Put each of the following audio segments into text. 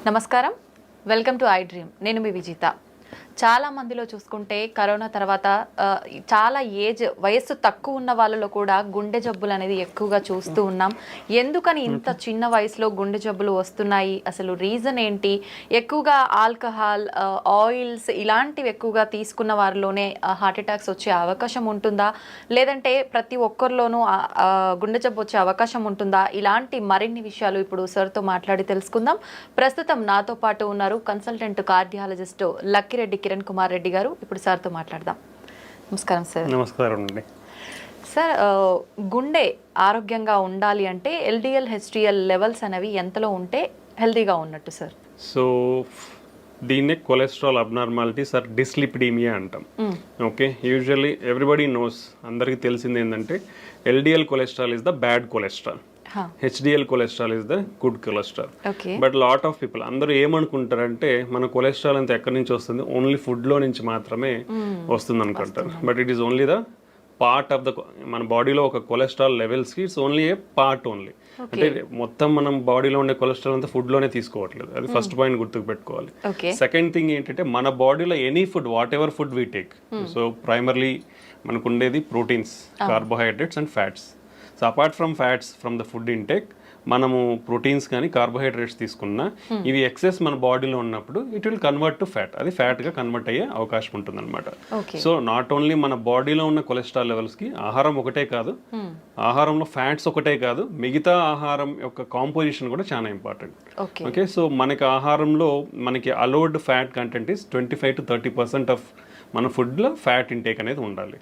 నమస్కారం, welcome to I dream. నేను మీ విజిత. చాలా మందిలో చూసుకుంటే కరోనా తర్వాత చాలా వయస్సు తక్కువ ఉన్న వాళ్ళలో కూడా గుండె జబ్బులు అనేది ఎక్కువగా చూస్తూ ఉన్నాం. ఎందుకని ఇంత చిన్న వయసులో గుండె జబ్బులు వస్తున్నాయి, అసలు రీజన్ ఏంటి? ఎక్కువగా ఆల్కహాల్, ఆయిల్స్ ఇలాంటివి ఎక్కువగా తీసుకున్న వారిలోనే హార్ట్ అటాక్స్ వచ్చే అవకాశం ఉంటుందా, లేదంటే ప్రతి ఒక్కరిలోనూ గుండె జబ్బు వచ్చే అవకాశం ఉంటుందా? ఇలాంటి మరిన్ని విషయాలు ఇప్పుడు సార్తో మాట్లాడి తెలుసుకుందాం. ప్రస్తుతం నాతో పాటు ఉన్నారు కన్సల్టెంట్ కార్డియాలజిస్ట్ లక్కిరెడ్డి కిరణ్ కుమార్ రెడ్డి గారు. ఇప్పుడు సార్తో మాట్లాడదాం. నమస్కారం సార్. నమస్కారం అండి. సార్, గుండె ఆరోగ్యంగా ఉండాలి అంటే ఎల్డిఎల్ హెచ్డిఎల్ లెవెల్స్ అనేవి ఎంతలో ఉంటే హెల్దీగా ఉన్నట్టు సార్? సో దీన్నే కొలెస్ట్రాల్ అబ్నార్మాలిటీస్ ఆర్ డిస్లిపిడీమియా అంటాం. ఓకే, యూజువల్లీ ఎవ్రీబడి నోస్, అందరికీ తెలిసింది ఏంటంటే LDL cholesterol is the bad cholesterol, HDL cholesterol is the good cholesterol. But lot of people అందరూ ఏమనుకుంటారంటే మన కొలెస్ట్రాల్ అంతా ఎక్కడి నుంచి వస్తుంది, ఓన్లీ ఫుడ్ లో నుంచి మాత్రమే వస్తుంది అనుకుంటారు. But it is only the part of the, మన బాడీలో ఒక కొలెస్ట్రాల్ లెవెల్స్ కి it's only A part only. అంటే మొత్తం మనం బాడీలో ఉండే కొలెస్ట్రాల్ అంతా ఫుడ్ లోనే తీసుకోవట్లేదు. అది ఫస్ట్ పాయింట్ గుర్తుకు పెట్టుకోవాలి. సెకండ్ థింగ్ ఏంటంటే మన బాడీలో any food, what ever food we take, so primarily మనకు ఉండేది proteins, carbohydrates and fats. So apart from fats from the food intake, మనము ప్రోటీన్స్ కానీ కార్బోహైడ్రేట్స్ తీసుకున్నా ఇవి ఎక్సెస్ మన బాడీలో ఉన్నప్పుడు it will convert to fat. అది ఫ్యాట్గా కన్వర్ట్ అయ్యే అవకాశం ఉంటుంది అనమాట. సో నాట్ ఓన్లీ మన బాడీలో ఉన్న కొలెస్ట్రాల్ లెవెల్స్కి ఆహారం ఒకటే కాదు, ఆహారంలో ఫ్యాట్స్ ఒకటే కాదు, మిగతా ఆహారం యొక్క కాంపోజిషన్ కూడా చాలా ఇంపార్టెంట్. ఓకే, సో మనకి ఆహారంలో మనకి allowed fat content is 25 to 30% of మన ఫుడ్లో ఫ్యాట్ ఇంటేక్ అనేది ఉండాలి.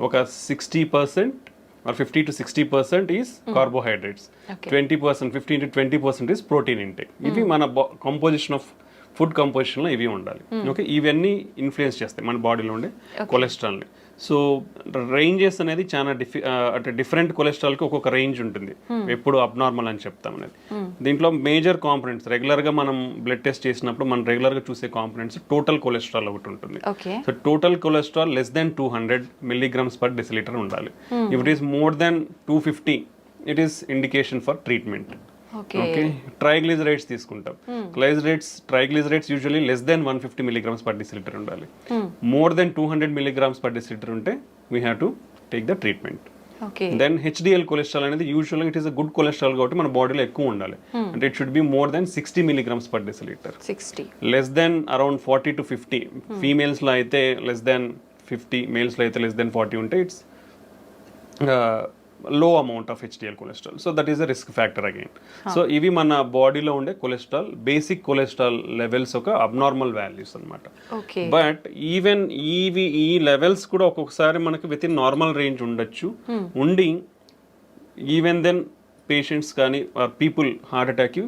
ఒక 60% or 50 to 60% is carbohydrates. 20%, 15 to 20% is protein intake. ఇవి మన కంపోజిషన్ ఆఫ్ ఫుడ్ కంపోజిషన్లో ఇవి ఉండాలి. ఓకే, ఇవన్నీ ఇన్ఫ్లుయెన్స్ చేస్తాయి మన బాడీలో ఉండే కొలెస్ట్రాల్ని. సో రేంజెస్ అనేది చాలా అంటే డిఫరెంట్ కొలెస్ట్రాల్కి ఒక్కొక్క రేంజ్ ఉంటుంది, ఎప్పుడు అబ్నార్మల్ అని చెప్తాం అనేది. దీంట్లో మేజర్ కాంపనెంట్స్ రెగ్యులర్గా మనం బ్లడ్ టెస్ట్ చేసినప్పుడు మనం రెగ్యులర్గా చూసే కాంపనెంట్స్ టోటల్ కొలెస్ట్రాల్ ఒకటి ఉంటుంది. So total cholesterol less than 200 milligrams per deciliter ఉండాలి. If it is more than 250, it is indication for treatment. Okay, triglycerides తీసుకుంటాం. Triglycerides usually less than 150 milligrams per deciliter ఉండాలి. More than 200 milligrams per deciliter ఉంటే we have to take the treatment. Then HDL cholesterol అనేది యూజువల్గా it is a good cholesterol కాబట్టి మన బాడీలో ఎక్కువ ఉండాలి. అంటే it should be more than 60 milligrams per deciliter. Less than around 40 to 50. ఫీమేల్స్లో అయితే లెస్ దెన్ 50, మేల్స్లో అయితే లెస్ దెన్ 40 ఉంటే it's low amount of HDL cholesterol. So that is a risk factor again. So ఇవి మన బాడీలో ఉండే కొలెస్ట్రాల్, బేసిక్ కొలెస్ట్రాల్ లెవెల్స్ ఒక abnormal values అనమాట. బట్ ఈవెన్ ఈ లెవెల్స్ కూడా ఒక్కొక్కసారి మనకి విత్ ఇన్ నార్మల్ రేంజ్ ఉండొచ్చు. ఉండి ఈవెన్ దెన్ పేషెంట్స్ కానీ పీపుల్ హార్ట్ అటాక్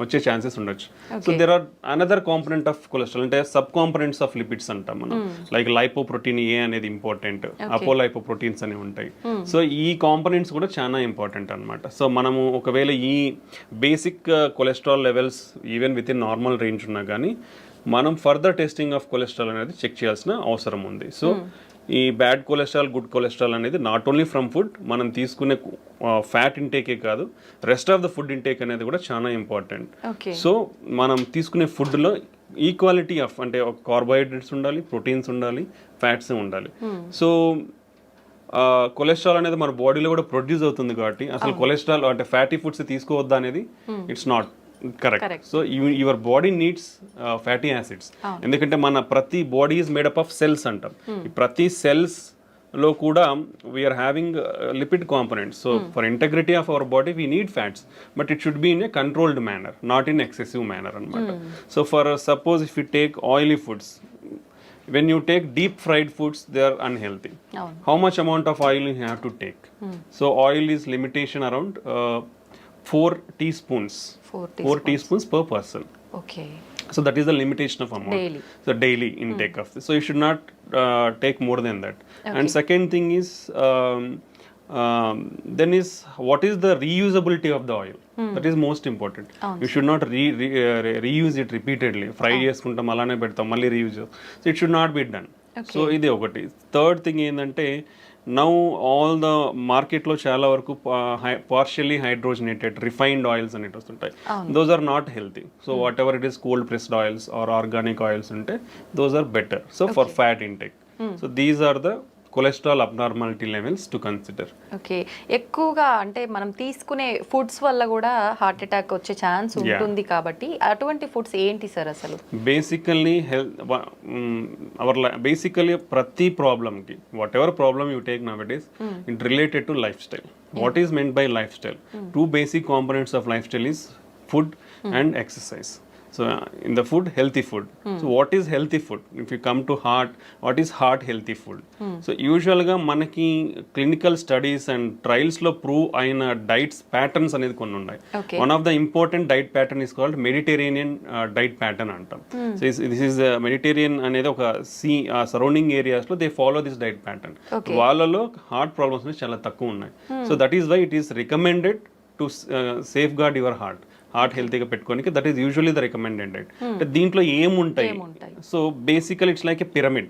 వచ్చే ఛాన్సెస్ ఉండొచ్చు. So there are another component of cholesterol, అంటే సబ్ కాంపనెంట్స్ ఆఫ్ లిపిడ్స్ అంటాం మనం. లైక్ లైపోప్రోటీన్ ఏ అనేది ఇంపార్టెంట్, అపోలైపోప్రోటీన్స్ అనేవి ఉంటాయి. సో ఈ కాంపనెంట్స్ కూడా చాలా ఇంపార్టెంట్ అనమాట. సో మనము ఒకవేళ ఈ basic cholesterol levels even with in normal range ఉన్నా కానీ మనం ఫర్దర్ టెస్టింగ్ ఆఫ్ కొలెస్ట్రాల్ అనేది చెక్ చేయాల్సిన అవసరం ఉంది. సో ఈ బ్యాడ్ కొలెస్ట్రాల్, గుడ్ కొలెస్ట్రాల్ అనేది నాట్ ఓన్లీ ఫ్రమ్ ఫుడ్, మనం తీసుకునే ఫ్యాట్ ఇంటేకే కాదు, rest of the food intake అనేది కూడా చాలా ఇంపార్టెంట్. సో మనం తీసుకునే ఫుడ్లో ఈక్వాలిటీ ఆఫ్, అంటే కార్బోహైడ్రేట్స్ ఉండాలి, ప్రోటీన్స్ ఉండాలి, ఫ్యాట్స్ ఉండాలి. సో కొలెస్ట్రాల్ అనేది మన బాడీలో కూడా ప్రొడ్యూస్ అవుతుంది కాబట్టి అసలు కొలెస్ట్రాల్ అంటే ఫ్యాటీ ఫుడ్స్ తీసుకోవద్దా అనేది it's not correct. So your body needs fatty acids. ఎందుకంటే మన ప్రతి body is made up of cells అంటాం. ప్రతి సెల్స్ లో కూడా we are having lipid components. So for integrity of our body we need fats, but it should be in a controlled manner, not in excessive manner అనమాట. So for suppose if you take oily foods, when you take deep fried foods, they are unhealthy. How much amount of oil you have to take? So oil is limitation around 4 teaspoons. 4 teaspoons per person. Okay. So that is the limitation of amount. Daily. So daily intake of this. So you should not take more than that. And second thing is then is what is the reusability of the oil? That is most important. You should not reuse it repeatedly. Fry చేసుకుంటాం అలానే పెడతాం మళ్ళీ reuse. So it should not be done. So ఇది ఒకటి. Third thing ఏంటంటే now all the మార్కెట్లో చాలా వరకు పార్షియల్లీ హైడ్రోజనేటెడ్ రిఫైన్డ్ ఆయిల్స్ అనేవి వస్తుంటాయి. Those are not healthy. So whatever it is cold pressed oils or organic oils ఉంటే those are better. So for fat intake. So these are the cholesterol abnormality levels to consider. Okay, ఎక్కువగా అంటే మనం తీసుకునే foods వల్ల కూడా heart attack వచ్చే chance ఉంటుంది కాబట్టి అటువంటి ఫుడ్స్ ఏంటి సార్ అసలు? బేసికల్లీ బేసికల్లీ ప్రతి ప్రాబ్లమ్కి whatever problem you take now it is it related to lifestyle. What is meant by lifestyle? Two basic components of lifestyle is food and exercise. So in the food, healthy food. So what is healthy food? If you come to heart, what is heart healthy food? So usually ga manaki clinical studies and trials lo prove aina diets patterns anedi konni unnai. One of the important diet pattern is called Mediterranean diet pattern antam. So this is Mediterranean anedi oka sea surrounding areas lo they follow this diet pattern. Vallalo heart problems ne chala takku unnai. So that is why it is recommended to safeguard your heart. Heart హెల్తీగా పెట్టుకోనికి that is usually the recommended diet. అంటే దీంట్లో ఏముంటాయి? So బేసికల్ it's like A pyramid.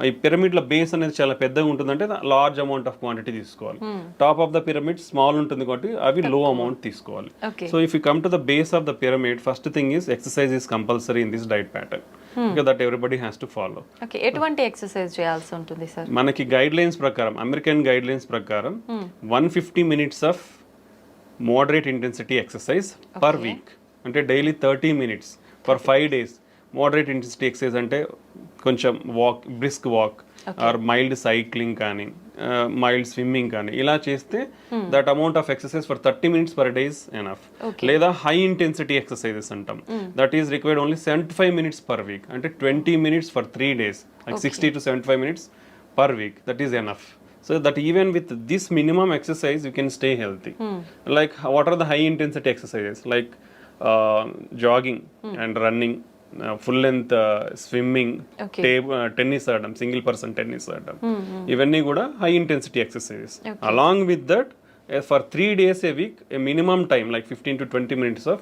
ఈ పిరమిడ్ల base అనేది చాలా పెద్దగా ఉంటుందంటే లార్జ్ అమౌంట్ ఆఫ్ క్వాంటిటీ తీసుకోవాలి. Top of the pyramid small ఉంటుంది కాబట్టి అవి లో అమౌంట్ తీసుకోవాలి. So if you come to the base of the pyramid, first thing is exercise is compulsory in this diet pattern. That everybody has to follow. ఎటువంటి exercise చేయాల్సి ఉంటుంది sir? మనకి guide lines ప్రకారం, అమెరికన్ గైడ్ లైన్స్ ప్రకారం 150 minutes of moderate intensity exercise per week. అంటే daily 30 minutes for 5 days. Moderate intensity exercise అంటే కొంచెం walk, brisk walk are mild cycling కానీ మైల్డ్ స్విమ్మింగ్ కానీ ఇలా చేస్తే that amount of exercise for 30 minutes per day is enough. లేదా high intensity exercises అంటాం. That is required only 75 minutes per week. అంటే 20 minutes for 3 days, like 60 to 75 minutes per week. That is enough. So that even with this minimum exercise, you can stay healthy. Like what are the high intensity exercises? Like jogging and running, full length swimming, tennis ఆడడం, single person tennis ఆడడం, ఇవన్నీ కూడా high intensity exercises. Along with that, for 3 days a week, a minimum time like 15 to 20 minutes of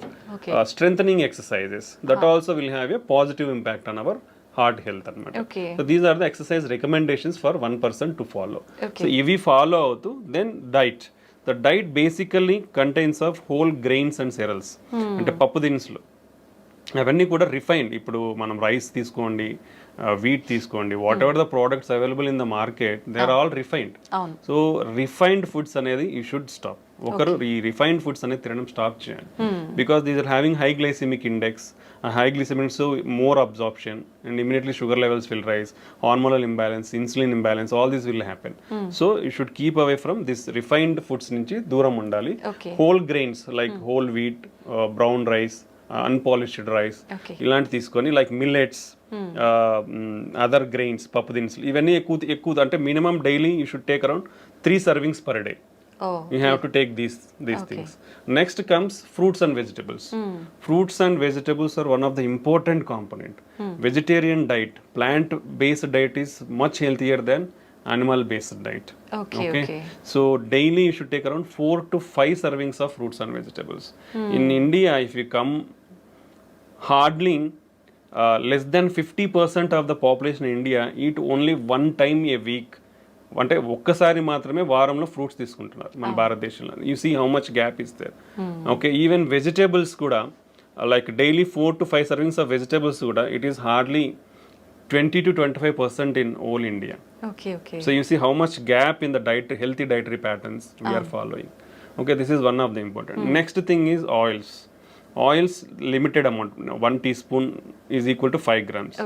strengthening exercises. That also will have a positive impact on our heart health అనమాట. So these are the exercise recommendations for 1 person to follow. So ఇవి follow అవుతూ then diet. The diet basically contains of whole grains and cereals. అంటే పప్పు దినుసులు అవన్నీ కూడా refined. ఇప్పుడు మనం రైస్ తీసుకోండి, వీట్ తీసుకోండి, whatever the products available in the market they are all refined. So refined foods అనేది యూ షుడ్ స్టాప్. ఒకరు ఈ రిఫైన్డ్ ఫుడ్స్ అనేది తినడం స్టాప్ చేయాలి. Because these are having high glycemic index, high glycemic, so more absorption and immediately sugar levels will rise, hormonal imbalance, insulin imbalance, all this will happen. So you should keep away from this refined foods nunchi dooram undali. Whole grains like whole wheat, brown rice, unpolished rice, ilanti తీసుకొని like millets, other grains, పప్పు దినుసులు ఇవన్నీ ఎక్కువ అంటే minimum daily you should take around 3 servings per day. You have to take these things. Next comes fruits and vegetables. Fruits and vegetables are one of the important component. Vegetarian diet, plant based diet is much healthier than animal based diet. Okay. So daily you should take around 4 to 5 servings of fruits and vegetables. In India, if you come, hardly less than 50% of the population in India eat only one time a week. అంటే ఒక్కసారి మాత్రమే వారంలో fruits తీసుకుంటున్నారు మన భారతదేశంలో. You see how much gap is there. Okay, even vegetables కూడా like daily 4 to 5 servings of vegetables కూడా it is hardly 20 to 25% in whole India. Okay. So you see how much gap in the diet, healthy dietary patterns we are following. Okay, this is one of the important. Next thing is oils. Oils, limited amount. 1 teaspoon is equal to 5 grams.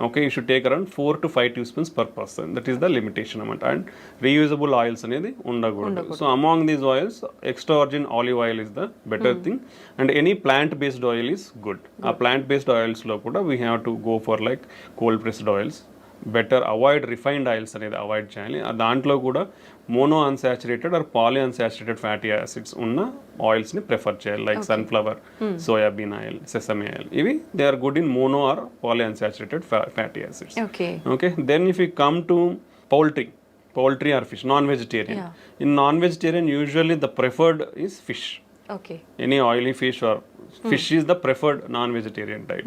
Okay, you should take around 4 to 5 teaspoons per person. That is the limitation amount. And reusable oils anedi undagudu. So among these oils, extra virgin olive oil is the better thing, and any plant based oil is good. Plant based oils lo kuda we have to go for like cold pressed oils. Better avoid refined oils అనేది avoid చేయాలి. దాంట్లో కూడా mono unsaturated or poly unsaturated fatty acids ఉన్న ఆయిల్స్ని prefer చేయాలి. Like sunflower, soybean oil, sesame oil, ఇవి they are good in mono or poly unsaturated fatty acids. Okay, then if you come to poultry or fish, non-vegetarian. In non-vegetarian, usually the preferred is fish. Any oily fish or fish is the preferred non-vegetarian diet.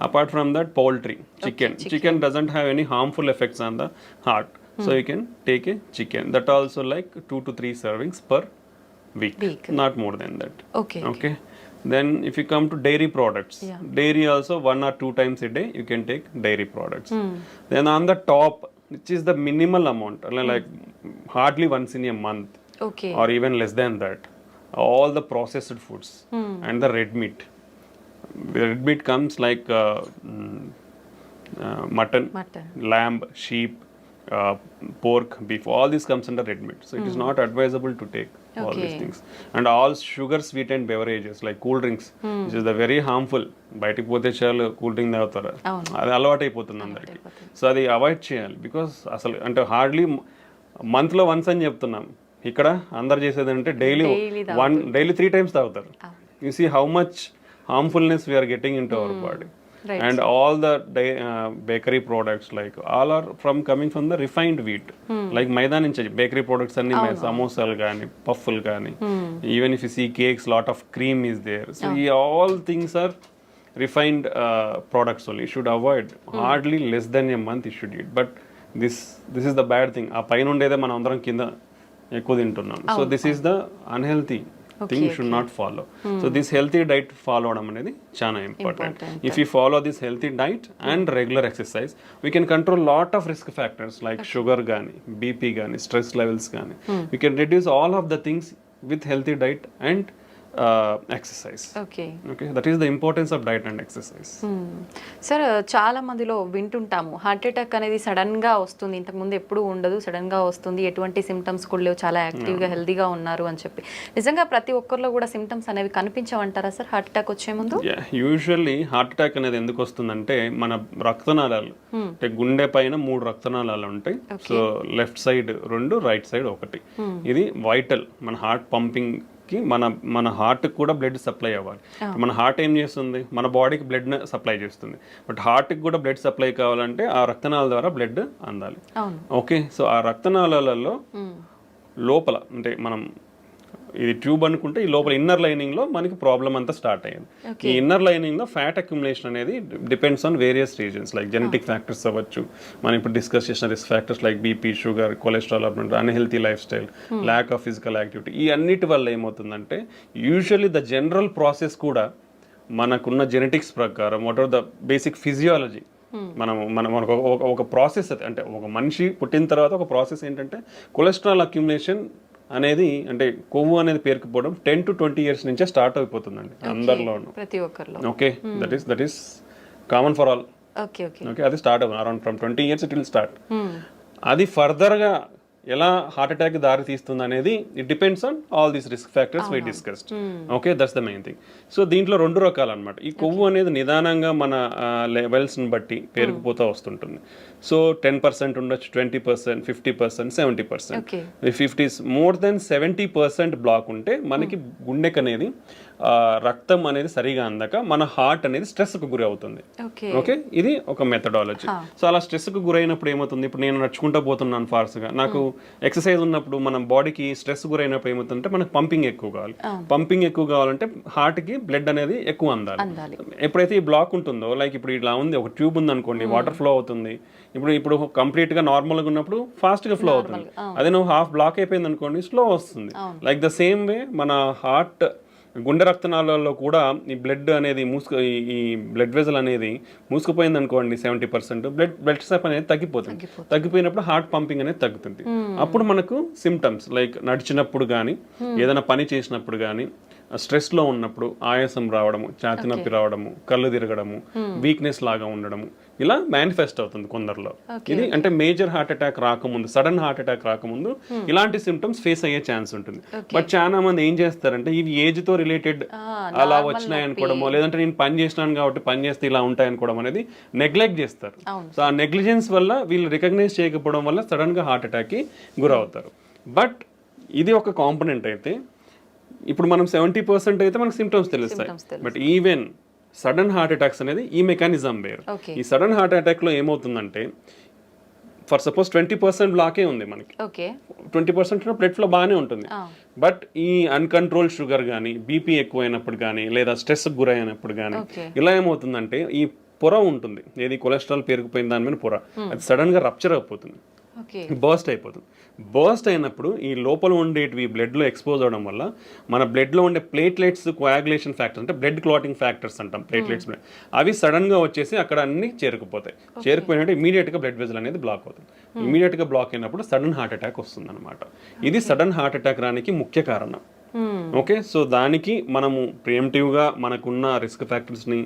Apart from that, poultry, chicken doesn't have any harmful effects on the heart. So you can take a chicken. That also like 2 to 3 servings per week. Not more than that. Okay. Then if you come to dairy products, dairy also 1 or 2 times a day you can take dairy products. Then on the top, which is the minimal amount, like hardly once in a month, or even less than that, all the processed foods and the red meat. The red meat comes like mutton, lamb, sheep, pork, beef, all this comes under red meat. So it is not advisable to take all these things. And all sugar sweetened beverages like cool drinks, which is the very harmful. బయటికి పోతే చాలు cool drink తాగుతారు, అది అలవాటు అయిపోతుంది అందరికి. So అది avoid చేయాలి. బికాస్ అసలు అంటే హార్డ్లీ మంత్లో వన్స్ అని చెప్తున్నాం, ఇక్కడ అందరు చేసేది అంటే డైలీ 3 times తాగుతారు. You see how much harmfulness we are getting into our body. And all the bakery products, like all are coming from the refined wheat. Like maida nunchi bakery products anni samosal gaani, puffle gaani, even if you see cakes, lot of cream is there. So all things are refined products only. You should avoid. Hardly less than a month you should eat. But this is the bad thing. ఆ పైన ఉండేదే మనం అందరం కింద ఎక్కువ తింటున్నాం. So this is the unhealthy thing you should not follow. So this healthy diet follow avadam anedi chaana important. If you follow this healthy diet and regular exercise, we can control lot of risk factors like sugar gaani, BP gaani, stress levels gaani. We can reduce all of the things with healthy diet and exercise. Okay, that is the importance of diet and exercise. Sir చాలా మందిలో వింటుంటాము heart attack అనేది sudden గా వస్తుంది, ఇంతకు ముందు ఎప్పుడు ఉండదు, sudden గా వస్తుంది, ఎటువంటి సిమ్టమ్స్ కూడా లేవు, చాలా యాక్టివ్ గా హెల్దీగా ఉన్నారు అని చెప్పి. నిజంగా ప్రతి ఒక్కరిలో కూడా సిమ్టమ్స్ అనేవి కనిపించవంటారా సార్ హార్ట్ అటాక్ వచ్చే ముందు? యూజువల్లీ హార్ట్ అటాక్ అనేది ఎందుకు వస్తుందంటే మన రక్తనాళాలు అంటే గుండె పైన 3 రక్తనాళాలు ఉంటాయి. So left side 2, right side 1. ఇది వైటల్. మన హార్ట్ పంపింగ్ మన హార్ట్ కూడా బ్లడ్ సప్లై అవ్వాలి. మన హార్ట్ ఏం చేస్తుంది, మన బాడీకి బ్లడ్ సప్లై చేస్తుంది. బట్ హార్ట్కి కూడా బ్లడ్ సప్లై కావాలంటే ఆ రక్తనాళాల ద్వారా బ్లడ్ అందాలి. ఓకే, సో ఆ రక్తనాళాలలో లోపల అంటే మనం ఇది ట్యూబ్ అనుకుంటే ఈ లోపల ఇన్నర్ లైనింగ్ లో మనకి ప్రాబ్లం అంతా స్టార్ట్ అయ్యింది. ఈ ఇన్నర్ లైనింగ్ లో ఫ్యాట్ అక్యుములేషన్ అనేది depends on various reasons like genetic factors అవ్వచ్చు, మనం ఇప్పుడు డిస్కస్ చేసిన risk factors like BP, sugar, cholesterol, unhealthy life style, lack of physical activity. ఈ అన్నిటి వల్ల ఏమవుతుందంటే యూజువల్లీ ద జనరల్ ప్రాసెస్ కూడా మనకున్న జెనెటిక్స్ ప్రకారం what are the basic physiology మనకు ఒక ప్రాసెస్ అంటే ఒక మనిషి పుట్టిన తర్వాత ఒక ప్రాసెస్ ఏంటంటే కొలెస్ట్రాల్ అక్యుములేషన్ అనేది అంటే కొవ్వు అనేది పేరుకుపోవడం 10 to 20 years నుంచే స్టార్ట్ అయిపోతుందండి అందరిలోనూ, ప్రతి ఒక్కరిలో. Okay, that is common for all. Okay, అది స్టార్ట్ అవుతుంది around from 20 years it will start. అది ఫర్దర్గా ఎలా హార్ట్ అటాక్ దారి తీస్తుంది అనేది it depends on all these risk factors we discussed. Okay, that's the main thing. So దీంట్లో 2 రకాలు అనమాట. ఈ కొవ్వు అనేది నిదానంగా మన లెవెల్స్ని బట్టి పేరుకుపోతూ వస్తుంటుంది. సో 10% ఉండొచ్చు, 20%, 50%, 70%. If it is more than 70% block ఉంటే మనకి గుండెకి అనేది రక్తం అనేది సరిగా అందక మన హార్ట్ అనేది స్ట్రెస్కు గురి అవుతుంది. ఓకే, ఇది ఒక మెథడాలజీ. సో అలా స్ట్రెస్కు గురైనప్పుడు ఏమవుతుంది, ఇప్పుడు నేను నడుచుకుంటూ పోతున్నాను ఫాస్ట్గా, నాకు ఎక్సర్సైజ్ ఉన్నప్పుడు మన బాడీకి స్ట్రెస్ గురైనప్పుడు ఏమవుతుందంటే మనకు పంపింగ్ ఎక్కువ కావాలి. పంపింగ్ ఎక్కువ కావాలంటే హార్ట్కి బ్లడ్ అనేది ఎక్కువ అందాలి. ఎప్పుడైతే ఈ బ్లాక్ ఉంటుందో, లైక్ ఇప్పుడు ఇలా ఉంది, ఒక ట్యూబ్ ఉంది అనుకోండి, వాటర్ ఫ్లో అవుతుంది. ఇప్పుడు కంప్లీట్ గా నార్మల్ గా ఉన్నప్పుడు ఫాస్ట్ గా ఫ్లో అవుతుంది. అదే నువ్వు హాఫ్ బ్లాక్ అయిపోయింది అనుకోండి, స్లో వస్తుంది. లైక్ ద సేమ్ వే మన హార్ట్ గుండె రక్తనాళాల్లో కూడా ఈ బ్లడ్ అనేది ఈ బ్లడ్ వెజల్ అనేది మూసుకుపోయింది అనుకోండి 70%, బ్లడ్ సప్ అనేది తగ్గిపోతుంది. తగ్గిపోయినప్పుడు హార్ట్ పంపింగ్ అనేది తగ్గుతుంది. అప్పుడు మనకు సిమ్టమ్స్ లైక్ నడిచినప్పుడు కానీ, ఏదైనా పని చేసినప్పుడు కానీ, స్ట్రెస్లో ఉన్నప్పుడు ఆయాసం రావడము, ఛాతీ నొప్పి రావడము, కళ్ళు తిరగడము, వీక్నెస్ లాగా ఉండడము, ఇలా మేనిఫెస్ట్ అవుతుంది కొందరిలో. ఇది అంటే మేజర్ హార్ట్ అటాక్ రాకముందు, సడన్ హార్ట్ అటాక్ రాకముందు ఇలాంటి సిమ్టమ్స్ ఫేస్ అయ్యే ఛాన్స్ ఉంటుంది. బట్ చాలా మంది ఏం చేస్తారంటే ఇవి ఏజ్ తో రిలేటెడ్ అలా వచ్చినాయి అనుకోవడమో, లేదంటే నేను పని చేసినాను కాబట్టి పని చేస్తే ఇలా ఉంటాయి అనుకోవడం అనేది నెగ్లెక్ట్ చేస్తారు. సో ఆ నెగ్లిజెన్స్ వల్ల వీళ్ళు రికగ్నైజ్ చేయకపోవడం వల్ల సడన్ గా హార్ట్ అటాక్ కి గురవుతారు. బట్ ఇది ఒక కాంపోనెంట్ అయితే, ఇప్పుడు మనం 70% అయితే మనకు సిమ్టమ్స్ తెలుస్తాయి. But even sudden heart attacks అనేది ఈ మెకానిజం వేరు. ఈ సడన్ హార్ట్ అటాక్ లో ఏమవుతుందంటే, ఫర్ సపోజ్ 20% బ్లాకే ఉంది మనకి, 20% బ్లడ్ ఫ్లో బాగానే ఉంటుంది. బట్ ఈ అన్కంట్రోల్ షుగర్ కానీ, బీపీ ఎక్కువైనప్పుడు కానీ, లేదా స్ట్రెస్ గురైనప్పుడు కానీ ఇలా ఏమవుతుందంటే ఈ పొర ఉంటుంది, ఏది కొలెస్ట్రాల్ పేరుకుపోయిన దాని మీద పొర, అది సడన్ గా రప్చర్ అయిపోతుంది. ఓకే. బర్స్ట్ అయిపోతుంది. బర్స్ట్ అయినప్పుడు ఈ లోపల ఉండేటివి బ్లడ్లో ఎక్స్పోజ్ అవడం వల్ల మన బ్లడ్లో ఉండే ప్లేట్లెట్స్ కోయాగులేషన్ ఫ్యాక్టర్స్ అంటే బ్లడ్ క్లాటింగ్ ఫ్యాక్టర్స్ అంటాం ప్లేట్లెట్స్, అవి సడన్గా వచ్చేసి అక్కడ అన్ని చేరుకుపోతాయి. చేరుకుపోయినట్టు ఇమీడియట్గా బ్లడ్ వెజల్ అనేది బ్లాక్ అవుతుంది. ఇమీడియట్గా బ్లాక్ అయినప్పుడు సడన్ హార్ట్ అటాక్ వస్తుంది అనమాట. ఇది సడన్ హార్ట్ అటాక్ రానికి ముఖ్య కారణం. ఓకే, సో దానికి మనము ప్రియంటివ్గా మనకున్న రిస్క్ ఫ్యాక్టర్స్ని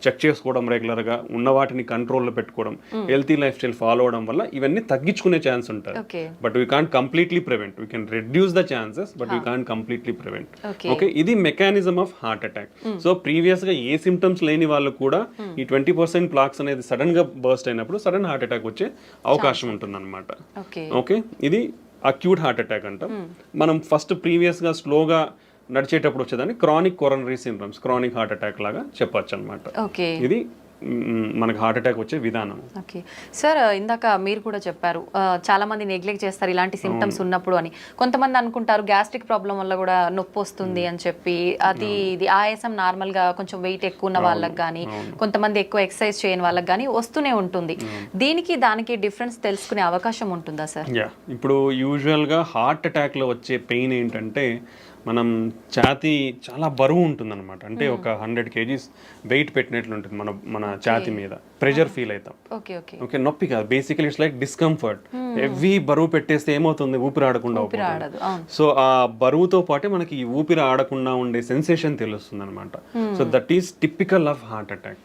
చెక్ చేసుకోవడం, రెగ్యులర్గా ఉన్న వాటిని కంట్రోల్లో పెట్టుకోవడం, హెల్తీ లైఫ్ స్టైల్ ఫాలో అవడం వల్ల ఇవన్నీ తగ్గించుకునే ఛాన్స్ ఉంటుంది. But we can't completely prevent. We can reduce the chances but we can't completely prevent. Okay, ఇది mechanism of heart attack. So ప్రీవియస్గా ఏ సిమ్టమ్స్ లేని వాళ్ళు కూడా ఈ 20% ప్లాక్స్ అనేది సడన్గా బర్స్ట్ అయినప్పుడు సడన్ హార్ట్ అటాక్ వచ్చే అవకాశం ఉంటుంది అనమాట. ఓకే, ఇది అక్యూట్ హార్ట్ అటాక్ అంటాం. మనం ఫస్ట్ ప్రీవియస్గా స్లోగా నడిచేటప్పుడు వచ్చేదాన్ని chronic coronary syndromes, chronic heart attack లాగా చెప్పొచ్చు అనమాట. ఇది మనకు హార్ట్ అటాక్ వచ్చే విధానం. ఓకే సార్, ఇందాక మీరు కూడా చెప్పారు చాలా మంది నెగ్లెక్ట్ చేస్తారు ఇలాంటి సిమ్టమ్స్ ఉన్నప్పుడు అని. కొంతమంది అనుకుంటారు గ్యాస్ట్రిక్ ప్రాబ్లం వల్ల కూడా నొప్పి వస్తుంది అని చెప్పి. అది ఇది ఆయాసం నార్మల్గా కొంచెం వెయిట్ ఎక్కువ ఉన్న వాళ్ళకి కానీ, కొంతమంది ఎక్కువ ఎక్సర్సైజ్ చేయని వాళ్ళకి కానీ వస్తూనే ఉంటుంది. దీనికి దానికి డిఫరెన్స్ తెలుసుకునే అవకాశం ఉంటుందా సార్? ఇప్పుడు యూజువల్గా హార్ట్ అటాక్లో వచ్చే పెయిన్ ఏంటంటే మనం ఛాతీ చాలా బరువు ఉంటుంది అనమాట. అంటే ఒక 100 kgs వెయిట్ పెట్టినట్లు ఉంటుంది మన ఛాతీ మీద. ప్రెషర్ ఫీల్ అవుతాం. ఓకే, నొప్పి కాదు, basically it's like discomfort. Heavy బరువు పెట్టేస్తే ఏమవుతుంది, ఊపిరి ఆడకుండా అవుతుంది. సో ఆ బరువుతో పాటే మనకి ఈ ఊపిరి ఆడకుండా ఉండే సెన్సేషన్ తెలుస్తుంది అనమాట. So that is typical of heart attack.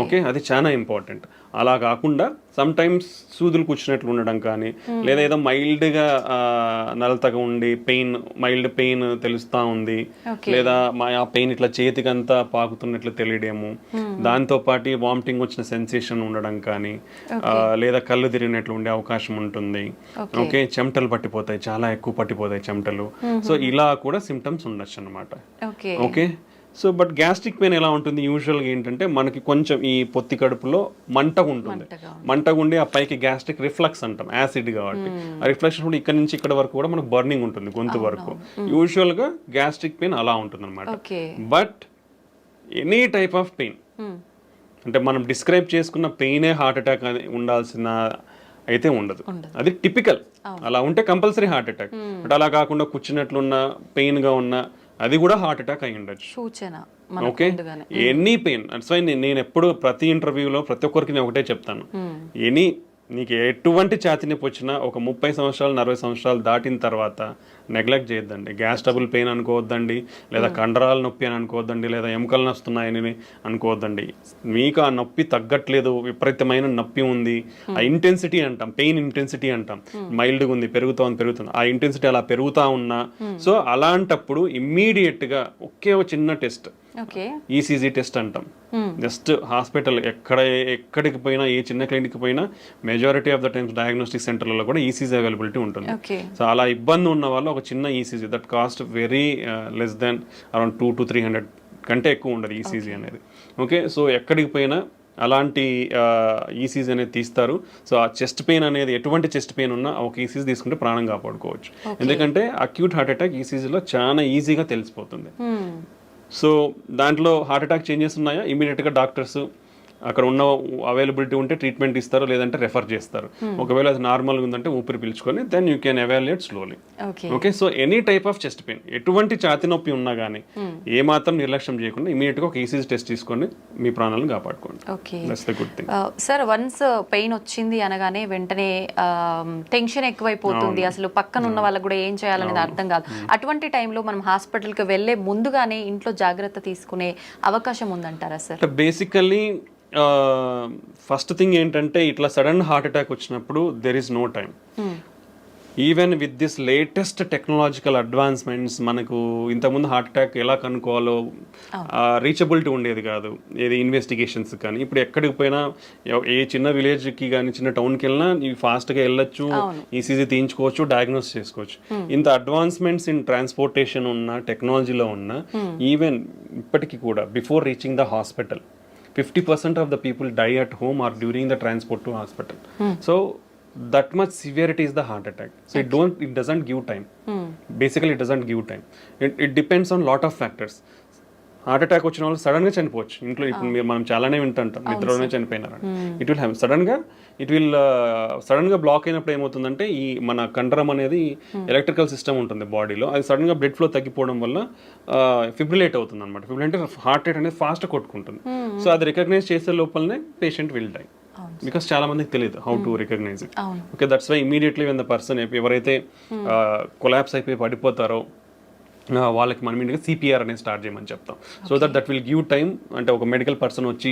Okay, అది చాలా ఇంపార్టెంట్. అలా కాకుండా సమ్ టైమ్స్ సూదులు కూర్చున్నట్లు ఉండడం కానీ, లేదా ఏదో మైల్డ్గా నలతగా ఉండి మైల్డ్ పెయిన్ తెలుస్తూ ఉంది, లేదా ఆ పెయిన్ ఇట్లా చేతికంతా పాకుతున్నట్లు తెలియడము, దాంతో పాటు వామిటింగ్ వచ్చిన సెన్సేషన్ ఉండడం కానీ, లేదా కళ్ళు తిరిగినట్లు ఉండే అవకాశం ఉంటుంది. ఓకే, చెమటలు పట్టిపోతాయి, చాలా ఎక్కువ పట్టిపోతాయి చెమటలు. సో ఇలా కూడా సిమ్టమ్స్ ఉండొచ్చు అనమాట. Okay, so but gastric pain ఎలా ఉంటుంది యూజువల్గా ఏంటంటే మనకి కొంచెం ఈ పొత్తి కడుపులో మంటగా ఉంటుంది. మంటగా ఉండి ఆ పైకి గ్యాస్ట్రిక్ రిఫ్లక్స్ అంటాం, యాసిడ్ కాబట్టి ఆ రిఫ్లెక్షన్ కూడా ఇక్కడ నుంచి ఇక్కడ వరకు కూడా మనకు బర్నింగ్ ఉంటుంది గొంతు వరకు. యూజువల్గా గ్యాస్ట్రిక్ పెయిన్ అలా ఉంటుంది అనమాట. But any type of pain అంటే మనం డిస్క్రైబ్ చేసుకున్న పెయినే హార్ట్ అటాక్ ఉండాల్సిన అయితే ఉండదు. అది టిపికల్. అలా ఉంటే కంపల్సరీ హార్ట్ అటాక్. బట్ అలా కాకుండా కూర్చున్నట్లున్న పెయిన్గా ఉన్న అది కూడా హార్ట్ అటాక్ అయి ఉండొచ్చు. Okay, any pain. That's why నేను ఎప్పుడు ప్రతి ఇంటర్వ్యూలో ప్రతి ఒక్కరికి నేను ఒకటే చెప్తాను, నీకు ఎటువంటి ఛాతీ నొప్పి వచ్చినా ఒక 30 సంవత్సరాలు 40 సంవత్సరాలు దాటిన తర్వాత నెగ్లెక్ట్ చేయొద్దండి. గ్యాస్ ట్రబుల్ పెయిన్ అనుకోవద్దండి, లేదా కండరాల నొప్పి అని అనుకోవద్దండి, లేదా ఎముకలు నొస్తున్నాయని అనుకోవద్దండి. మీకు ఆ నొప్పి తగ్గట్లేదు, విపరీతమైన నొప్పి ఉంది, ఆ ఇంటెన్సిటీ అంటాం, పెయిన్ ఇంటెన్సిటీ అంటాం, మైల్డ్గా ఉంది, పెరుగుతుంది, ఆ ఇంటెన్సిటీ అలా పెరుగుతూ ఉన్నా, సో అలాంటప్పుడు ఇమ్మీడియట్గా ఒకే ఒక చిన్న టెస్ట్, ఈసీజీ టెస్ట్ అంటాం. జస్ట్ హాస్పిటల్ ఎక్కడికి పోయినా, ఏ చిన్న క్లినిక్ పోయినా majority of the times diagnostic సెంటర్లలో కూడా ఈసీజీ అవైలబిలిటీ ఉంటుంది. సో అలా ఇబ్బంది ఉన్న వాళ్ళు ఒక చిన్న ECG, that cost very less than around 200 to 300 కంటే ఎక్కువ ఉండదు ఈసీజీ అనేది. ఓకే, సో ఎక్కడికి పోయినా అలాంటి ఈసీజీ అనేది తీస్తారు. సో ఆ చెస్ట్ పెయిన్ అనేది ఎటువంటి చెస్ట్ పెయిన్ ఉన్నా ఒక ఈసీజీ తీసుకుంటే ప్రాణం కాపాడుకోవచ్చు. ఎందుకంటే అక్యూట్ హార్ట్ అటాక్ ఈసీజీలో చాలా ఈజీగా తెలిసిపోతుంది. సో దాంట్లో హార్ట్ అటాక్ చేంజెస్ ఉన్నాయా, ఇమీడియట్గా డాక్టర్స్ అక్కడ ఉన్న అవైలబిలిటీ ఉంటే ట్రీట్మెంట్ ఇస్తారు, లేదంటే రెఫర్ చేస్తారు. ఒకవేళ అది నార్మల్గా ఉందంటే ఊపిరి పీల్చుకొని then you can evaluate slowly. Okay, so any type of chest pain, ఎటువంటి ఛాతీ నొప్పి ఉన్నా కానీ ఏ మాత్రం నిర్లక్ష్యం చేయకుండా ఇమీడియట్గా ఒక ఈసీజీ టెస్ట్ తీసుకొని మీ ప్రాణాలను కాపాడుకోండి. That's the good thing. Sir, once pain వచ్చింది అనగానే వెంటనే టెన్షన్ ఎక్కువైపోతుంది, అసలు పక్కన ఉన్న వాళ్ళకి కూడా ఏం చేయాలనేది అర్థం కాదు. అటువంటి టైంలో మనం హాస్పిటల్కి వెళ్ళే ముందుగానే ఇంట్లో జాగ్రత్త తీసుకునే అవకాశం ఉందంటారా సార్? బేసికల్లీ ఫస్ట్ థింగ్ ఏంటంటే ఇట్లా సడన్ హార్ట్ అటాక్ వచ్చినప్పుడు there is no time. Even with this latest technological advancements, మనకు ఇంతకుముందు హార్ట్ అటాక్ ఎలా కనుక్కోవాలో రీచబిలిటీ ఉండేది కాదు, ఏది ఇన్వెస్టిగేషన్స్ కానీ. ఇప్పుడు ఎక్కడికి పోయినా, ఏ చిన్న విలేజ్కి కానీ చిన్న టౌన్కి వెళ్ళినా ఫాస్ట్గా వెళ్ళొచ్చు, ఈసీజీ తీయించుకోవచ్చు, డయాగ్నోస్ చేసుకోవచ్చు. ఇంత అడ్వాన్స్మెంట్స్ ఇన్ ట్రాన్స్పోర్టేషన్ ఉన్న, టెక్నాలజీలో ఉన్న, ఈవెన్ ఇప్పటికీ కూడా before reaching the hospital 50% of the people die at home or during the transport to hospital. So that much severity is the heart attack. So it doesn't give time. Basically it doesn't give time. It depends on lot of factors. Heart attack వచ్చిన వాళ్ళు sudden గా చనిపోవచ్చు ఇంట్లో. ఇప్పుడు మనం చాలానే వింటుంటాం నిద్రలోనే చనిపోయినారు. ఇట్ విల్ హ్యావ్ సడన్ గా బ్లాక్ అయినప్పుడు ఏమవుతుందంటే ఈ మన కండరం అనేది ఎలక్ట్రికల్ సిస్టమ్ ఉంటుంది బాడీలో, అది సడన్ గా బ్లడ్ ఫ్లో తగ్గిపోవడం వల్ల ఫిబ్రిలేట్ అవుతుంది అనమాట. ఫిబ్రిలేట్ అంటే హార్ట్ రేట్ అనేది ఫాస్ట్ కొట్టుకుంటుంది. సో అది రికగ్నైజ్ చేసే లోపలనే పేషెంట్ విల్ డై. బికాస్ చాలా మందికి తెలియదు how to recognize it. Okay, that's why immediately when the person ఎవరైతే కొలాప్స్ అయిపోయి పడిపోతారో వాళ్ళకి మనం ఇంటికి సిపిఆర్ అనేది స్టార్ట్ చేయమని చెప్తాం. So that will give time. అంటే ఒక మెడికల్ పర్సన్ వచ్చి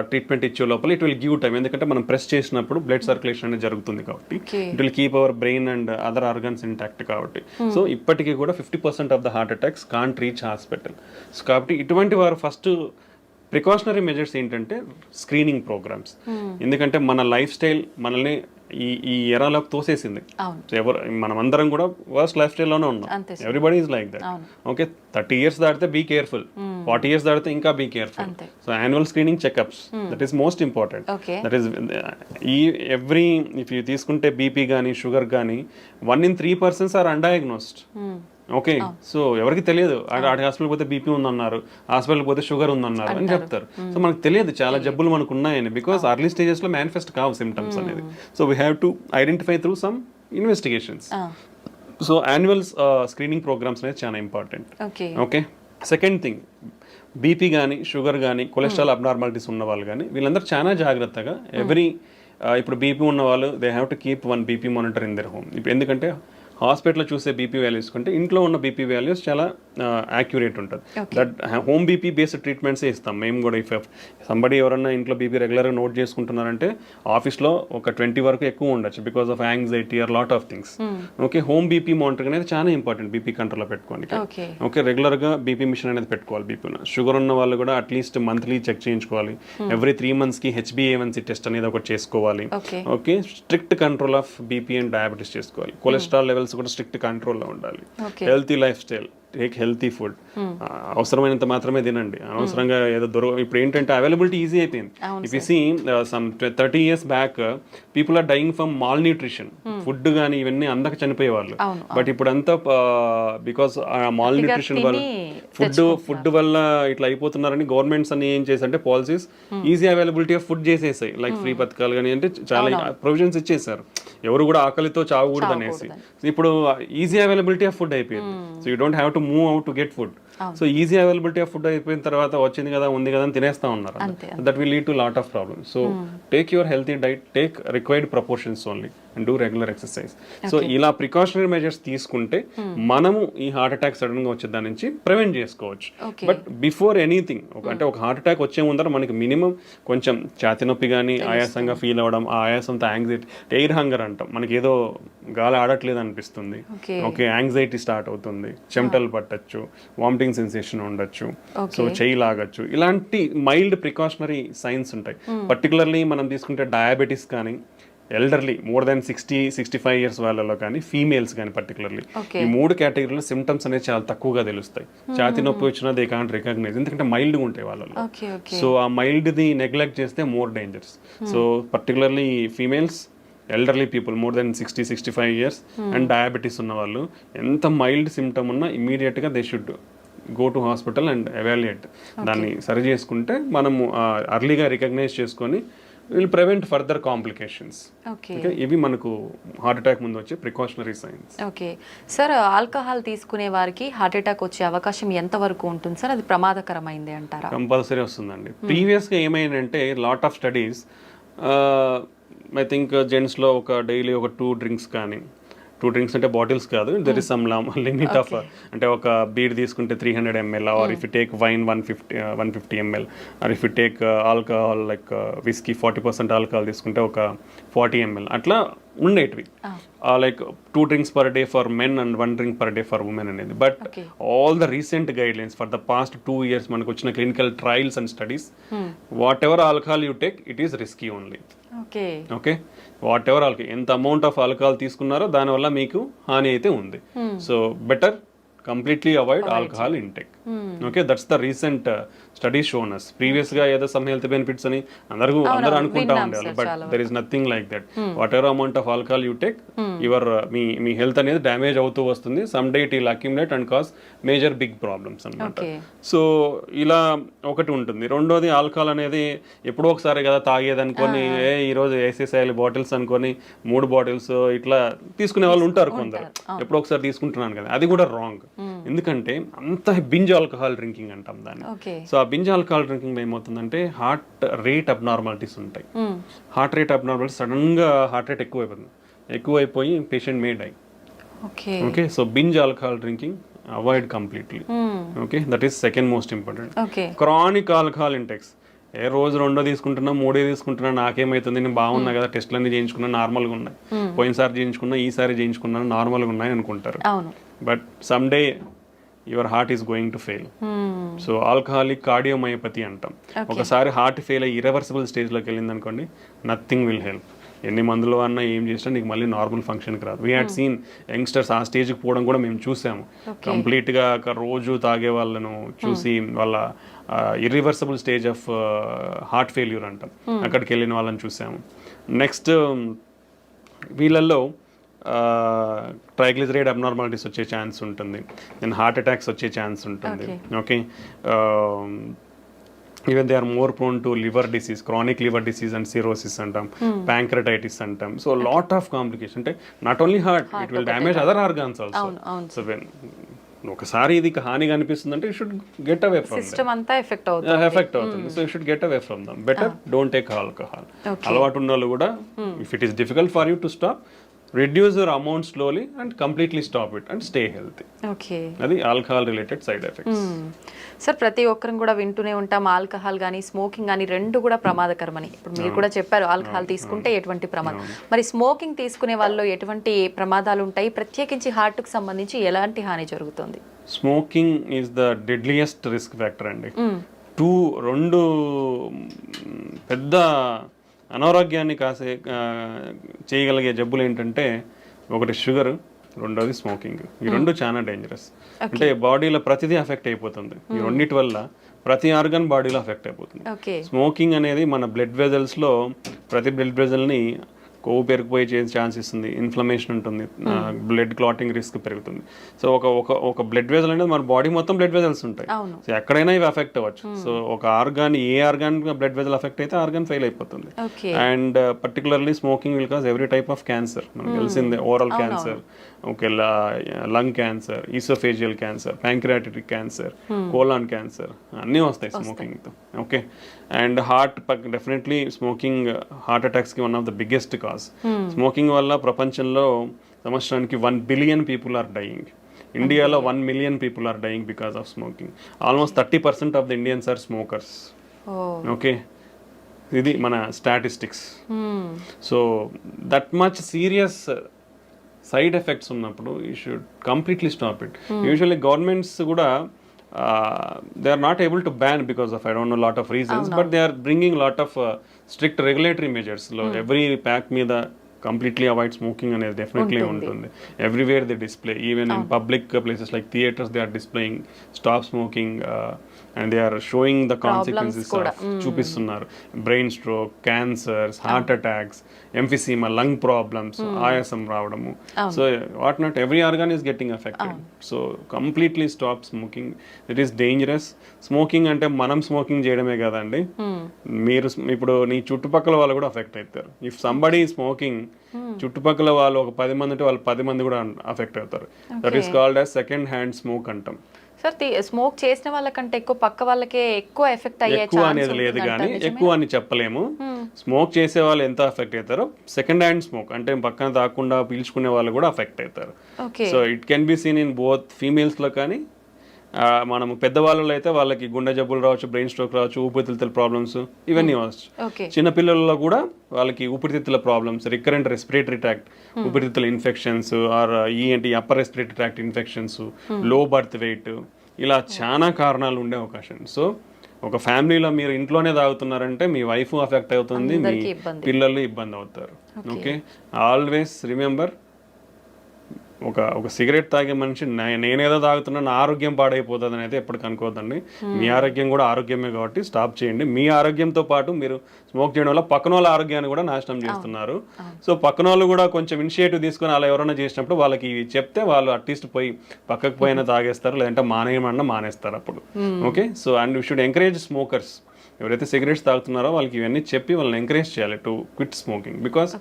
ట్రీట్మెంట్ ఇచ్చే లోపల ఇట్ విల్ గివ్ టైమ్. ఎందుకంటే మనం ప్రెస్ చేసినప్పుడు బ్లడ్ సర్క్యులేషన్ అనేది జరుగుతుంది కాబట్టి it will keep our brain and other organs intact కాబట్టి. సో ఇప్పటికీ కూడా 50% of the heart attacks can't reach hospital. So కాబట్టి ఇటువంటి వారు ఫస్ట్ ప్రికాషనరీ మెజర్స్ ఏంటంటే స్క్రీనింగ్ ప్రోగ్రామ్స్. ఎందుకంటే మన లైఫ్ స్టైల్ మనల్ని ఈ ఎరాలోకి తోసేసింది. మనం అందరం కూడా వర్స్ట్ లైఫ్ స్టైల్లోనే ఉన్నాం. Everybody is like that. Okay, 30 years దాటితే బీ కేర్ఫుల్, 40 years దాటితే ఇంకా be careful. So annual screening checkups, that is most important. That is if you తీసుకుంటే బీపీ కానీ షుగర్ కానీ 1 in 3 persons are undiagnosed. Okay, so ఎవరికి తెలియదు. ఆడి hospital పోతే బీపీ ఉందన్నారు, హాస్పిటల్ పోతే షుగర్ ఉందన్నారు అని చెప్తారు. సో మనకు తెలియదు చాలా జబ్బులు మనకు ఉన్నాయని, బికాస్ అర్లీ స్టేజెస్ లో మేనిఫెస్ట్ కావు సిమ్టమ్స్ అనేది. So we have to identify through some investigations. So annual screening programs అనేది చాలా important. Okay, second thing, BP కానీ షుగర్ కానీ కొలెస్ట్రాల్ అబ్నార్మాలిటీస్ ఉన్న వాళ్ళు కానీ వీళ్ళందరూ చాలా జాగ్రత్తగా ఇప్పుడు బీపీ ఉన్న వాళ్ళు they have to keep 1 BP monitor in their home. ఇప్పుడు ఎందుకంటే హాస్పిటల్లో చూసే బీపీ వాల్యూస్ కంటే ఇంట్లో ఉన్న బీపీ వాల్యూస్ చాలా యాక్యురేట్ ఉంటుంది. దట్ హోమ్ బీపీ బేస్డ్ ట్రీట్మెంట్సే ఇస్తాం మేము కూడా. ఇఫ్ సంబడి ఎవరన్నా ఇంట్లో బీపీ రెగ్యులర్గా నోట్ చేసుకుంటున్నారంటే ఆఫీస్లో ఒక 20 వరకు ఎక్కువ ఉండొచ్చు because of anxiety are lot of things. Okay, home BP monitoring అనేది చాలా ఇంపార్టెంట్ బీపీ కంట్రోల్లో పెట్టుకోండి. ఓకే, రెగ్యులర్గా బీపీ మిషన్ అనేది పెట్టుకోవాలి. బీపీ షుగర్ ఉన్న వాళ్ళు కూడా అట్లీస్ట్ మంత్లీ చెక్ చేయించుకోవాలి. ఎవ్రీ 3 months HbA1c టెస్ట్ అనేది ఒకటి చేసుకోవాలి. Okay, strict control of BP and diabetes చేసుకోవాలి. కొలెస్ట్రాల్ లెవెల్స్ కూడా స్ట్రిక్ట్ కంట్రోల్లో ఉండాలి. Healthy lifestyle, take healthy food. అవసరమైనంత మాత్రమే తినండి, అనవసరంగా ఏదో ఇప్పుడు ఏంటంటే అవైలబిలిటీ ఈజీ అయిపోయింది. If you see some 30 years back people are dying from malnutrition. Food కానీ ఇవన్నీ అందక చనిపోయేవాళ్ళు. బట్ ఇప్పుడు అంతా బికాస్ మాల్ న్యూట్రిషన్ వల్ల ఫుడ్ వల్ల ఇట్లా అయిపోతున్నారని గవర్నమెంట్స్ అన్ని ఏం చేశారంటే policies easy availability of food చేసేసాయి. లైక్ ఫ్రీ పథకాలు కానీ అంటే చాలా ప్రొవిజన్స్ ఇచ్చేసారు, ఎవరు కూడా ఆకలితో చావకూడదు అనేసి. ఇప్పుడు ఈజీ అవైలబిలిటీ ఆఫ్ ఫుడ్ అయిపోయింది. So you don't have to move out to get food. So easy availability of food అయిపోయిన తర్వాత వచ్చింది కదా ఉంది కదా అని తినేస్తా ఉన్నారు. That will lead to lot of problems. So take your healthy diet, take required proportions only and do regular exercise. So ఇలా ప్రికాషనరీ మెజర్స్ తీసుకుంటే మనము ఈ హార్ట్ అటాక్ సడన్ గా వచ్చే దాని నుంచి ప్రివెంట్ చేసుకోవచ్చు. బట్ బిఫోర్ ఎనీథింగ్ అంటే ఒక హార్ట్ అటాక్ వచ్చే ముందర మనకి మినిమం కొంచెం ఛాతి నొప్పి కానీ ఆయాసంగా ఫీల్ అవ్వడం, ఆ ఆయాసంతో యాంగ్జైటీ, ఎయిర్ హంగర్ అంటాం, మనకి ఏదో గాలి ఆడట్లేదు అనిపిస్తుంది. ఓకే, యాంగ్జైటీ స్టార్ట్ అవుతుంది, చెమటలు పట్టచ్చు, వామిటింగ్ సెన్సేషన్ ఉండొచ్చు, సో చెయ్యి లాగచ్చు. ఇలాంటి మైల్డ్ ప్రికాషనరీ సైన్స్ ఉంటాయి. పర్టికులర్లీ మనం తీసుకుంటే డయాబెటీస్ కానీ ఎల్డర్లీ మోర్ దాన్ 60-65 years వాళ్ళలో కానీ ఫీమేల్స్ కానీ పర్టికులర్లీ ఈ 3 కేటగిరీలో సిమ్టమ్స్ అనేది చాలా తక్కువగా తెలుస్తాయి. ఛాతీ నొప్పి వచ్చినా దే కాంట్ రికగ్నైజ్, ఎందుకంటే మైల్డ్గా ఉంటాయి వాళ్ళలో. సో ఆ మైల్డ్ది నెగ్లెక్ట్ చేస్తే more dangers. So particularly females, elderly people more than 60-65 years and diabetes ఉన్న వాళ్ళు ఎంత మైల్డ్ సిమ్టమ్ ఉన్నా ఇమీడియట్గా they should go to hospital and evaluate. దాన్ని సరి చేసుకుంటే మనము అర్లీగా రికగ్నైజ్ చేసుకొని విల్ ప్రివెంట్ ఫర్దర్ కాంప్లికేషన్స్. ఇవి మనకు హార్ట్ అటాక్ ముందు వచ్చే precautionary science. Okay sir, alcohol తీసుకునే వారికి హార్ట్ అటాక్ వచ్చే అవకాశం ఎంత వరకు ఉంటుంది సార్? అది ప్రమాదకరమైంది అంటారా? కంపల్సరీ వస్తుందండి. ప్రీవియస్గా ఏమైందంటే lot of studies I think జెంట్స్లో ఒక డైలీ ఒక 2 drinks కానీ, 2 drinks అంటే బాటిల్స్ కాదు, there is some limit of, అంటే ఒక బీర్ తీసుకుంటే 300 ml, or if you take wine 150 ml, or if you take alcohol like whisky 40% alcohol తీసుకుంటే ఒక 40 ml అట్లా ఉండేటివి. Like 2 drinks per day for men and 1 drink per day for women అనేది. But all the recent guidelines for the past 2 years మనకు వచ్చిన clinical trials and studies, what ever alcohol you take it is risky only. Okay, whatever alcohol, ఎంత amount of alcohol తీసుకున్నారో దానివల్ల మీకు హాని అయితే ఉంది. So better completely avoid alcohol intake. Okay, that's the recent study shown us. Previous గా ఏదో some health benefits అని అందరూ అనుకుంటా ఉండేవాళ్ళు, but there is nothing like that. Whatever amount of alcohol you take, your మీ health అనేది damage అవుతూ వస్తుంది. Some day it will accumulate and cause major big problems అన్నమాట. సో ఇలా ఒకటి ఉంటుంది. రెండోది, ఆల్కహాల్ అనేది ఎప్పుడో ఒకసారి కదా తాగేది అనుకొని ఈ రోజు వేసేసేయాలి బాటిల్స్ అనుకొని 3 బాటిల్స్ ఇట్లా తీసుకునే వాళ్ళు ఉంటారు కొందరు. ఎప్పుడో ఒకసారి తీసుకుంటున్నాను కదా, అది కూడా రాంగ్. ఎందుకంటే అంత బింజ్ ఆల్కహాల్ డ్రింకింగ్ అంటాం దాన్ని. సో ఆ బింజ్ ఆల్కహాల్ డ్రింకింగ్ లో ఏమవుతుందంటే హార్ట్ రేట్ అబ్నార్మాలిటీస్ ఉంటాయి. హార్ట్ రేట్ అబ్నార్మాలిటీస్, సడన్ గా హార్ట్ రేట్ ఎక్కువైపోయి patient may die. Okay, so binge alcohol drinking avoid completely. Okay, that is second most important. Chronic alcohol intakes, రోజు 2 తీసుకుంటున్నా 3 తీసుకుంటున్నా, నాకేమైతుంది, నేను బాగున్నా కదా, టెస్ట్లన్నీ చేయించుకున్నా నార్మల్గా ఉన్నాయి, పోయినసారి చేయించుకున్నా ఈసారి చేయించుకున్నా నార్మల్గా ఉన్నాయి అనుకుంటారు. But some day your heart is going to fail. So alcoholic cardiomyopathy అంటాం. ఒకసారి హార్ట్ ఫెయిల్ అయ్యి ఇర్రివర్సిబుల్ స్టేజ్లోకి వెళ్ళింది అనుకోండి, నథింగ్ విల్ హెల్ప్. ఎన్ని మందులు అన్నా ఏం చేసినా నీకు మళ్ళీ నార్మల్ ఫంక్షన్కి రాదు. వీ హ్యాడ్ సీన్ యంగ్స్టర్స్ ఆ స్టేజ్కి పోవడం కూడా మేము చూసాము. కంప్లీట్గా రోజు తాగే వాళ్ళను చూసి వాళ్ళ irreversible stage of heart failure అంటాం, అక్కడికి వెళ్ళిన వాళ్ళని చూసాము. నెక్స్ట్ వీళ్ళల్లో ట్రైగ్లిజరైడ్ అబ్నార్మాలిటీస్ వచ్చే ఛాన్స్ ఉంటుంది, దెన్ హార్ట్ అటాక్స్ వచ్చే ఛాన్స్ ఉంటుంది. Okay, even they are more prone to liver disease, chronic liver disease and cirrhosis అంటాం, ప్యాంక్రటైటిస్ అంటాం. So lot of complication. అంటే not only heart, it will damage other organs also. So when ఒకసారి ఇది హానిగా అనిపిస్తుంది అంటే you should get away from system అంతా effect అవుతుంది. So you should get away from them. Better don't take alcohol. అలవాటు ఉన్న వాళ్ళు కూడా, if it is difficult for you to stop, reduce your amount slowly and completely stop it and stay healthy. Okay, అది alcohol related side effects. Sir, ప్రతి ఒక్కరం కూడా వింటూనే ఉంటాం ఆల్కహాల్ కానీ స్మోకింగ్ కానీ రెండు కూడా ప్రమాదకరమని. ఇప్పుడు మీరు కూడా చెప్పారు ఆల్కహాల్ తీసుకుంటే ఎటువంటి ప్రమాదం. మరి స్మోకింగ్ తీసుకునే వాళ్ళు ఎటువంటి ప్రమాదాలు ఉంటాయి, ప్రత్యేకించి హార్ట్ కు సంబంధించి ఎలాంటి హాని జరుగుతుంది? Smoking is the deadliest risk factor అండి. రెండు పెద్ద అనారోగ్యాన్ని చేయగలిగే జబ్బులు ఏంటంటే, ఒకటి షుగర్, రెండోది స్మోకింగ్. ఈ రెండు చాలా డేంజరస్. అంటే బాడీలో ప్రతిదీ అఫెక్ట్ అయిపోతుంది. ఈ రెండింటి వల్ల ప్రతి ఆర్గన్ బాడీలో అఫెక్ట్ అయిపోతుంది. స్మోకింగ్ అనేది మన బ్లడ్ వెజల్స్లో ప్రతి బ్లడ్ వెజల్ని కొవ్వు పెరిగిపోయే ఛాన్స్ ఇస్తుంది, ఇన్ఫ్లమేషన్ ఉంటుంది, బ్లడ్ క్లాటింగ్ రిస్క్ పెరుగుతుంది. సో ఒక బ్లడ్ వెజల్ అనేది మన బాడీ మొత్తం బ్లడ్ వెజల్స్ ఉంటాయి. సో ఎక్కడైనా ఇవి అఫెక్ట్ అవ్వచ్చు. సో ఒక ఆర్గాన్, ఏ ఆర్గాన్ బ్లడ్ వెజల్ అఫెక్ట్ అయితే ఆర్గాన్ ఫెయిల్ అయిపోతుంది. And particularly smoking will cause every type of cancer. మనకు తెలిసిందే, oral cancer, okay, lung cancer, esophageal cancer, pancreatic cancer, colon cancer అన్నీ వస్తాయి స్మోకింగ్తో. Okay, and heart, definitely smoking హార్ట్ అటాక్స్కి one of the biggest cause. Smoking వల్ల ప్రపంచంలో సంవత్సరానికి 1 బిలియన్ పీపుల్ ఆర్ డయింగ్. ఇండియాలో 1 million people are dying because of smoking. Almost 30% of the Indians are smokers. Okay, ఇది మన statistics. So that much serious side effects ఉన్నప్పుడు you should completely stop it. Usually governments కూడా they are not able to ban because of I don't know lot of reasons, but they are bringing lot of strict regulatory measures. Every pack మీద completely avoid smoking అనేది definitely ఉంటుంది. Everywhere they display, even in public places like theaters, they are displaying stop smoking and they are showing the consequences of చూపిస్తున్నారు. Brain stroke, cancers, heart attacks, emphysema, lung problems, ఆయాసం రావడము. So what not every organ is getting affected. So completely stop smoking. It is dangerous. Smoking అంటే మనం smoking చేయడమే కదండి, మీరు ఇప్పుడు నీ చుట్టుపక్కల వాళ్ళు కూడా అఫెక్ట్ అవుతారు. ఇఫ్ సంబడీ స్మోకింగ్, చుట్టుపక్కల వాళ్ళు ఒక 10 మంది ఉంటే వాళ్ళు 10 మంది కూడా అఫెక్ట్ అవుతారు. That is called as second hand smoke అంటాం. సార్, స్మోక్ చేసిన వాళ్ళకంటే ఎక్కువ పక్క వాళ్ళకే ఎక్కువ ఎఫెక్ట్ అయ్యే ఎక్కువ అనేది లేదు, కానీ ఎక్కువ అని చెప్పలేము. స్మోక్ చేసే వాళ్ళు ఎంత ఎఫెక్ట్ అవుతారో సెకండ్ హ్యాండ్ స్మోక్ అంటే పక్కన తాకుండా పీల్చుకునే వాళ్ళు కూడా అఫెక్ట్ అవుతారు. So it can be seen in both females లో, కానీ మనము పెద్దవాళ్ళలో అయితే వాళ్ళకి గుండె జబ్బులు రావచ్చు, బ్రెయిన్ స్ట్రోక్ రావచ్చు, ఊపిరితిత్తుల ప్రాబ్లమ్స్ ఇవన్నీ వచ్చు. చిన్నపిల్లలలో కూడా వాళ్ళకి ఊపిరితిత్తుల ప్రాబ్లమ్స్, రికరెంట్ రెస్పిరేటరీ ట్రాక్ట్ ఊపిరితిత్తుల ఇన్ఫెక్షన్స్, ఆర్ ఏంటి upper respiratory tract infections, low birth weight, ఇలా చాలా కారణాలు ఉండే అవకాశం. సో ఒక ఫ్యామిలీలో మీరు ఇంట్లోనే తాగుతున్నారంటే మీ వైఫ్ అఫెక్ట్ అవుతుంది, మీ పిల్లలు ఇబ్బంది అవుతారు. ఓకే, ఆల్వేస్ రిమెంబర్ ఒక సిగరెట్ తాగే మనిషి నేనేదో తాగుతున్నా నా ఆరోగ్యం పాడైపోతుంది అని అయితే ఎప్పటికీ అనుకోవద్దండి. మీ ఆరోగ్యం కూడా ఆరోగ్యమే కాబట్టి స్టాప్ చేయండి. మీ ఆరోగ్యంతో పాటు మీరు స్మోక్ చేయడం వల్ల పక్కన వాళ్ళ ఆరోగ్యాన్ని కూడా నాశనం చేస్తున్నారు. సో పక్కన వాళ్ళు కూడా కొంచెం ఇనిషియేటివ్ తీసుకొని అలా ఎవరైనా చేసినప్పుడు వాళ్ళకి ఇవి చెప్తే వాళ్ళు అట్లీస్ట్ పోయి పక్కకు పోయినా తాగేస్తారు, లేదంటే మానేయమన్నా మానేస్తారు అప్పుడు. Okay, so and you should encourage smokers. ఎవరైతే సిగరెట్స్ తాగుతున్నారో వాళ్ళకి ఇవన్నీ చెప్పి వాళ్ళని ఎంకరేజ్ చేయాలి to quit smoking. Because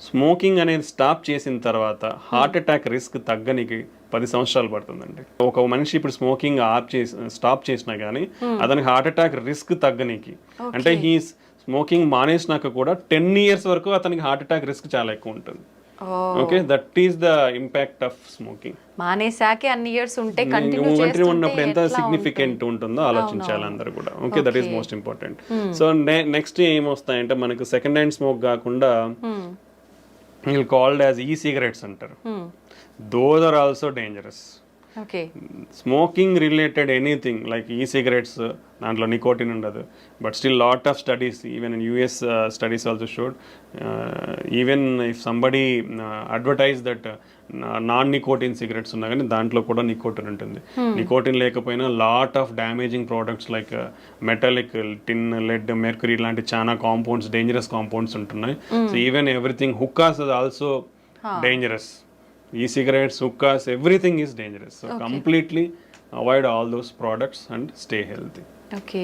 smoking అనేది స్టాప్ చేసిన తర్వాత హార్ట్ అటాక్ రిస్క్ తగ్గనికి 10 సంవత్సరాలు పడుతుందండి. ఒక మనిషి ఇప్పుడు స్మోకింగ్ స్టాప్ చేసినా కానీ అతనికి హార్ట్ అటాక్ రిస్క్ తగ్గనికి, అంటే ఈ స్మోకింగ్ మానేసినాక కూడా 10 years వరకు అతనికి హార్ట్ అటాక్ రిస్క్ చాలా ఎక్కువ ఉంటుంది. Okay, that is the impact of smoking. మానేసాకే అన్ని ఇయర్స్ ఉంటే కంటిన్యూ ఉన్నప్పుడు ఎంత సిగ్నిఫికెంట్ ఉంటుందో ఆలోచించాలి అందరూ కూడా. Okay, that is most important. So next ఏమొస్తాయంటే మనకు సెకండ్ హ్యాండ్ స్మోక్ కాకుండా వీళ్ళు కాల్డ్ యాజ్ ఈ-సిగరెట్స్ అంటారు. Those are also dangerous. Smoking related anything like e-cigarettes, దాంట్లో నికోటిన్ ఉండదు. But still lot of studies, even in US studies also showed, even if somebody advertise that non nicotine cigarettes ఉన్నా కానీ దాంట్లో కూడా nicotine ఉంటుంది. Nicotine లేకపోయినా lot of damaging products like metallic, tin, lead, mercury లాంటి చాలా compounds, dangerous compounds ఉంటున్నాయి. So even everything, hookahs is also dangerous. E-cigarettes, hookahs, everything is dangerous. So completely avoid all those products and stay healthy. Okay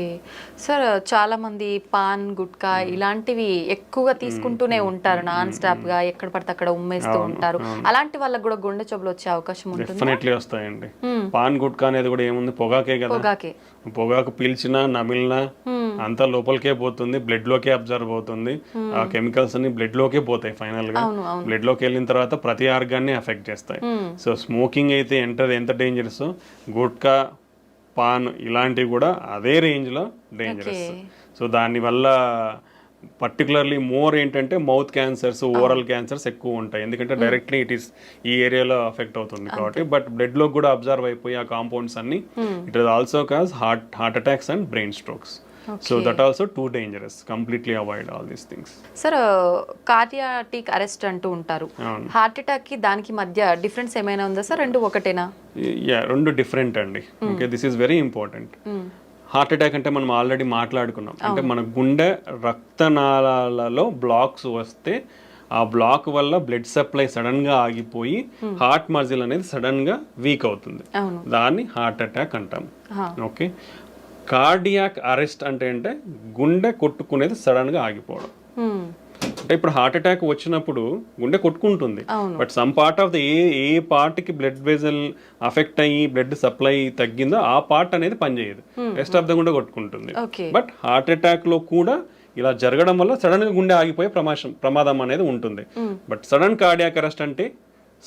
sir, చాలా మంది pan, gutka ఇలాంటివి ఎక్కువగా తీసుకుంటూనే ఉంటారు non stop గా, ఎక్కడ పడితే అక్కడ ఉమ్మేస్తూ ఉంటారు. అలాంటి వాళ్ళకి కూడా గుండె జబ్బులు వచ్చే అవకాశం ఉంటుంది. డెఫినెట్లీ వస్తాయండి. పాన్, గుట్కా అనేది కూడా ఏముంది, పొగాకే కదా. పొగాకు పీల్చినా నమిలినా అంతా లోపలికే పోతుంది, బ్లడ్ లోకే అబ్జర్వ్ అవుతుంది. ఆ కెమికల్స్ అన్ని బ్లడ్ లోకే పోతాయి. ఫైనల్ గా బ్లడ్ లోకి వెళ్ళిన తర్వాత ప్రతి ఆర్గాన్ని ఎఫెక్ట్ చేస్తాయి. సో స్మోకింగ్ అయితే ఎంత డేంజరస్, గుట్కా, పాన్ ఇలాంటివి కూడా అదే రేంజ్లో డేంజరస్. సో దానివల్ల పర్టికులర్లీ మోర్ ఏంటంటే మౌత్ క్యాన్సర్స్, ఓరల్ క్యాన్సర్స్ ఎక్కువ ఉంటాయి. ఎందుకంటే డైరెక్ట్లీ ఇట్ ఈస్ ఈ ఏరియాలో అఫెక్ట్ అవుతుంది కాబట్టి. బట్ బ్లడ్లో కూడా అబ్జర్వ్ అయిపోయి ఆ కాంపౌండ్స్ అన్ని it is also cause heart attacks and brain strokes. So that also too dangerous. Completely avoid all these things. Sir, cardiac arrest అంటూ ఉంటారు. హార్ట్ అటాక్ కి దానికి మధ్య డిఫరెన్స్ ఏమైనా ఉందా సార్? రెండు ఒకటేనా? రెండు డిఫరెంట్ అండి. Okay, this is very important. Heart attack అంటే మనం ఆల్రెడీ మాట్లాడుకున్నాం. అంటే మన గుండె రక్తనాళాలలో బ్లాక్స్ వస్తే ఆ బ్లాక్ వల్ల బ్లడ్ సప్లై సడన్ గా ఆగిపోయి హార్ట్ మజిల్ అనేది సడన్ గా వీక్ అవుతుంది. దాన్ని హార్ట్ అటాక్ అంటాం. ఓకే, కార్డియాక్ అరెస్ట్ అంటే గుండె కొట్టుకునేది సడన్ గా ఆగిపోవడం. అంటే ఇప్పుడు హార్ట్ అటాక్ వచ్చినప్పుడు గుండె కొట్టుకుంటుంది, but some part of the ఏ పార్ట్ కి బ్లడ్ వెజల్ అఫెక్ట్ అయ్యి బ్లడ్ సప్లై తగ్గిందో ఆ పార్ట్ అనేది పనిచేయదు, రెస్ట్ ఆఫ్ ద గుండె కొట్టుకుంటుంది. బట్ హార్ట్ అటాక్ లో కూడా ఇలా జరగడం వల్ల సడన్ గా గుండె ఆగిపోయే ప్రమాదం అనేది ఉంటుంది. బట్ సడన్ కార్డియాక్ అరెస్ట్ అంటే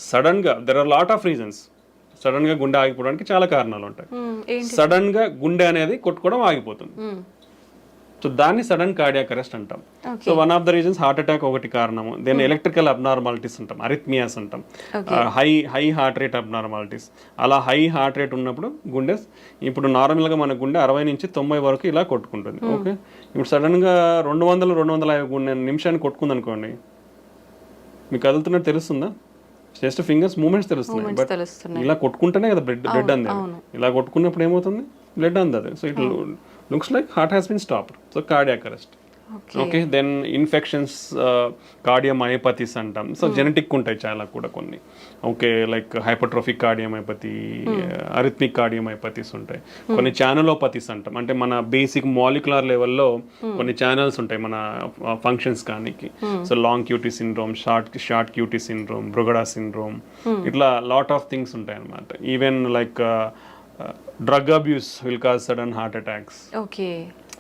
సడన్ గా there are lot of reasons. Sudden గా గుండె ఆగిపోవడానికి చాలా కారణాలు ఉంటాయి. సడన్ గా గుండె అనేది కొట్టుకోవడం ఆగిపోతుంది. సో దాన్ని సడన్ కార్డియాక్ అరెస్ట్ అంటాం. So one of the reasons heart attack ఒకటి కారణము. దెన్ ఎలక్ట్రికల్ అబ్నార్మాలిటీస్ అంటాం, అరిథ్మియాస్ అంటాం, హై హార్ట్ రేట్ అబ్నార్మాలిటీస్. అలా హై హార్ట్ రేట్ ఉన్నప్పుడు గుండె, ఇప్పుడు నార్మల్గా మన గుండె 60 నుంచి 90 వరకు ఇలా కొట్టుకుంటుంది. ఓకే, ఇప్పుడు సడన్ గా 200-250 నిమిషాన్ని కొట్టుకుంది అనుకోండి, మీకు కదులుతున్నట్టు తెలుస్తుందా? జస్ట్ ఫింగర్స్ మూమెంట్స్ తెలుస్తున్నాయి, బట్ ఇలా కొట్టుకుంటేనే కదా బ్లడ్ అందేది. ఇలా కొట్టుకున్నప్పుడు ఏమవుతుంది, బ్లడ్ అందదు. So it looks like heart has been stopped. So cardiac arrest. Okay, then infections, cardiomyopathies అంటాం. సో జెనెటిక్ ఉంటాయి చాలా కూడా కొన్ని. Okay, like hypertrophic cardiomyopathy, arrhythmic cardiomyopathies ఉంటాయి. కొన్ని ఛానలోపతీస్ అంటాం, అంటే మన బేసిక్ మాలిక్యులర్ లెవెల్లో కొన్ని ఛానల్స్ ఉంటాయి మన ఫంక్షన్స్ కానీ. So long QT syndrome, short QT syndrome, Brugada syndrome, ఇట్లా లాట్ ఆఫ్ థింగ్స్ ఉంటాయి అన్నమాట. Even like drug abuse will cause sudden heart attacks,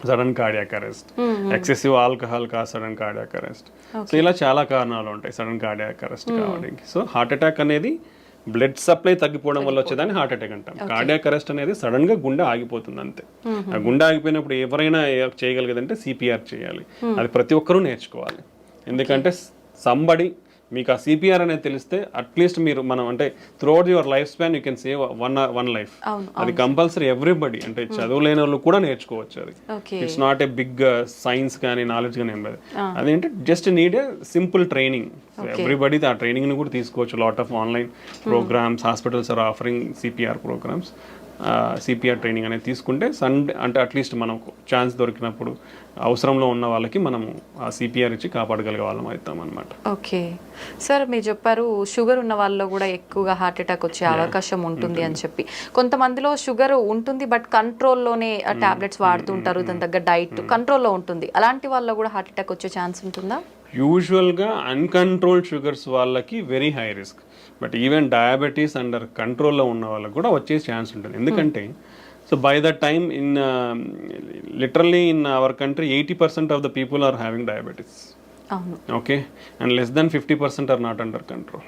sudden cardiac arrest, excessive alcohol cause sudden cardiac arrest. So ఇలా చాలా కారణాలు ఉంటాయి sudden cardiac arrest కావడానికి. So heart attack అనేది blood supply తగ్గిపోవడం వల్ల వచ్చేదాన్ని హార్ట్ అటాక్ అంటాం. కార్డియాక్ అరెస్ట్ అనేది సడన్ గా గుండె ఆగిపోతుంది అంతే. ఆ గుండె ఆగిపోయినప్పుడు ఎవరైనా చేయగలిగేదంటే సిపిఆర్ చేయాలి. అది ప్రతి ఒక్కరూ నేర్చుకోవాలి. ఎందుకంటే సంబడి మీకు ఆ సిపిఆర్ అనేది తెలిస్తే అట్లీస్ట్ మీరు మనం అంటే throughout your life span you can save one life. అవును, అది కంపల్సరీ ఎవ్రీబడి, అంటే చదువులేని వాళ్ళు కూడా నేర్చుకోవచ్చు. అది okay. It's not a big science కానీ నాలెడ్జ్ కానీ ఏం లేదు. అదేంటి just need a simple training. Everybody ఆ ట్రైనింగ్ ని కూడా తీసుకోవచ్చు. Lot of online programs, hospitals are offering CPR programs. CPR training అనేది తీసుకుంటే సండే అంటే అట్లీస్ట్ మనకు ఛాన్స్ దొరికినప్పుడు అవసరంలో ఉన్న వాళ్ళకి మనము ఆ సిపిఆర్ ఇచ్చి కాపాడగలిగే వాళ్ళం అవుతాం అనమాట. ఓకే సార్, మీరు చెప్పారు షుగర్ ఉన్న వాళ్ళలో కూడా ఎక్కువగా హార్ట్ అటాక్ వచ్చే అవకాశం ఉంటుంది అని చెప్పి. కొంతమందిలో షుగర్ ఉంటుంది బట్ కంట్రోల్లోనే టాబ్లెట్స్ వాడుతుంటారు, దాని తగ్గ డైట్ కంట్రోల్లో ఉంటుంది. అలాంటి వాళ్ళలో కూడా హార్ట్ అటాక్ వచ్చే ఛాన్స్ ఉంటుందా? యూజువల్గా అన్కంట్రోల్డ్ షుగర్స్ వాళ్ళకి very high risk. But even diabetes under కంట్రోల్లో ఉన్న వాళ్ళకి కూడా వచ్చే ఛాన్స్ ఉంటుంది. ఎందుకంటే so by the time in literally in our country 80% of the people are having diabetes. అవును. Okay, and less than 50% are not under control.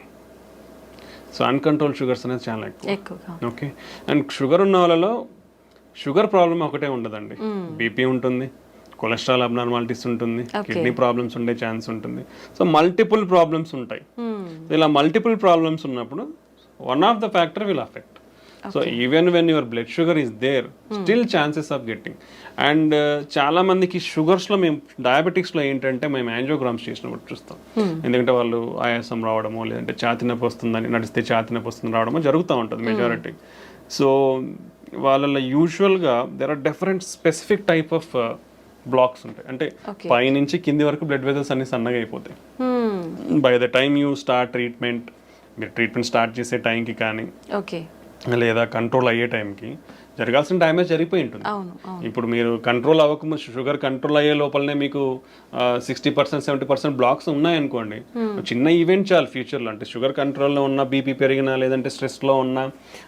So uncontrol sugars అనేది చాలా ఎక్కువ. ఓకే, అండ్ షుగర్ ఉన్న వాళ్ళలో షుగర్ ప్రాబ్లమ్ ఒకటే ఉండదండి. BP ఉంటుంది, cholesterol abnormalities ఉంటుంది, కిడ్నీ ప్రాబ్లమ్స్ ఉండే ఛాన్స్ ఉంటుంది. సో మల్టిపుల్ ప్రాబ్లమ్స్ ఉంటాయి. ఇలా మల్టిపుల్ ప్రాబ్లమ్స్ ఉన్నప్పుడు one of the factor will affect. So even when your blood sugar is there, still chances of getting. And చాలా మందికి షుగర్స్లో మేము డయాబెటిక్స్లో ఏంటంటే మేము యాంజియోగ్రామ్స్ చేసినప్పుడు చూస్తాం. ఎందుకంటే వాళ్ళు ఆయాసం రావడమో లేదంటే ఛాతీ నొప్పి వస్తుందని నడిస్తే ఛాతీ నొప్పి వస్తుంది రావడమో జరుగుతూ ఉంటుంది మెజారిటీ. సో వాళ్ళలో యూజువల్గా there are different specific type of blocks ఉంటాయి. అంటే పైనుంచి కింది వరకు బ్లడ్ వెజల్స్ అన్ని సన్నగా అయిపోతాయి. By the time you start treatment, మీరు ట్రీట్మెంట్ స్టార్ట్ చేసే టైంకి కానీ లేదా కంట్రోల్ అయ్యే టైంకి జరగాల్సిన డ్యామేజ్ జరిగిపోయి ఉంటుంది. ఇప్పుడు మీరు కంట్రోల్ అవ్వకముందు షుగర్ కంట్రోల్ అయ్యే లోపలనే మీకు 60% 70% బ్లాక్స్ ఉన్నాయనుకోండి, చిన్న ఈవెంట్ చాలు ఫ్యూచర్లో. అంటే షుగర్ కంట్రోల్లో ఉన్న బీపీ పెరిగినా లేదంటే స్ట్రెస్లో ఉన్నా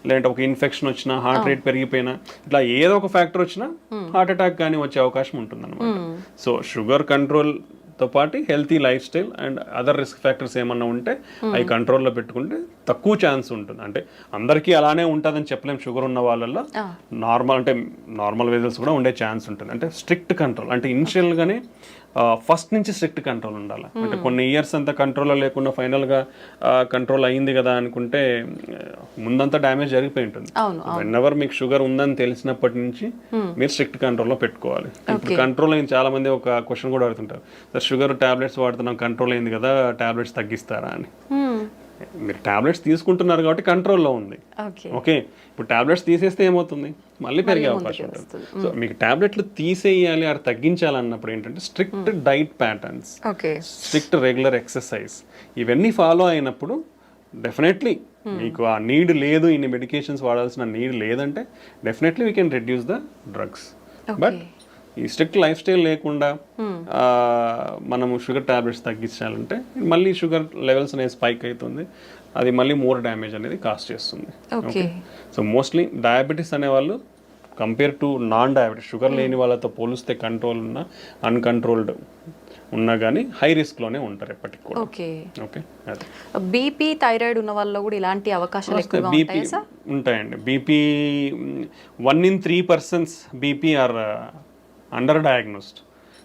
లేదంటే ఒక ఇన్ఫెక్షన్ వచ్చినా హార్ట్ రేట్ పెరిగిపోయినా ఇట్లా ఏదో ఒక ఫ్యాక్టర్ వచ్చినా హార్ట్ అటాక్ కానీ వచ్చే అవకాశం ఉంటుంది అనమాట. సో షుగర్ కంట్రోల్ తో పాటు healthy life style and other risk factors ఏమన్నా ఉంటే అవి కంట్రోల్లో పెట్టుకుంటే తక్కువ ఛాన్స్ ఉంటుంది. అంటే అందరికీ అలానే ఉంటుందని చెప్పలేము. షుగర్ ఉన్న వాళ్ళల్లో నార్మల్ వెజల్స్ కూడా ఉండే ఛాన్స్ ఉంటుంది. అంటే స్ట్రిక్ట్ కంట్రోల్ అంటే ఇనిషియల్గానే ఫస్ట్ నుంచి స్ట్రిక్ట్ కంట్రోల్ ఉండాలి. అంటే కొన్ని ఇయర్స్ అంతా కంట్రోల్లో లేకుండా ఫైనల్గా కంట్రోల్ అయ్యింది కదా అనుకుంటే ముందంతా డ్యామేజ్ జరిగిపోయి ఉంటుంది. వెన్ ఎవర్ మీకు షుగర్ ఉందని తెలిసినప్పటి నుంచి మీరు స్ట్రిక్ట్ కంట్రోల్లో పెట్టుకోవాలి. ఇప్పుడు కంట్రోల్ అయింది, చాలా మంది ఒక క్వశ్చన్ కూడా అడుగుతుంటారు, సార్ షుగర్ టాబ్లెట్స్ వాడుతున్నాం కంట్రోల్ అయింది కదా టాబ్లెట్స్ తగ్గిస్తారా అని. మీరు టాబ్లెట్స్ తీసుకుంటున్నారు కాబట్టి కంట్రోల్లో ఉంది. ఓకే, ఇప్పుడు టాబ్లెట్స్ తీసేస్తే ఏమవుతుంది, మళ్ళీ పెరిగే అవకాశం ఉంటుంది. సో మీకు టాబ్లెట్లు తీసేయాలి అది తగ్గించాలన్నప్పుడు ఏంటంటే strict diet patterns, strict regular exercise ఇవన్నీ ఫాలో అయినప్పుడు డెఫినెట్లీ మీకు ఆ నీడ్ లేదు, ఇన్ని మెడికేషన్స్ వాడాల్సిన నీడ్ లేదంటే definitely we can reduce the drugs. But ఈ స్ట్రిక్ట్ లైఫ్ స్టైల్ లేకుండా మనము షుగర్ టాబ్లెట్స్ తగ్గించాలంటే మళ్ళీ షుగర్ లెవెల్స్ అనేది స్పైక్ అవుతుంది, అది మళ్ళీ మోర్ డ్యామేజ్ అనేది కాస్ట్ చేస్తుంది. ఓకే, సో మోస్ట్లీ డయాబెటీస్ అనేవాళ్ళు compare to non diabetes sugar లేని వాళ్ళతో పోలిస్తే కంట్రోల్ ఉన్న అన్కంట్రోల్డ్ ఉన్నా కానీ హై రిస్క్లోనే ఉంటారు ఎప్పటికి కూడా. ఓకే, బీపీ థైరాయిడ్ ఉన్న వాళ్ళలో కూడా ఇలాంటి అవకాశాలు ఎక్కువగా బీపీ ఉంటాయండి. BP 1 in 3 persons BP or under diagnosed.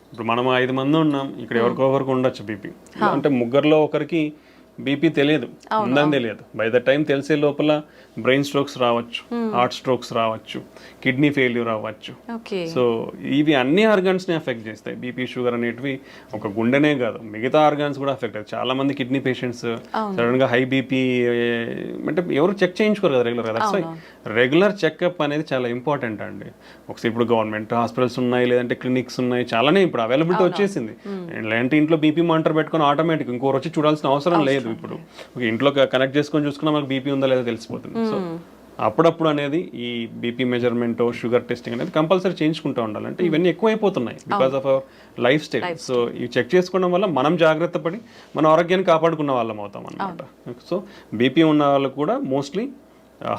ఇప్పుడు మనం 5 మంది ఉన్నాం, ఇక్కడ ఎవరికొకరికి ఉండొచ్చు బీపీ. అంటే ముగ్గురులో ఒకరికి బీపీ తెలియదు, ఉందని తెలియదు. బై ద టైం తెలిసే లోపల బ్రెయిన్ స్ట్రోక్స్ రావచ్చు, హార్ట్ స్ట్రోక్స్ రావచ్చు, కిడ్నీ ఫెయిల్యూర్ అవ్వచ్చు. సో ఇవి అన్ని ఆర్గాన్స్ని ఎఫెక్ట్ చేస్తాయి. బీపీ షుగర్ అనేటివి ఒక గుండెనే కాదు మిగతా ఆర్గాన్స్ కూడా ఎఫెక్ట్ అవుతాయి. చాలా మంది కిడ్నీ పేషెంట్స్ సడన్గా హై బీపీ అంటే ఎవరు చెక్ చేయించుకోరు కదా రెగ్యులర్గా. దట్స్ వై రెగ్యులర్ చెకప్ అనేది చాలా ఇంపార్టెంట్ అండి. ఒకసారి ఇప్పుడు గవర్నమెంట్ హాస్పిటల్స్ ఉన్నాయి, లేదంటే క్లినిక్స్ ఉన్నాయి, చాలానే ఇప్పుడు అవైలబిలిటీ వచ్చేసింది. లేదంటే ఇంట్లో బీపీ మానిటర్ పెట్టుకొని ఆటోమేటిక్ ఇంకోరు వచ్చి చూడాల్సిన అవసరం లేదు. ఇప్పుడు ఇంట్లో కనెక్ట్ చేసుకొని చూసుకున్నా మనకు బీపీ ఉందా లేదా తెలిసిపోతుంది. సో అప్పుడప్పుడు అనేది ఈ బీపీ మెజర్మెంట్ షుగర్ టెస్టింగ్ అనేది కంపల్సరీ చేయించుకుంటూ ఉండాలి. అంటే ఇవన్నీ ఎక్కువైపోతున్నాయి because of our lifestyle. So ఇవి చెక్ చేసుకోవడం వల్ల మనం జాగ్రత్త పడి మన ఆరోగ్యాన్ని కాపాడుకున్న వాళ్ళం అవుతాం అన్నమాట. సో బీపీ ఉన్న వాళ్ళు కూడా మోస్ట్లీ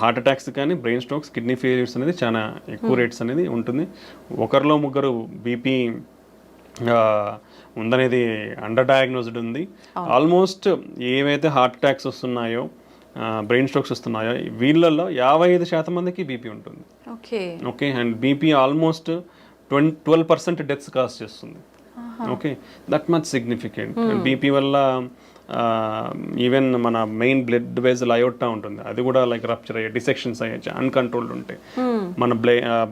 హార్ట్ అటాక్స్ కానీ బ్రెయిన్ స్ట్రోక్స్ కిడ్నీ ఫెయిల్యూర్స్ అనేది చాలా ఎక్కువ రేట్స్ అనేది ఉంటుంది. ఒకరిలో ముగ్గురు బీపీ ఉందనేది అండర్ డయాగ్నోస్డ్ ఉంది. ఆల్మోస్ట్ ఏవైతే హార్ట్ అటాక్స్ వస్తున్నాయో బ్రెయిన్ స్ట్రోక్స్ వస్తున్నాయో వీళ్ళల్లో 55% మందికి బీపీ ఉంటుంది. Okay, and BP almost 12% deaths cause చేస్తుంది. Okay, that much significant. BP వల్ల ఈవెన్ మన మెయిన్ బ్లడ్ వెజల్ అయోటా ఉంటుంది, అది కూడా లైక్ రప్చర్ అయ్యే, డిసెక్షన్స్ అయ్యే అన్కంట్రోల్డ్ ఉంటే మన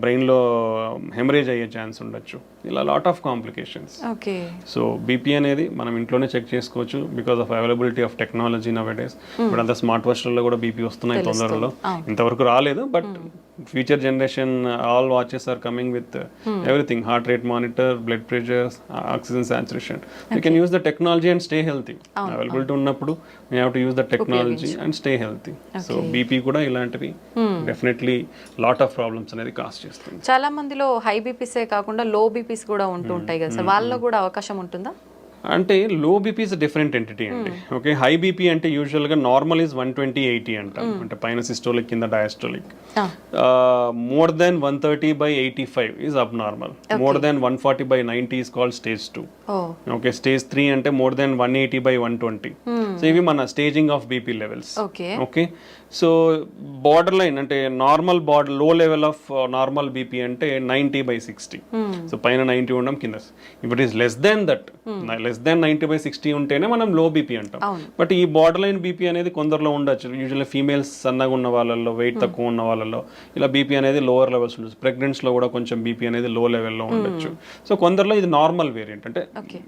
బ్రెయిన్లో హెమరేజ్ అయ్యే ఛాన్స్ ఉండొచ్చు. ఇలా lot of complications. Okay. So BP అనేది మనం ఇంట్లోనే చెక్ చేసుకోవచ్చు because of availability of technology nowadays. ఇప్పుడు అంతా స్మార్ట్ వాచ్లలో కూడా బీపీ వస్తున్నాయి తొందరలో, ఇంతవరకు రాలేదు, but future generation all watches are coming with everything, heart rate monitor, blood pressure, oxygen saturation. You can use the technology and stay healthy. Availability ఉన్నప్పుడు we have to use the technology and stay healthy. So BP కూడా ఇలాంటివి definitely lot of problems అనేది cause చేస్తుంది. చాలా మందిలో high బీపీసే కాకుండా లో BPs కూడా ఉంటూ ఉంటాయి కదా సార్, వాళ్ళలో కూడా అవకాశం ఉంటుందా? అంటే లో బీపీ ఇస్ డిఫరెంట్ ఎంటిటీ అండి. ఓకే, హై బీపీ అంటే యూజువల్గా నార్మల్ ఈజ్ 120/80 అంటాం, అంటే పైన సిస్టోలిక్ కింద డయాస్టోలిక్. మోర్ దెన్ 130/85 ఈజ్ అబ్ normal. More than 140/90 is called stage 2. Okay, stage 3 అంటే మోర్ దెన్ 180/120. సో ఇవి మన staging of BP levels. Okay, so border line అంటే నార్మల్ లో లెవెల్ ఆఫ్ నార్మల్ బీపీ అంటే 90/60. సో పైన 90 ఉండడం, కింద if it is less than that, less than 90/60 ఉంటేనే మనం లో బీపీ అంటాం. బట్ ఈ బార్డర్ లైన్ బీపీ అనేది కొందరిలో ఉండొచ్చు. యూజువల్లీ ఫీమేల్స్ సన్నగా ఉన్న వాళ్ళల్లో, వెయిట్ తక్కువ ఉన్న వాళ్ళలో ఇలా బీపీ అనేది లోవర్ లెవెల్స్ ఉండొచ్చు. ప్రెగ్నెంట్స్లో కూడా కొంచెం బీపీ అనేది లో లెవెల్లో ఉండొచ్చు. సో కొందరిలో ఇది నార్మల్ వేరియంట్, అంటే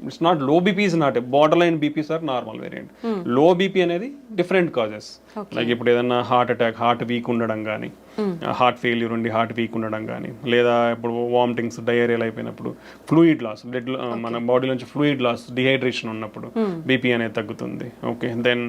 it's not low BP is not borderline BPs are normal variant. Low BP అనేది డిఫరెంట్ కాజెస్, లైక్ ఇప్పుడు ఏదైనా హార్ట్ అటాక్, హార్ట్ వీక్ ఉండడం కానీ, హార్ట్ ఫెయిల్యూర్ ఉండి హార్ట్ వీక్ ఉండడం కానీ, లేదా ఇప్పుడు వామిటింగ్స్, డయేరియల్ అయిపోయినప్పుడు, ఫ్లూయిడ్ లాస్, బ్లడ్ మన బాడీ నుంచి ఫ్లూయిడ్ లాస్, డిహైడ్రేషన్ ఉన్నప్పుడు బీపీ అనేది తగ్గుతుంది. ఓకే, దెన్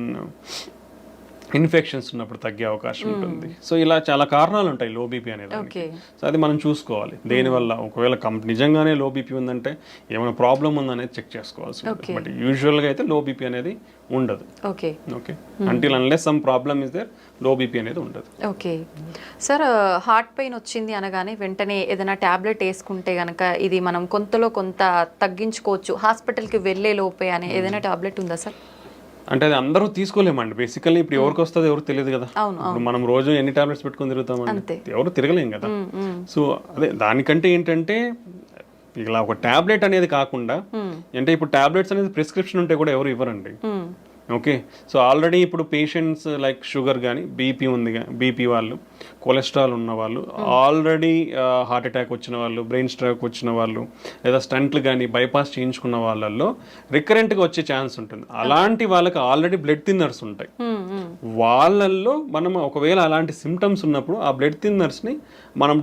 ఇన్ఫెక్షన్స్ ఉన్నప్పుడు తగ్గే అవకాశం ఉంటుంది. సో ఇలా చాలా కారణాలు ఉంటాయి లో బీపీ అనేది. సో అది మనం చూసుకోవాలి దేనివల్ల. ఒకవేళ నిజంగానే లో బీపీ ఉందంటే ఏమైనా ప్రాబ్లం ఉందనేది చెక్ చేసుకోవాల్సి ఉంటుంది. బట్ యూజువల్గా అయితే లో బీపీ అనేది ఉండదు. Okay, until unless some problem is there, low BP అనేది ఉండదు. ఓకే సార్, హార్ట్ పెయిన్ వచ్చింది అనగానే వెంటనే ఏదైనా ట్యాబ్లెట్ వేసుకుంటే కనుక ఇది మనం కొంతలో కొంత తగ్గించుకోవచ్చు, హాస్పిటల్కి వెళ్ళే లోపే అని ఏదైనా ట్యాబ్లెట్ ఉందా సార్? అంటే అది అందరూ తీసుకోలేమండి బేసికల్లీ. ఇప్పుడు ఎవరికి వస్తుంది ఎవరు తెలియదు కదా. ఇప్పుడు మనం రోజు ఎన్ని టాబ్లెట్స్ పెట్టుకొని తిరుగుతామండి, ఎవరు తిరగలేం కదా. సో అదే దానికంటే ఏంటంటే ఇలా ఒక టాబ్లెట్ అనేది కాకుండా, అంటే ఇప్పుడు టాబ్లెట్స్ అనేది ప్రిస్క్రిప్షన్ ఉంటే కూడా ఎవరు ఇవ్వరండి. ఓకే, సో ఆల్రెడీ ఇప్పుడు పేషెంట్స్ లైక్ షుగర్ కానీ, బీపీ ఉంది, బీపీ వాళ్ళు, కొలెస్ట్రాల్ ఉన్న వాళ్ళు, ఆల్రెడీ హార్ట్ అటాక్ వచ్చిన వాళ్ళు, బ్రెయిన్ స్ట్రోక్ వచ్చిన వాళ్ళు, లేదా స్టంట్లు కానీ బైపాస్ చేయించుకున్న వాళ్ళల్లో రికరెంట్గా వచ్చే ఛాన్స్ ఉంటుంది. అలాంటి వాళ్ళకి ఆల్రెడీ బ్లడ్ థిన్నర్స్ ఉంటాయి. వాళ్ళల్లో మనం ఒకవేళ అలాంటి సిమ్టమ్స్ ఉన్నప్పుడు ఆ బ్లడ్ థిన్నర్స్ని మనం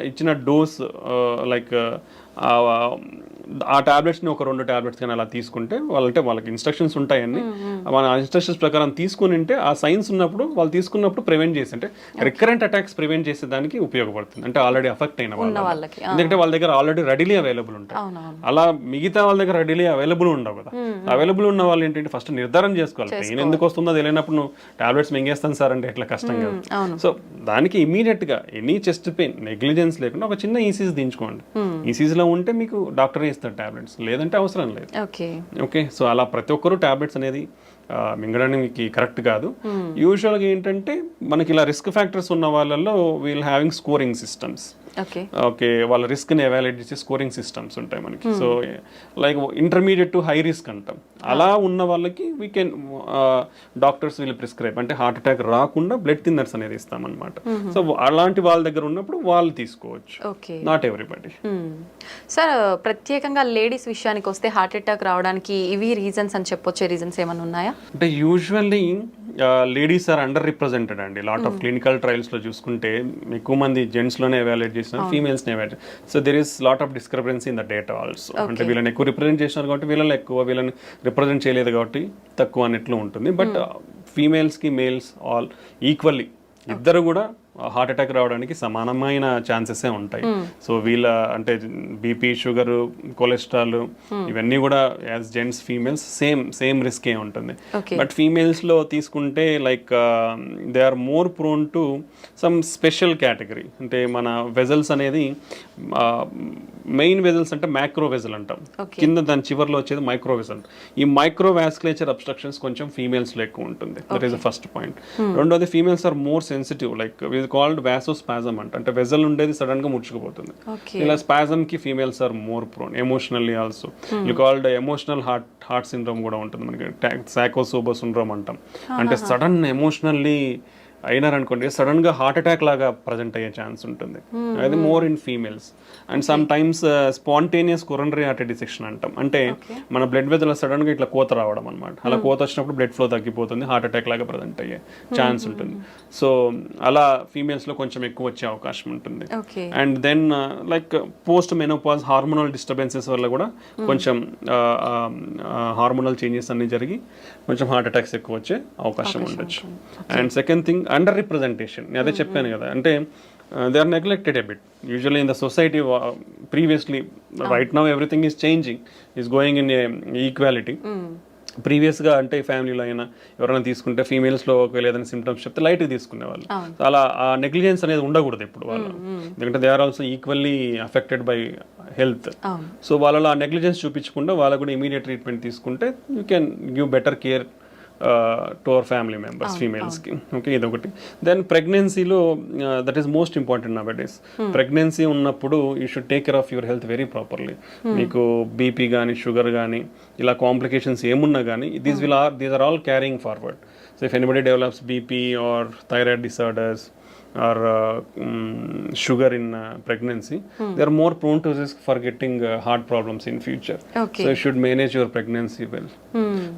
ఇచ్చిన డోస్ లైక్ ఆ టాబ్లెట్స్ని ఒక 2 టాబ్లెట్స్ కానీ అలా తీసుకుంటే వాళ్ళకి ఇన్స్ట్రక్షన్స్ ఉంటాయని, మన ఇన్స్ట్రక్షన్స్ ప్రకారం తీసుకుని ఉంటే ఆ సైన్స్ ఉన్నప్పుడు వాళ్ళు తీసుకున్నప్పుడు ప్రివెంట్ చేసి, అంటే రికరెంట్ అటాక్స్ ప్రివెంట్ చేసేదానికి ఉపయోగపడుతుంది. అంటే ఆల్రెడీ అఫెక్ట్ అయిన వాళ్ళకి, ఎందుకంటే వాళ్ళ దగ్గర ఆల్రెడీ రెడీలీ అవైలబుల్ ఉంటాయి. అలా మిగతా వాళ్ళ దగ్గర రెడీలీ అవైలబుల్ ఉండవు కదా. అవైలబుల్ ఉన్న వాళ్ళు ఏంటంటే ఫస్ట్ నిర్ధారణ చేసుకోవాలి. పెయిన్ ఎందుకు వస్తుందో తెలియనప్పుడు నువ్వు టాబ్లెట్స్ మింగేస్తాను సార్ అంటే ఎట్లా, కష్టం కదా. సో దానికి ఇమీడియట్ గా ఎనీ చెస్ట్ పెయిన్ నెగ్లిజెన్స్ లేకుండా ఒక చిన్న ఈసీజీ దించుకోండి. ఈసీజీలో ఉంటే మీకు డాక్టర్ ఇస్తారు టాబ్లెట్స్, లేదంటే అవసరం లేదు. ఓకే, సో అలా ప్రతి ఒక్కరు టాబ్లెట్స్ అనేది మింగడానికి కరెక్ట్ కాదు. యూజువల్గా ఏంటంటే మనకి ఇలా రిస్క్ ఫ్యాక్టర్స్ ఉన్న వాళ్ళల్లో we'll having scoring systems. Okay, వాళ్ళ రిస్క్ని ఎవాల్యుయేట్ చేసే స్కోరింగ్ సిస్టమ్స్ ఉంటాయి మనకి. So like intermediate to high risk అంటాం. అలా ఉన్న వాళ్ళకి వీ కెన్ డాక్టర్స్ వీళ్ళు ప్రిస్క్రైబ్, అంటే హార్ట్ అటాక్ రాకుండా బ్లడ్ థిన్నర్స్ అనేది ఇస్తామన్నమాట. సో అలాంటి వాళ్ళ దగ్గర ఉన్నప్పుడు వాళ్ళు తీసుకోవచ్చు, నాట్ ఎవ్రీబడి. సార్, ప్రత్యేకంగా లేడీస్ విషయానికి వస్తే హార్ట్ అటాక్ రావడానికి ఇవి రీజన్స్ అని చెప్పొచ్చే రీజన్స్ ఏమైనా ఉన్నాయా? అంటే usually ladies are under represented అండి. లాట్ ఆఫ్ క్లినికల్ ట్రయల్స్లో చూసుకుంటే ఎక్కువ మంది జెంట్స్లోనే ఎవాల్యుయేట్ చేసిన, ఫీమేల్స్ని evaluate. So there is lot of discrepancy in the data also. అంటే వీళ్ళని ఎక్కువ రిప్రజెంట్ చేసినారు కాబట్టి వీళ్ళని ఎక్కువ, వీళ్ళని రిప్రజెంట్ చేయలేదు కాబట్టి తక్కువ అన్నట్లు ఉంటుంది. బట్ ఫీమేల్స్కి మేల్స్ ఆల్ ఈక్వల్లీ ఇద్దరు కూడా హార్ట్ అటాక్ రావడానికి సమానమైన ఛాన్సెసే ఉంటాయి. సో వీళ్ళ అంటే బీపీ, షుగర్, కొలెస్ట్రాల్ ఇవన్నీ కూడా యాజ్ జెంట్స్ ఫీమేల్స్ సేమ్ రిస్కే ఉంటుంది. బట్ ఫీమేల్స్లో తీసుకుంటే like they are more prone to some special category. అంటే మన వెజల్స్ అనేది మెయిన్ వెజల్స్ అంటే మ్యాక్రో వెజల్ అంటాం, Okay. కింద దాని చివర్లో వచ్చేది మైక్రో వెజల్. ఈ మైక్రో వాస్కులేచర్ అబ్స్ట్రక్షన్స్ కొంచెం ఫీమేల్స్లో ఎక్కువ ఉంటుంది. That is the first point. రెండోది females are more sensitive, like ఇది కాల్డ్ వాసోస్పాజమ్ అంటే వెజల్ ఉండేది సడన్ గా ముడుచుకుపోతుంది. Okay. ఇలా స్పాజమ్ కి females are more prone emotionally also. ఇది కాల్డ్ ఎమోషనల్ హార్ట్ సిండ్రోమ్ కూడా ఉంటుంది మనకి, సాకోసోబో సిండ్రోమ్ అంటాం. అంటే సడన్ ఎమోషనల్లీ అయినారనుకోండి సడన్ గా హార్ట్ అటాక్ లాగా ప్రజెంట్ అయ్యే ఛాన్స్ ఉంటుంది. అది more in females. And sometimes spontaneous coronary artery dissection అంటాం. అంటే మన బ్లడ్ వెజల్ సడన్ గా ఇట్లా కోత రావడం అనమాట. అలా కోత వచ్చినప్పుడు బ్లడ్ ఫ్లో తగ్గిపోతుంది, హార్ట్ అటాక్ లాగా ప్రజెంట్ అయ్యే ఛాన్స్ ఉంటుంది. సో అలా ఫీమేల్స్ లో కొంచెం ఎక్కువ వచ్చే అవకాశం ఉంటుంది. Okay. And then like post menopause hormonal disturbances వల్ల కూడా కొంచెం హార్మోనల్ చేంజెస్ అన్ని జరిగి కొంచెం హార్ట్ అటాక్స్ ఎక్కువ వచ్చే అవకాశం ఉండొచ్చు. And second thing under representation. నేను అదే చెప్పాను కదా, అంటే they are neglected a bit usually in the society. Previously, right now everything is changing, is going in equality. ప్రీవియస్గా అంటే ఫ్యామిలీలో అయినా ఎవరైనా తీసుకుంటే ఫీమేల్స్లో ఒకవేళ ఏదైనా సిమ్టమ్స్ చెప్తే లైట్గా తీసుకునేవాళ్ళు. అలా ఆ నెగ్లిజెన్స్ అనేది ఉండకూడదు ఇప్పుడు వాళ్ళు, ఎందుకంటే they are also equally affected by health. So వాళ్ళలో ఆ నెగ్లిజెన్స్ చూపించకుండా వాళ్ళకు కూడా ఇమీడియట్ ట్రీట్మెంట్ తీసుకుంటే you can give better care to our family members ఫీమేల్స్కి. ఓకే, ఇదొకటి. దెన్ ప్రెగ్నెన్సీలో that is most important nowadays. Pregnancy ఉన్నప్పుడు you should take care of your health very properly. మీకు బీపీ కానీ షుగర్ కానీ ఇలా complications ఏమున్నా కానీ these are all carrying forward. So if anybody develops BP or thyroid disorders or sugar in pregnancy, they are more prone to risk for getting heart problems in future. Okay. So you should manage your pregnancy well.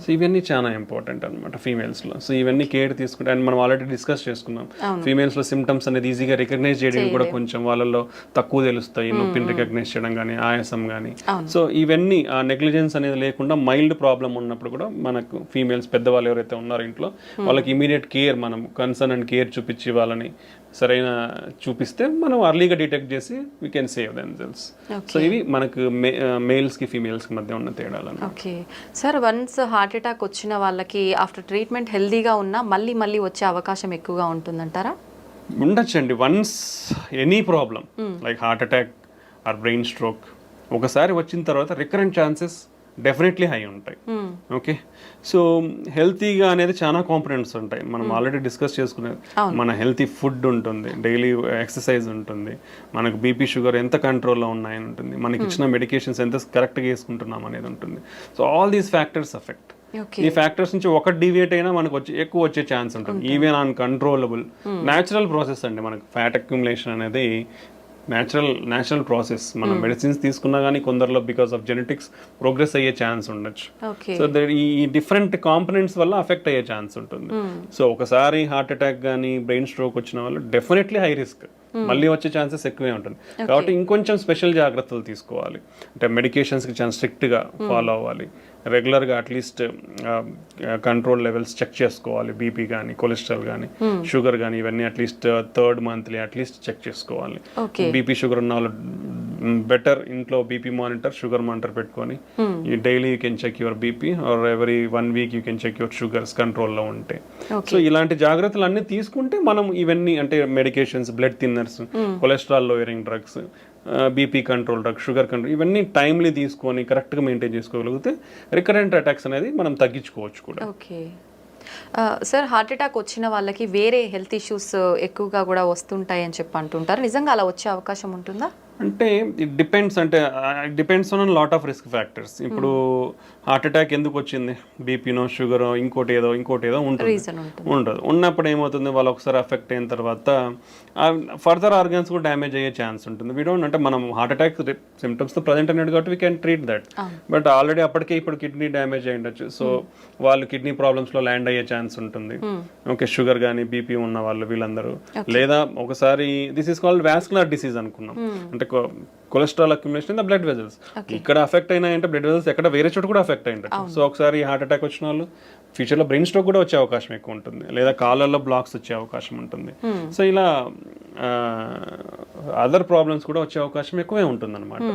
So ఇవన్నీ చాలా important అనమాట ఫీమేల్స్లో. So ఇవన్నీ care తీసుకుంటే, and మనం already discuss చేసుకున్నాం, ఫీమేల్స్లో symptoms అనేది ఈజీగా recognise చేయడం కూడా కొంచెం వాళ్ళలో తక్కువ తెలుస్తాయి, నొప్పిని రికగ్నైజ్ చేయడం కానీ ఆయాసం కానీ. సో ఇవన్నీ ఆ నెగ్లిజెన్స్ అనేది లేకుండా మైల్డ్ ప్రాబ్లం ఉన్నప్పుడు కూడా మనకు ఫీమేల్స్ పెద్దవాళ్ళు ఎవరైతే ఉన్నారో ఇంట్లో వాళ్ళకి ఇమీడియట్ కేర్, మనం కన్సర్న్ అండ్ కేర్ చూపించి వాళ్ళని సరైన చూపిస్తే మనం అర్లీగా డిటెక్ట్ చేసి we can save themselves. So ఇవి మనకు మేల్స్కి ఫీమేల్స్కి మధ్య ఉన్న తేడాలు. Okay sir, once heart attack వచ్చిన వాళ్ళకి ఆఫ్టర్ ట్రీట్మెంట్ హెల్దీగా ఉన్నా మళ్ళీ మళ్ళీ వచ్చే అవకాశం ఎక్కువగా ఉంటుందంటారా? ఉండొచ్చండి. Once any problem like heart attack or brain stroke ఒకసారి వచ్చిన తర్వాత రికరెంట్ ఛాన్సెస్ డెఫినెట్లీ హై ఉంటాయి. ఓకే, సో హెల్తీగా అనేది చాలా కాంపోనెంట్స్ ఉంటాయి. మనం ఆల్రెడీ డిస్కస్ చేసుకునేది, మన హెల్తీ ఫుడ్ ఉంటుంది, డైలీ ఎక్సర్సైజ్ ఉంటుంది, మనకు బీపీ షుగర్ ఎంత కంట్రోల్లో ఉన్నాయని ఉంటుంది, మనకి ఇచ్చిన మెడికేషన్స్ ఎంత కరెక్ట్గా వేసుకుంటున్నాం అనేది ఉంటుంది. So all these factors affect. ఈ ఫ్యాక్టర్స్ నుంచి ఒకటి డివియేట్ అయినా మనకు ఎక్కువ వచ్చే ఛాన్స్ ఉంటుంది. ఈవెన్ అన్కంట్రోలబుల్ న్యాచురల్ ప్రాసెస్ అండి. మనకు ఫ్యాట్ అక్యుములేషన్ అనేది న్యాచురల్ ప్రాసెస్. మనం మెడిసిన్స్ తీసుకున్నా కానీ కొందరిలో బికాస్ ఆఫ్ జెనెటిక్స్ ప్రోగ్రెస్ అయ్యే ఛాన్స్ ఉండొచ్చు. సో ఈ డిఫరెంట్ కాంపనెంట్స్ వల్ల అఫెక్ట్ అయ్యే ఛాన్స్ ఉంటుంది. సో ఒకసారి హార్ట్ అటాక్ కానీ బ్రెయిన్ స్ట్రోక్ వచ్చిన వాళ్ళు డెఫినెట్లీ హై రిస్క్, మళ్ళీ వచ్చే ఛాన్సెస్ ఎక్కువే ఉంటుంది. కాబట్టి ఇంకొంచెం స్పెషల్ జాగ్రత్తలు తీసుకోవాలి. అంటే మెడికేషన్స్కి చాలా స్ట్రిక్ట్గా ఫాలో అవ్వాలి. రెగ్యులర్గా అట్లీస్ట్ కంట్రోల్ లెవెల్స్ చెక్ చేసుకోవాలి. బీపీ కానీ కొలెస్ట్రాల్ కానీ షుగర్ కానీ ఇవన్నీ at least third monthly at least check చేసుకోవాలి. బీపీ షుగర్ ఉన్న వాళ్ళు బెటర్ ఇంట్లో బీపీ మానిటర్, షుగర్ మానిటర్ పెట్టుకొని daily you can check your BP or every 1 week you can check your sugars కంట్రోల్లో ఉంటే. సో ఇలాంటి జాగ్రత్తలు అన్నీ తీసుకుంటే మనం ఇవన్నీ అంటే medications, blood thinners, cholesterol lowering drugs, BP control drug, sugar control ఇవన్నీ టైమ్లీ తీసుకొని కరెక్ట్గా మెయింటైన్ చేసుకోగలిగితే రికరెంట్ అటాక్స్ అనేది మనం తగ్గించుకోవచ్చు కూడా. ఓకే సార్, హార్ట్ అటాక్ వచ్చిన వాళ్ళకి వేరే హెల్త్ ఇష్యూస్ ఎక్కువగా కూడా వస్తుంటాయి అని చెప్పి అంటుంటారు. నిజంగా అలా వచ్చే అవకాశం ఉంటుందా? అంటే ఇట్ డిపెండ్స్. అంటే it depends on lot of risk factors. ఇప్పుడు హార్ట్ అటాక్ ఎందుకు వచ్చింది, బీపీనో షుగరో ఇంకోటి ఏదో ఉంటుంది, ఉండదు. ఉన్నప్పుడు ఏమవుతుంది, వాళ్ళు ఒకసారి అఫెక్ట్ అయిన తర్వాత ఫర్దర్ ఆర్గన్స్ కూడా డ్యామేజ్ అయ్యే ఛాన్స్ ఉంటుంది. వీ డోంట్, అంటే మనం హార్ట్ అటాక్ సిమ్టమ్స్తో ప్రజెంట్ అయినట్టు కాబట్టి we can treat that. But already అప్పటికే ఇప్పుడు కిడ్నీ డ్యామేజ్ అయి ఉండొచ్చు. సో వాళ్ళు కిడ్నీ ప్రాబ్లమ్స్లో ల్యాండ్ అయ్యే ఛాన్స్ ఉంటుంది. ఓకే, షుగర్ కానీ బీపీ ఉన్న వాళ్ళు వీళ్ళందరూ. లేదా ఒకసారి this is called vascular disease అనుకున్నాం, అంటే cholesterol accumulation in the blood vessels. ఇక్కడ అఫెక్ట్ అయినాయంటే బ్లడ్ వెజల్స్ ఎక్కడ వేరే చోట కూడా అఫెక్ట్ అయ్యిండొచ్చు. సో ఒకసారి హార్ట్ అటాక్ వచ్చిన వాళ్ళు ఫ్యూచర్లో బ్రెయిన్ స్ట్రోక్ కూడా వచ్చే అవకాశం ఎక్కువ ఉంటుంది, లేదా కాళ్ళల్లో బ్లాక్స్ వచ్చే అవకాశం ఉంటుంది. సో ఇలా అదర్ ప్రాబ్లమ్స్ కూడా వచ్చే అవకాశం ఎక్కువే ఉంటుంది అనమాట.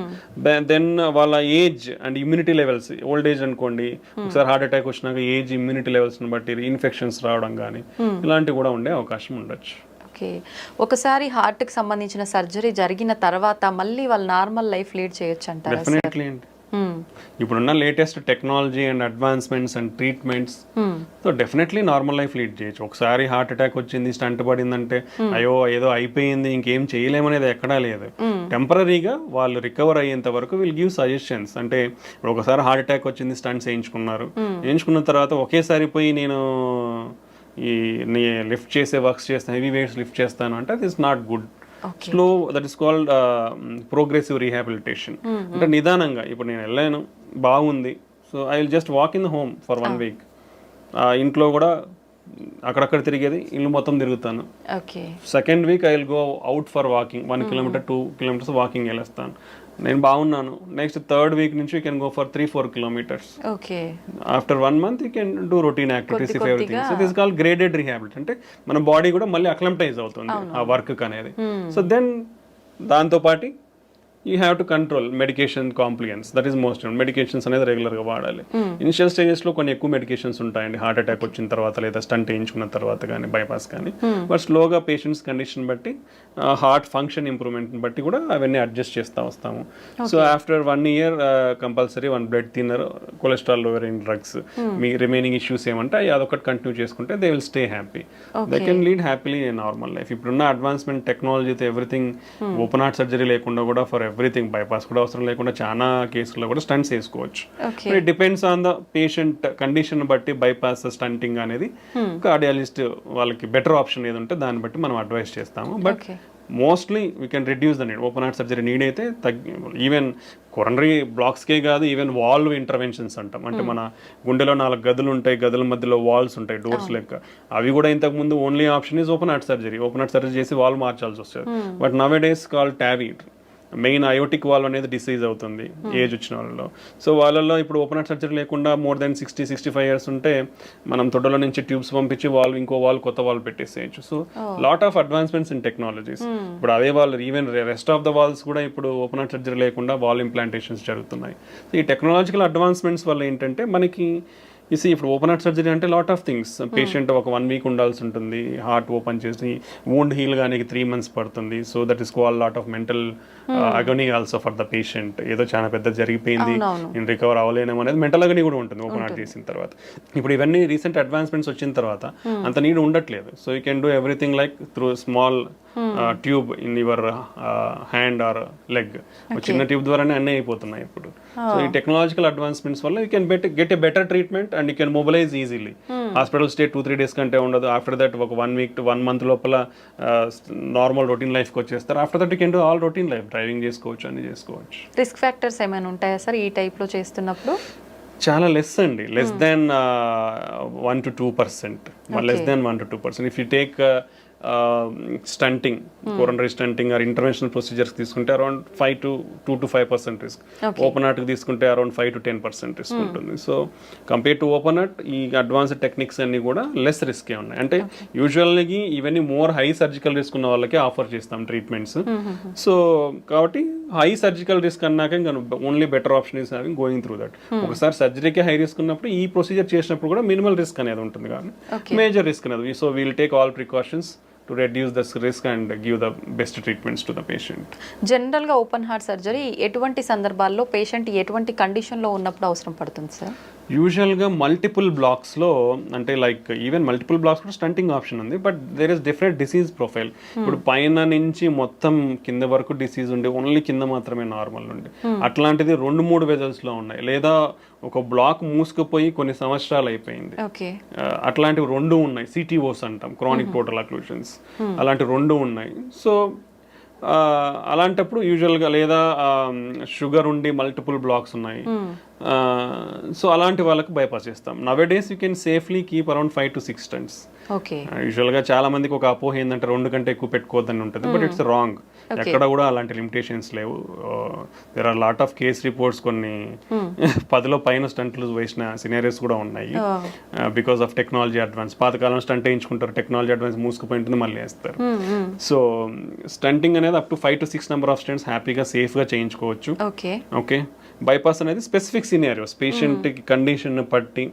దెన్ వాళ్ళ age and immunity levels, old age అనుకోండి, ఒకసారి హార్ట్ అటాక్ వచ్చినాక ఏజ్, ఇమ్యూనిటీ లెవెల్స్ని బట్టి ఇన్ఫెక్షన్స్ రావడం కానీ ఇలాంటివి కూడా ఉండే అవకాశం ఉండొచ్చు. ఓకే. ఒకసారి హార్ట్కి సంబంధించిన సర్జరీ జరిగిన తర్వాత మళ్ళీ వాళ్ళు నార్మల్ లైఫ్ లీడ్ చేయొచ్చు అంటారా? డెఫినెట్లీ అండి. ఇప్పుడున్న latest technology and advancements and treatments so definitely normal life lead చేయొచ్చు. ఒకసారి హార్ట్ అటాక్ వచ్చింది, స్టంట్ పడిందంటే అయ్యో ఏదో అయిపోయింది ఇంకేం చేయలేమనేది ఎక్కడా లేదు. టెంపరీగా వాళ్ళు రికవర్ అయ్యేంత వరకు విల్ గివ్ సజెషన్స్. అంటే ఇప్పుడు ఒకసారి హార్ట్ అటాక్ వచ్చింది, స్టంట్స్ వేయించుకున్న తర్వాత ఒకేసారి పోయి నేను ఈ లిఫ్ట్ చేసే వర్క్స్ చేస్తాను, హెవీ వెయిట్స్ లిఫ్ట్ చేస్తాను అంటే అది is not good. Slow, that is called progressive rehabilitation. అంటే నిదానంగా ఇప్పుడు నేను వెళ్ళాను బాగుంది, so I will just walk in the home for 1 week. ఇంట్లో కూడా అక్కడక్కడ తిరిగేది ఇల్లు మొత్తం తిరుగుతాను. Second week I will go out for walking 1 kilometer 2 kilometers walking వెళ్ళేస్తాను. నేను బాగున్నాను. నెక్స్ట్ థర్డ్ వీక్ నుంచి you can go for 3-4 kilometers. After 1 month you can do routine activities if everything. So this call graded rehabilitation. అంటే మన body కూడా మళ్ళీ acclimatise అవుతుంది ఆ వర్క్ అనేది. సో దెన్ దాంతో పాటు you have to control medication complications. That is most medications అనేది రెగ్యులర్గా వాడాలి. ఇనిషియల్ స్టేజెస్లో కొన్ని ఎక్కువ మెడికేషన్స్ ఉంటాయండి హార్ట్ అటాక్ వచ్చిన తర్వాత లేదా స్టంట్ వేయించుకున్న తర్వాత కానీ బైపాస్ కానీ. బట్ స్లోగా పేషెంట్స్ కండిషన్ బట్టి హార్ట్ ఫంక్షన్ ఇంప్రూవ్మెంట్ని బట్టి కూడా అవన్నీ అడ్జస్ట్ చేస్తూ వస్తాము. So after 1 year compulsory 1 blood thinner, cholesterol lowering drugs, మీ రిమైనింగ్ ఇష్యూస్ ఏమంటే అదొకటి కంటిన్యూ చేసుకుంటే they will stay happy. They can lead happily in normal life. ఇప్పుడున్న అడ్వాన్స్మెంట్ టెక్నాలజీతో ఎవ్రీథింగ్ ఓపెన్ హార్ట్ సర్జరీ లేకుండా కూడా ఫర్ ఎవ్రీథింగ్, బైపాస్ కూడా అవసరం లేకుండా చాలా కేసుల్లో కూడా స్టంట్స్ వేసుకోవచ్చు. It depends on the patient condition బట్టి బైపాస్ స్టంటింగ్ అనేది కార్డియాలజిస్ట్ వాళ్ళకి బెటర్ ఆప్షన్ ఏది ఉంటే దాన్ని బట్టి మనం అడ్వైస్ చేస్తాము. But mostly we can reduce the need. Open heart surgery need అయితే ఈవెన్ కొరనరీ బ్లాక్స్కే కాదు, ఈవెన్ వాల్వ్ ఇంటర్వెన్షన్స్ అంటాం. అంటే మన గుండెలో 4 గదులు ఉంటాయి, గదుల మధ్యలో వాల్స్ ఉంటాయి, డోర్స్ లెక్క. అవి కూడా ఇంతకు ముందు only option is open heart surgery. Open heart surgery చేసి వాల్వ్ మార్చాల్సి వస్తుంది. But now A days call Tavy. Main aortic valve అనేది డిసీజ్ అవుతుంది ఏజ్ వచ్చిన వాళ్ళలో. సో వాళ్ళల్లో ఇప్పుడు ఓపెన్ హార్ట్ సర్జరీ లేకుండా more than 60-65 years ఉంటే మనం తొడలో నుంచి ట్యూబ్స్ పంపించి వాల్వ్ ఇంకో వాల్వ్ కొత్త వాల్వ్ పెట్టేసేయచ్చు. So lot of advancements in technologies. ఇప్పుడు అదే వాళ్ళు even rest of the valves కూడా ఇప్పుడు ఓపెన్ హార్ట్ సర్జరీ లేకుండా వాల్వ్ ఇంప్లాంటేషన్స్ జరుగుతున్నాయి. సో ఈ టెక్నాలజికల్ అడ్వాన్స్మెంట్స్ వల్ల ఏంటంటే మనకి ఇప్పుడు ఓపెన్ హార్ట్ సర్జరీ అంటే లాట్ ఆఫ్ థింగ్స్. పేషెంట్ ఒక 1 week ఉండాల్సి ఉంటుంది, హార్ట్ ఓపెన్ చేసి వూండ్ హీల్ కానీ 3 months పడుతుంది. So that is call lot of mental agony also for the patient. ఏదో చాలా పెద్ద జరిగిపోయింది, నేను రికవర్ అవ్వలేను అనేది మెంటల్ అగనీ కూడా ఉంటుంది ఓపెన్ హార్ట్ చేసిన తర్వాత. ఇప్పుడు ఇవన్నీ రీసెంట్ అడ్వాన్స్మెంట్స్ వచ్చిన తర్వాత అంత నీడ్ ఉండట్లేదు. So you can do everything like through small tube in your hand or leg. చిన్న ట్యూబ్ ద్వారానే అన్నీ అయిపోతున్నాయి ఇప్పుడు. సో ఈ టెక్నాలజికల్ అడ్వాన్స్మెంట్స్ వల్ల you can get a better treatment and you can mobilize easily. Hospital stay 2-3 days కంటే ఉండదు. After that ఒక 1 week to 1 month లోపల నార్మల్ రొటీన్ లైఫ్కి వచ్చేస్తారు. After that you can do all routine life, driving చేసుకోవచ్చు, అన్ని చేసుకోవచ్చు. రిస్క్ ఫ్యాక్టర్స్ ఏమైనా ఉంటాయా సార్ ఈ టైప్లో చేస్తున్నప్పుడు? చాలా లెస్ అండి, less than 1 to 2%. Less than 1 to 2%. If you take stenting, coronary stenting or interventional procedures తీసుకుంటే అరౌండ్ 2 to 5% రిస్క్. ఓపెన్ హార్ట్కి తీసుకుంటే అరౌండ్ 5 to 10% రిస్క్ ఉంటుంది. So compare to open heart ఈ అడ్వాన్స్డ్ టెక్నిక్స్ అన్ని కూడా లెస్ రిస్కే ఉన్నాయి. అంటే యూజువల్గా ఇవన్నీ మోర్ హై సర్జికల్ రిస్క్ ఉన్న వాళ్ళకే ఆఫర్ చేస్తాం ట్రీట్మెంట్స్. సో కాబట్టి హై సర్జికల్ రిస్క్ అన్నాక ఇంకా only better option is having going through that. ఒకసారి సర్జరీకి హై రిస్క్ ఉన్నప్పుడు ఈ ప్రొసీజర్ చేసినప్పుడు కూడా మినిమల్ రిస్క్ అనేది ఉంటుంది, కానీ మేజర్ రిస్క్ అనేది. So we'll take all precautions to reduce the risk and give the best treatments to the patient. జనరల్గా ఓపెన్ హార్ట్ సర్జరీ ఎటువంటి సందర్భాల్లో పేషెంట్ ఎటువంటి కండిషన్లో ఉన్నప్పుడు అవసరం పడుతుంది సార్? యూజువల్గా మల్టిపుల్ బ్లాక్స్లో, అంటే లైక్ ఈవెన్ మల్టిపుల్ బ్లాక్స్ కూడా స్టంటింగ్ ఆప్షన్ ఉంది. But there is different disease profile. ఇప్పుడు పైన నుంచి మొత్తం కింద వరకు డిసీజ్ ఉండి ఓన్లీ కింద మాత్రమే నార్మల్ ఉండి అట్లాంటిది 2-3 వెజల్స్లో ఉన్నాయి. లేదా ఒక బ్లాక్ మూసుకుపోయి కొన్ని సంవత్సరాలు అయిపోయింది, అట్లాంటివి 2 ఉన్నాయి. సిటీఓస్ అంటాం, క్రానిక్ టోటల్ అక్లూషన్స్. అలాంటి 2 ఉన్నాయి. సో అలాంటప్పుడు యూజువల్గా, లేదా షుగర్ ఉండి మల్టిపుల్ బ్లాక్స్ ఉన్నాయి, సో అలాంటి వాళ్ళకి బైపాస్ చేస్తాం. Now days you can safely keep around 5 to 6 stents. యూజువల్గా చాలా మందికి ఒక అపోహ ఏంటంటే 2 కంటే ఎక్కువ పెట్టుకోవద్దని ఉంటుంది. But it's wrong. ఎక్కడ కూడా అలాంటి లిమిటేషన్స్ లేవు. There are lot of case reports, కొన్ని 10లో పైన స్టంట్లు వేసిన సినారియోస్ కూడా ఉన్నాయి బికాస్ ఆఫ్ టెక్నాలజీ అడ్వాన్స్. పాతకాలం స్టంట్ వేయించుకుంటారు, టెక్నాలజీ అడ్వాన్స్ మూసుకుపోయి ఉంటుంది, మళ్ళీ వేస్తారు. సో స్టంటింగ్ అనేది up to 5 to 6 number of stents హ్యాపీగా సేఫ్గా చేయించుకోవచ్చు. ఓకే, బైపాస్ అనేది స్పెసిఫిక్ సినారియోస్ పేషెంట్కి కండిషన్ బట్టి.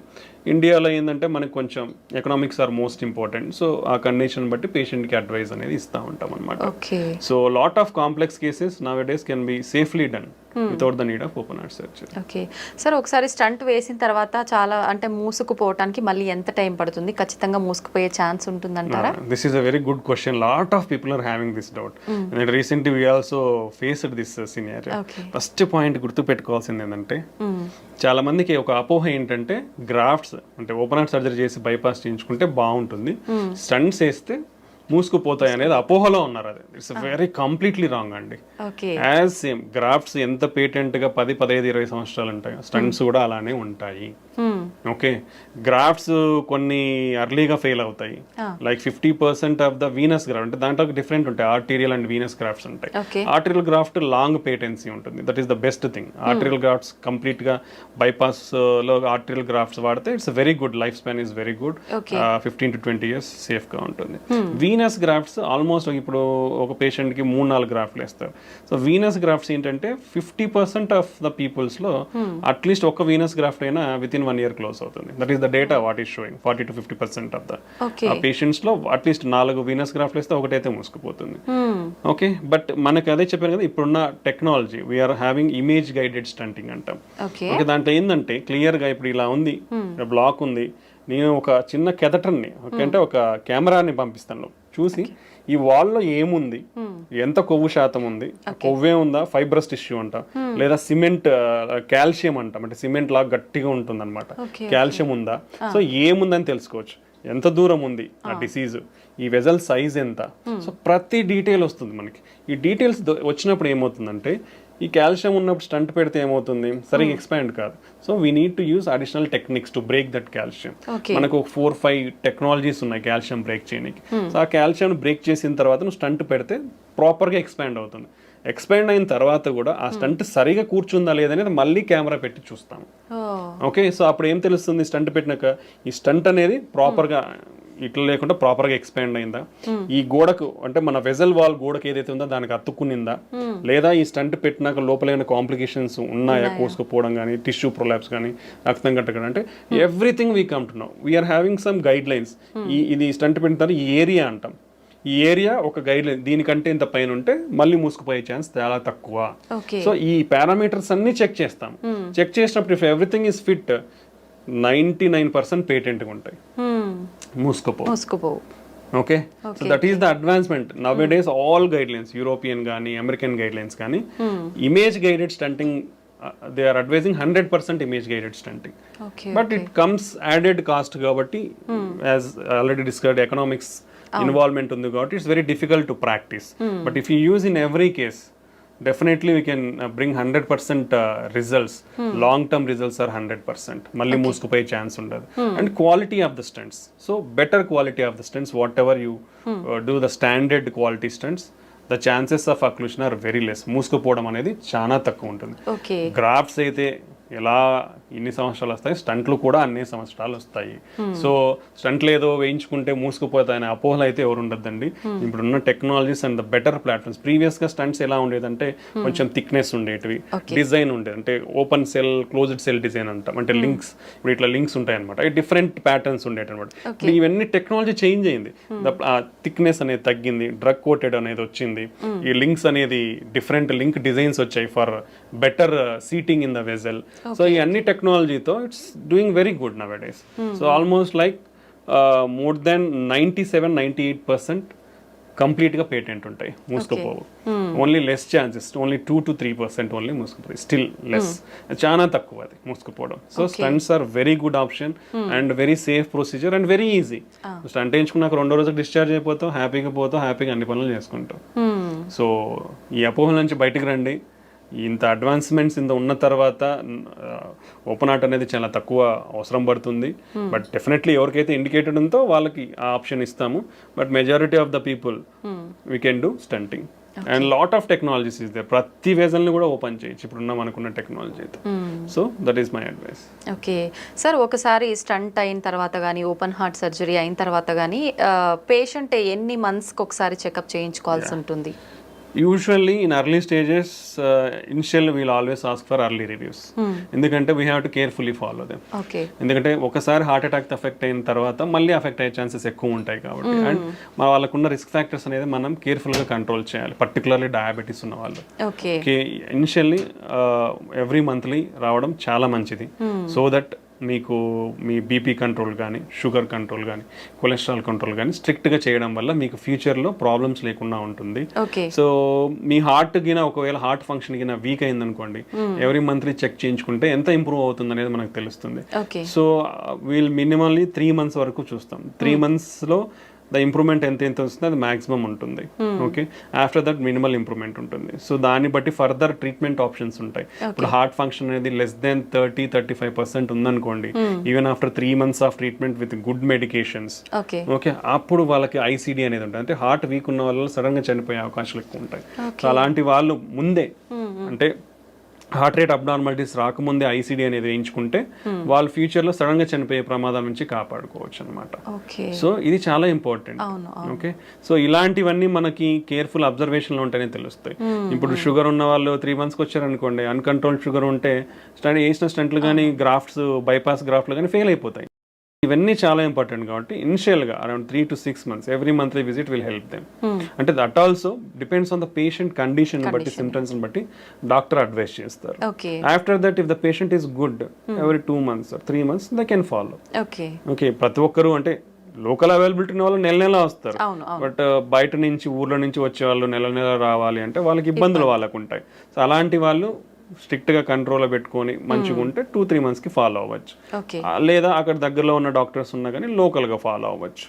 ఇండియాలో ఏంటంటే మనకి కొంచెం economics are most important, so ఆ కండిషన్ బట్టి పేషెంట్కి అడ్వైస్ అనేది ఇస్తూ ఉంటాం అనమాట. Okay. So lot of complex cases now days can be safely done without the need of open heart surgery. Okay sir, ఒకసారి స్టంట్ వేసిన తర్వాత చాలా అంటే మూసుకుపోవటానికి మళ్ళీ ఎంత టైం పడుతుంది? ఖచ్చితంగా మూసుకుపోయే ఛాన్స్ ఉంటుందంటారా? This is a very good question. Lot of people are having this doubt and recently we also faced this scenario. First point గుర్తు పెట్టుకోవాల్సింది ఏంటంటే, చాలా మందికి ఒక అపోహ ఏంటంటే గ్రాఫ్ట్స్ అంటే ఓపెన్ హార్ట్ సర్జరీ చేసి బైపాస్ చేయించుకుంటే బాగుంటుంది, స్టంట్స్ వేస్తే మూసుకుపోతాయి అనేది అపోహలో ఉన్నారు. అది ఇట్స్ వెరీ కంప్లీట్లీ రాంగ్ అండి. యాజ్ సేమ్ గ్రాఫ్ట్స్ ఎంత పేటెంట్ గా 10, 15, 20 సంవత్సరాలు ఉంటాయి, స్టంట్స్ కూడా అలానే ఉంటాయి. ఓకే, గ్రాఫ్ట్స్ కొన్ని అర్లీగా ఫెయిల్ అవుతాయి. Like 50% of the Venus graft అంటే దాంట్లో డిఫరెంట్ ఉంటాయి, ఆర్టీరియల్ అండ్ వీనస్ గ్రాఫ్ట్స్ ఉంటాయి. ఆర్టీరియల్ గ్రాఫ్ట్ లాంగ్ పేటెన్సీ ఉంటుంది, that is the best thing. Arterial grafts complete గా బైపాస్ లో ఆర్టీరియల్ గ్రాఫ్ట్స్ వాడితే it's very good, life span is very good, 15 to 20 years safe గా ఉంటుంది. Venus grafts almost ఇప్పుడు ఒక patient కి 3-4 గ్రాఫ్ట్లు వేస్తారు. సో వీనస్ గ్రాఫ్ట్స్ ఏంటంటే 50% ఆఫ్ ద పీపుల్స్ లో అట్లీస్ట్ ఒక వీనస్ గ్రాఫ్ట్ అయినా విత్ ఇన్ 1 year క్లోజ్ అవుతుంది. That is the data what is showing. 40 to 50% of the patients లో అట్లీస్ట్ 4 వీనస్ గ్రాఫ్ట్లు వేస్తే ఒకటైతే మూసుకుపోతుంది. ఓకే, బట్ మనకి అదే చెప్పాను కదా, ఇప్పుడున్న technology we are having image guided stunting అంటాం. ఓకే, దాంట్లో ఏంటంటే క్లియర్ గా ఇప్పుడు ఇలా ఉంది, బ్లాక్ ఉంది, నేను ఒక చిన్న కెథటర్ని అంటే ఒక కెమెరాని పంపిస్తాను, చూసి ఈ వాల్లో ఏముంది, ఎంత కొవ్వు శాతం ఉంది, కొవ్వే ఉందా, ఫైబ్రస్ టిష్యూ అంటాం, లేదా సిమెంట్ కాల్షియం అంటాం, అంటే సిమెంట్ లాగా గట్టిగా ఉంటుంది అనమాట, కాల్షియం ఉందా, సో ఏముందని తెలుసుకోవచ్చు. ఎంత దూరం ఉంది ఆ డిసీజ్, ఈ వెజల్ సైజ్ ఎంత, సో ప్రతి డీటెయిల్ వస్తుంది మనకి. ఈ డీటెయిల్స్ వచ్చినప్పుడు ఏమవుతుందంటే, ఈ కాల్షియం ఉన్నప్పుడు స్టంట్ పెడితే ఏమవుతుంది, సరిగ్గా ఎక్స్పాండ్ కాదు. So we need to use additional techniques to break that calcium. మనకు 4-5 టెక్నాలజీస్ ఉన్నాయి కాల్షియం బ్రేక్ చేయడానికి. సో ఆ కాల్షియం బ్రేక్ చేసిన తర్వాత నువ్వు స్టంట్ పెడితే ప్రాపర్గా ఎక్స్పాండ్ అవుతుంది. ఎక్స్పాండ్ అయిన తర్వాత కూడా ఆ స్టంట్ సరిగా కూర్చుందా లేదనేది మళ్ళీ కెమెరా పెట్టి చూస్తాము. ఓకే, సో అప్పుడు ఏం తెలుస్తుంది, స్టంట్ పెట్టినాక ఈ స్టంట్ అనేది ప్రాపర్గా ఇట్లా లేకుండా ప్రాపర్గా ఎక్స్పాండ్ అయిందా, ఈ గోడకు అంటే మన వెజల్ వాల్ గోడకు ఏదైతే ఉందో దానికి అతుక్కునిందా, లేదా ఈ స్టంట్ పెట్టినాక లోపల ఏమైనా కాంప్లికేషన్స్ ఉన్నాయా, కోసుకుపోవడం కానీ, టిష్యూ ప్రొలాప్స్ కానీ, రక్తం కట్టడం, అంటే everything we come to know. We are having some guidelines. ఇది స్టంట్ పెట్టిన తర్వాత ఈ ఏరియా అంటాం, ఈ ఏరియా ఒక గైడ్ లైన్, దీనికంటే ఇంత పైన ఉంటే మళ్ళీ మూసుకుపోయే ఛాన్స్ చాలా తక్కువ. సో ఈ పారామీటర్స్ అన్ని చెక్ చేస్తాం. చెక్ చేసినప్పుడు ఇఫ్ ఎవ్రీథింగ్ ఈస్ ఫిట్ 99% పేటెంట్గా ఉంటాయి, మూసుకుపోవు. Okay, so that is the advancement nowadays. All guidelines, European కానీ అమెరికన్ గైడ్ లైన్స్ కానీ, image guided stenting they are advising 100% image guided stunting. But it comes added cost కాబట్టి, as already discussed, economics involvement ఉంది కాబట్టి it's very difficult to practice. But if you use in every case, definitely we can bring 100% results. Long term results are 100%. మళ్ళీ మూసుకుపోయే chance ఉండదు. And quality of the stunts, so better quality of the stunts, whatever you do the standard quality stunts, the chances of occlusion are very less. మూసుకుపోవడం అనేది చాలా తక్కువ ఉంటుంది. Grafts అయితే ఎలా ఇన్ని సంవత్సరాలు వస్తాయి, స్టంట్లు కూడా అన్ని సంవత్సరాలు వస్తాయి. సో స్టంట్లు ఏదో వేయించుకుంటే మూసుకుపోతాయనే అపోహలు అయితే ఎవరు ఉండద్దండి. ఇప్పుడున్న technologies and the better platforms. ప్రీవియస్గా స్టంట్స్ ఎలా ఉండేదంటే కొంచెం థిక్నెస్ ఉండేటివి, డిజైన్ ఉండేది, అంటే open cell closed cell design అంటాం, అంటే లింక్స్, ఇప్పుడు ఇట్లా లింక్స్ ఉంటాయి అనమాట, డిఫరెంట్ ప్యాటర్న్స్ ఉండేటి అనమాట. ఇప్పుడు ఇవన్నీ టెక్నాలజీ చేంజ్ అయింది, థిక్నెస్ అనేది తగ్గింది, డ్రగ్ కోటెడ్ అనేది వచ్చింది, ఈ లింక్స్ అనేది డిఫరెంట్ లింక్ డిజైన్స్ వచ్చాయి for better seating in the vessel. So ఈ అన్ని టెక్నాలజీతో it's doing very good nowadays. So almost like more than 97-98% కంప్లీట్గా పేటెంట్ ఉంటాయి, మూసుకుపోవు. Only less chances, only 2-3% only మూసుకుపోయి, స్టిల్ లెస్, చాలా తక్కువ అది మూసుకుపోవడం. So stents are very good option and very safe procedure and very easy. Stent వేయించుకున్నాక 2వ రోజుకి డిశ్చార్జ్ అయిపోతాం, హ్యాపీగా పోతాం, హ్యాపీగా అన్ని పనులు చేసుకుంటాం. సో ఈ అపోహల నుంచి బయటకు రండి. ఇంత అడ్వాన్స్మెంట్స్ ఇంత ఉన్న తర్వాత ఓపెన్ హార్ట్ అనేది చాలా తక్కువ అవసరం పడుతుంది. బట్ డెఫినెట్లీ ఎవరికైతే ఇండికేటెడ్ ఉందో వాళ్ళకి ఆ ఆప్షన్ ఇస్తాము. But majority of the people we can do stunting and lot of technologies is they. ప్రతి వేజల్ని కూడా ఓపెన్ చేయొచ్చు ఇప్పుడున్న మనకున్న టెక్నాలజీ అయితే. So that is my advice. Okay sir, ఒకసారి స్టంట్ అయిన తర్వాత కానీ ఓపెన్ హార్ట్ సర్జరీ అయిన తర్వాత కానీ పేషెంట్ ఎన్ని మంత్స్కి ఒకసారి చెకప్ చేయించుకోవాల్సి ఉంటుంది? Usually in early stages initial we'll always ask for early reviews, ఎందుకంటే we have to carefully follow them. Okay. ఎందుకంటే ఒకసారి హార్ట్ అటాక్ ఎఫెక్ట్ అయిన తర్వాత మళ్ళీ ఎఫెక్ట్ అయ్యే ఛాన్సెస్ ఎక్కువ ఉంటాయి కాబట్టి, అండ్ వాళ్ళకున్న రిస్క్ ఫ్యాక్టర్స్ అనేది మనం కేర్ఫుల్గా కంట్రోల్ చేయాలి, పర్టికులర్లీ డయాబెటీస్ ఉన్న వాళ్ళు. ఓకే. ఇనిషియల్లీ ఎవ్రీ మంత్లీ రావడం చాలా మంచిది, సో దట్ మీకు మీ బీపీ కంట్రోల్ కానీ, షుగర్ కంట్రోల్ కానీ, కొలెస్ట్రాల్ కంట్రోల్ కానీ స్ట్రిక్ట్గా చేయడం వల్ల మీకు ఫ్యూచర్లో ప్రాబ్లమ్స్ లేకుండా ఉంటుంది. సో మీ హార్ట్ గిన ఒకవేళ హార్ట్ ఫంక్షన్ గిన వీక్ అయింది అనుకోండి, ఎవ్రీ మంత్లీ చెక్ చేయించుకుంటే ఎంత ఇంప్రూవ్ అవుతుంది అనేది మనకు తెలుస్తుంది. సో వీల్ మినిమల్లీ 3 months వరకు చూస్తాం. 3 monthsలో ద ఇంప్రూవ్మెంట్ ఎంత వస్తుంది అది మాక్సిమం ఉంటుంది. Okay, after that minimal improvement ఉంటుంది. సో దాన్ని బట్టి ఫర్దర్ ట్రీట్మెంట్ ఆప్షన్స్ ఉంటాయి. ఇప్పుడు హార్ట్ ఫంక్షన్ అనేది లెస్ దెన్ 30-35% ఉందనుకోండి, even after 3 months of treatment with good medications, okay, అప్పుడు వాళ్ళకి ఐసీడీ అనేది ఉంటుంది. అంటే హార్ట్ వీక్ ఉన్న వాళ్ళు సడన్ గా చనిపోయే అవకాశాలు ఎక్కువ ఉంటాయి. సో అలాంటి వాళ్ళు ముందే అంటే హార్ట్ రేట్ అబ్నార్మాలిటీస్ రాకముందే ఐసీడీ అనేది వేయించుకుంటే వాళ్ళు ఫ్యూచర్లో సడన్ గా చనిపోయే ప్రమాదం నుంచి కాపాడుకోవచ్చు అనమాట. సో ఇది చాలా ఇంపార్టెంట్. ఓకే, సో ఇలాంటివన్నీ మనకి కేర్ఫుల్ అబ్జర్వేషన్లో ఉంటేనే తెలుస్తాయి. ఇప్పుడు షుగర్ ఉన్న వాళ్ళు 3 monthsకి వచ్చారనుకోండి, అన్కంట్రోల్డ్ షుగర్ ఉంటే వేసిన స్టంట్లు కానీ, గ్రాఫ్ట్స్, బైపాస్ గ్రాఫ్ట్లు కానీ ఫెయిల్ అయిపోతాయి. ఇవన్నీ చాలా ఇంపార్టెంట్ కాబట్టి ఇనిషియల్గా around 3 to 6 months every monthly visit will help them. అంటే that also depends on the patient condition బట్టి, సిమ్టమ్స్ బట్టి డాక్టర్ అడ్వైస్ చేస్తారు. After that if the patient is good, every 2 months or 3 months they can follow. Okay, ప్రతి ఒక్కరు అంటే local availability ఉన్న వాళ్ళు నెల వస్తారు, బట్ బయట నుంచి ఊర్లో నుంచి వచ్చే వాళ్ళు నెల రావాలి అంటే వాళ్ళకి ఇబ్బందులు వాళ్ళకు ఉంటాయి. సో అలాంటి వాళ్ళు స్ట్రిక్ట్ గా కంట్రోల్ పెట్టుకొని మంచిగా ఉంటే 2-3 monthsకి ఫాలో అవ్వచ్చు. లేదా అక్కడ దగ్గరలో ఉన్న డాక్టర్స్ ఉన్నా కానీ లోకల్ గా ఫాలో అవ్వచ్చు,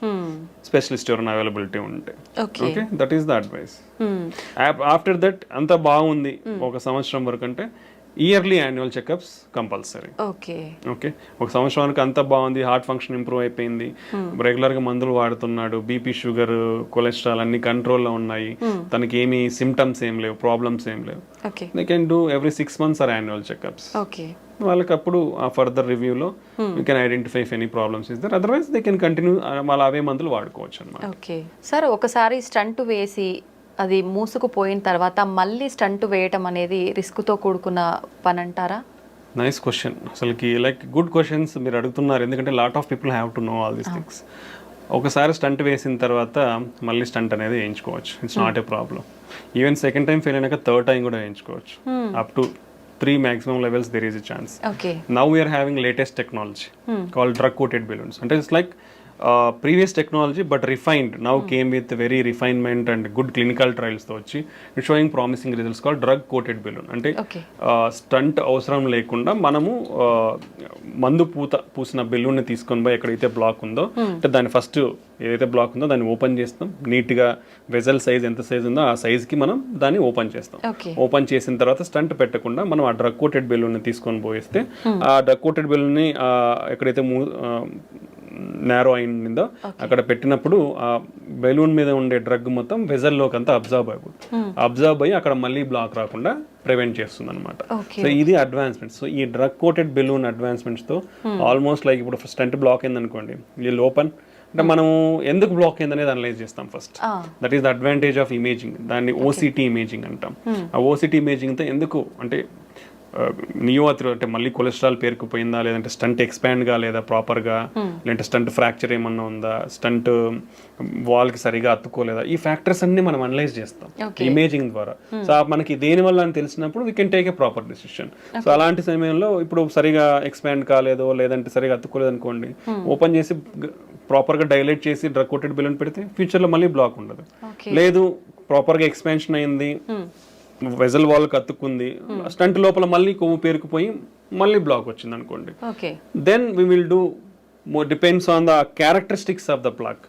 స్పెషలిస్ట్ ఎవరైనా అవైలబిలిటీ ఉంటే. Okay, that is the advice. After that అంతా బాగుంది 1 సంవత్సరం వరకు అంటే yearly annual checkups compulsory. Okay, ఒక సంవత్సరానికి అంతా బాగుంది, హార్ట్ ఫంక్షన్ ఇంప్రూవ్ అయిపోయింది, రెగ్యులర్ గా మందులు వాడుతున్నాడు, బీపీ, షుగర్, కొలెస్ట్రాల్ అన్ని కంట్రోల్లో ఉన్నాయి, తనకి ఏమి సిమ్టమ్స్ ఏం లేవు, ప్రాబ్లమ్స్ ఏం లేవు, they can do every 6 months or annual checkups. వాళ్ళకి అప్పుడు ఆ ఫర్దర్ రివ్యూలో you can identify if any problems is there, otherwise they can continue వాళ్ళ అవే మందులు వాడుకోవచ్చు అన్నమాట. ఓకే సార్, ఒకసారి స్టంట్ వేసి అది మూసుకుపోయిన తర్వాత మళ్ళీ స్టంట్ వేయటం అనేది రిస్క్తో కూడుకున్న పని అంటారా? Nice question. అసలుకి లైక్ గుడ్ క్వశ్చన్స్ మీరు అడుగుతున్నారు, ఎందుకంటే lot of people have to know all these things. ఒకసారి స్టంట్ వేసిన తర్వాత మళ్ళీ స్టంట్ అనేది వేయించుకోవచ్చు, it's not a problem. Even second time fail అయినాక థర్డ్ టైం కూడా వేయించుకోవచ్చు. Up to 3 maximum levels there is a chance. Now we are having latest technology called drug coated balloons. And it's like previous technology but refined, now came with very refinement and good clinical trials తో వచ్చి it's showing promising results called drug coated balloon. అంటే stunt అవసరం లేకుండా మనము మందు పూసిన బెలూన్ని తీసుకొని పోయి ఎక్కడైతే బ్లాక్ ఉందో, అంటే దాని ఫస్ట్ ఏదైతే బ్లాక్ ఉందో దాన్ని ఓపెన్ చేస్తాం, నీట్గా వెజల్ సైజ్ ఎంత సైజ్ ఉందో ఆ సైజ్కి మనం దాన్ని ఓపెన్ చేస్తాం. ఓపెన్ చేసిన తర్వాత స్టంట్ పెట్టకుండా మనం ఆ డ్రగ్ కోటెడ్ బెలూన్ని తీసుకొని పోయిస్తే ఆ డ్రగ్ కోటెడ్ బెలూన్ని ఎక్కడైతే నేరో అయిందో అక్కడ పెట్టినప్పుడు ఆ బెలూన్ మీద ఉండే డ్రగ్ మొత్తం వెజల్లోకి అంతా అబ్జర్వ్ అయ్యి అక్కడ మళ్ళీ బ్లాక్ రాకుండా ప్రివెంట్ చేస్తుంది అనమాట. సో ఇది అడ్వాన్స్మెంట్. సో ఈ డ్రగ్ కోటెడ్ బెలూన్ అడ్వాన్స్మెంట్స్ తో ఆల్మోస్ట్ లైక్ ఇప్పుడు స్టంట్ బ్లాక్ అయింది అనుకోండి, వీళ్ళు ఓపెన్ అంటే మనం ఎందుకు బ్లాక్ అయింది అనేది అనలైజ్ చేస్తాం first. That is the advantage of imaging. దాన్ని ఓసిటీ ఇమేజింగ్ అంటాం. ఆ ఓసిటీ ఇమేజింగ్ తో ఎందుకు అంటే నియోఆథ్రో అంటే మళ్ళీ కొలెస్ట్రాల్ పేరుకుపోయిందా, లేదంటే స్టంట్ ఎక్స్పాండ్ కాలేదా ప్రాపర్గా, లేదంటే స్టంట్ ఫ్రాక్చర్ ఏమన్నా ఉందా, స్టంట్ వాల్కి సరిగా అతుక్కోలేదా, ఈ ఫ్యాక్టర్స్ అన్ని మనం అనలైజ్ చేస్తాం ఇమేజింగ్ ద్వారా. సో మనకి దేని వల్ల అని తెలిసినప్పుడు we can take a proper decision. So అలాంటి సమయంలో ఇప్పుడు సరిగా ఎక్స్పాండ్ కాలేదో లేదంటే సరిగా అతుక్కోలేదు అనుకోండి, ఓపెన్ చేసి ప్రాపర్గా డైలేట్ చేసి డ్రగ్ కోటెడ్ బెలూన్ పెడితే ఫ్యూచర్లో మళ్ళీ బ్లాక్ ఉండదు. లేదు ప్రాపర్గా ఎక్స్పాన్షన్ అయింది, వెజల్ వాల్కి అతుక్కుంది, స్టంట్ లోపల మళ్ళీ కొవ్వు పేరుకుపోయి మళ్ళీ బ్లాక్ వచ్చింది అనుకోండి, then we will do depends on the characteristics of the plaque.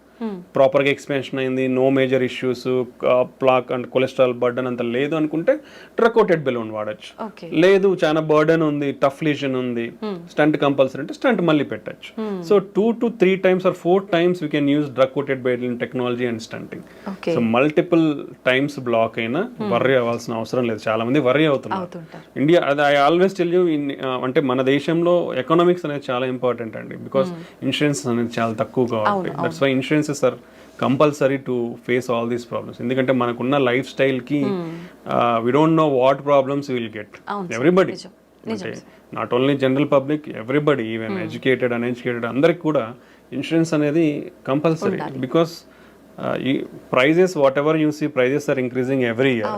ప్రాపర్గా ఎక్స్పాన్షన్ అయింది, no major issues, plaque and cholesterol burden అంత లేదు అనుకుంటే డ్రగ్ కోటెడ్ బెలూన్ వాడచ్చు. లేదు చాలా బర్డన్ ఉంది, టఫ్ లీజన్ ఉంది, స్టంట్ కంపల్సరీ అంటే స్టంట్ మళ్ళీ పెట్టచ్చు. So 2 to 3 times or 4 times we can use drug coated balloon technology and stunting. So multiple times block అయినా వర్రీ అవ్వాల్సిన అవసరం లేదు. చాలా మంది వర్రీ అవుతున్నారు. ఇండియా అది ఐ ఆల్వేస్ టెల్ యూ, అంటే మన దేశంలో ఎకనామిక్స్ అనేది చాలా ఇంపార్టెంట్ అండి, బికాస్ ఇన్సూరెన్స్ అనేది చాలా తక్కువ కాబట్టి. That's why insurance are compulsory to face all these problems. ఎందుకంటే మనకున్న లైఫ్ స్టైల్కి we don't know what problems will get. Everybody, అంటే not only general public, everybody, even educated uneducated అందరికి కూడా ఇన్సూరెన్స్ అనేది కంపల్సరీ. బికాస్ ఈ prices whatever you see prices are increasing every year.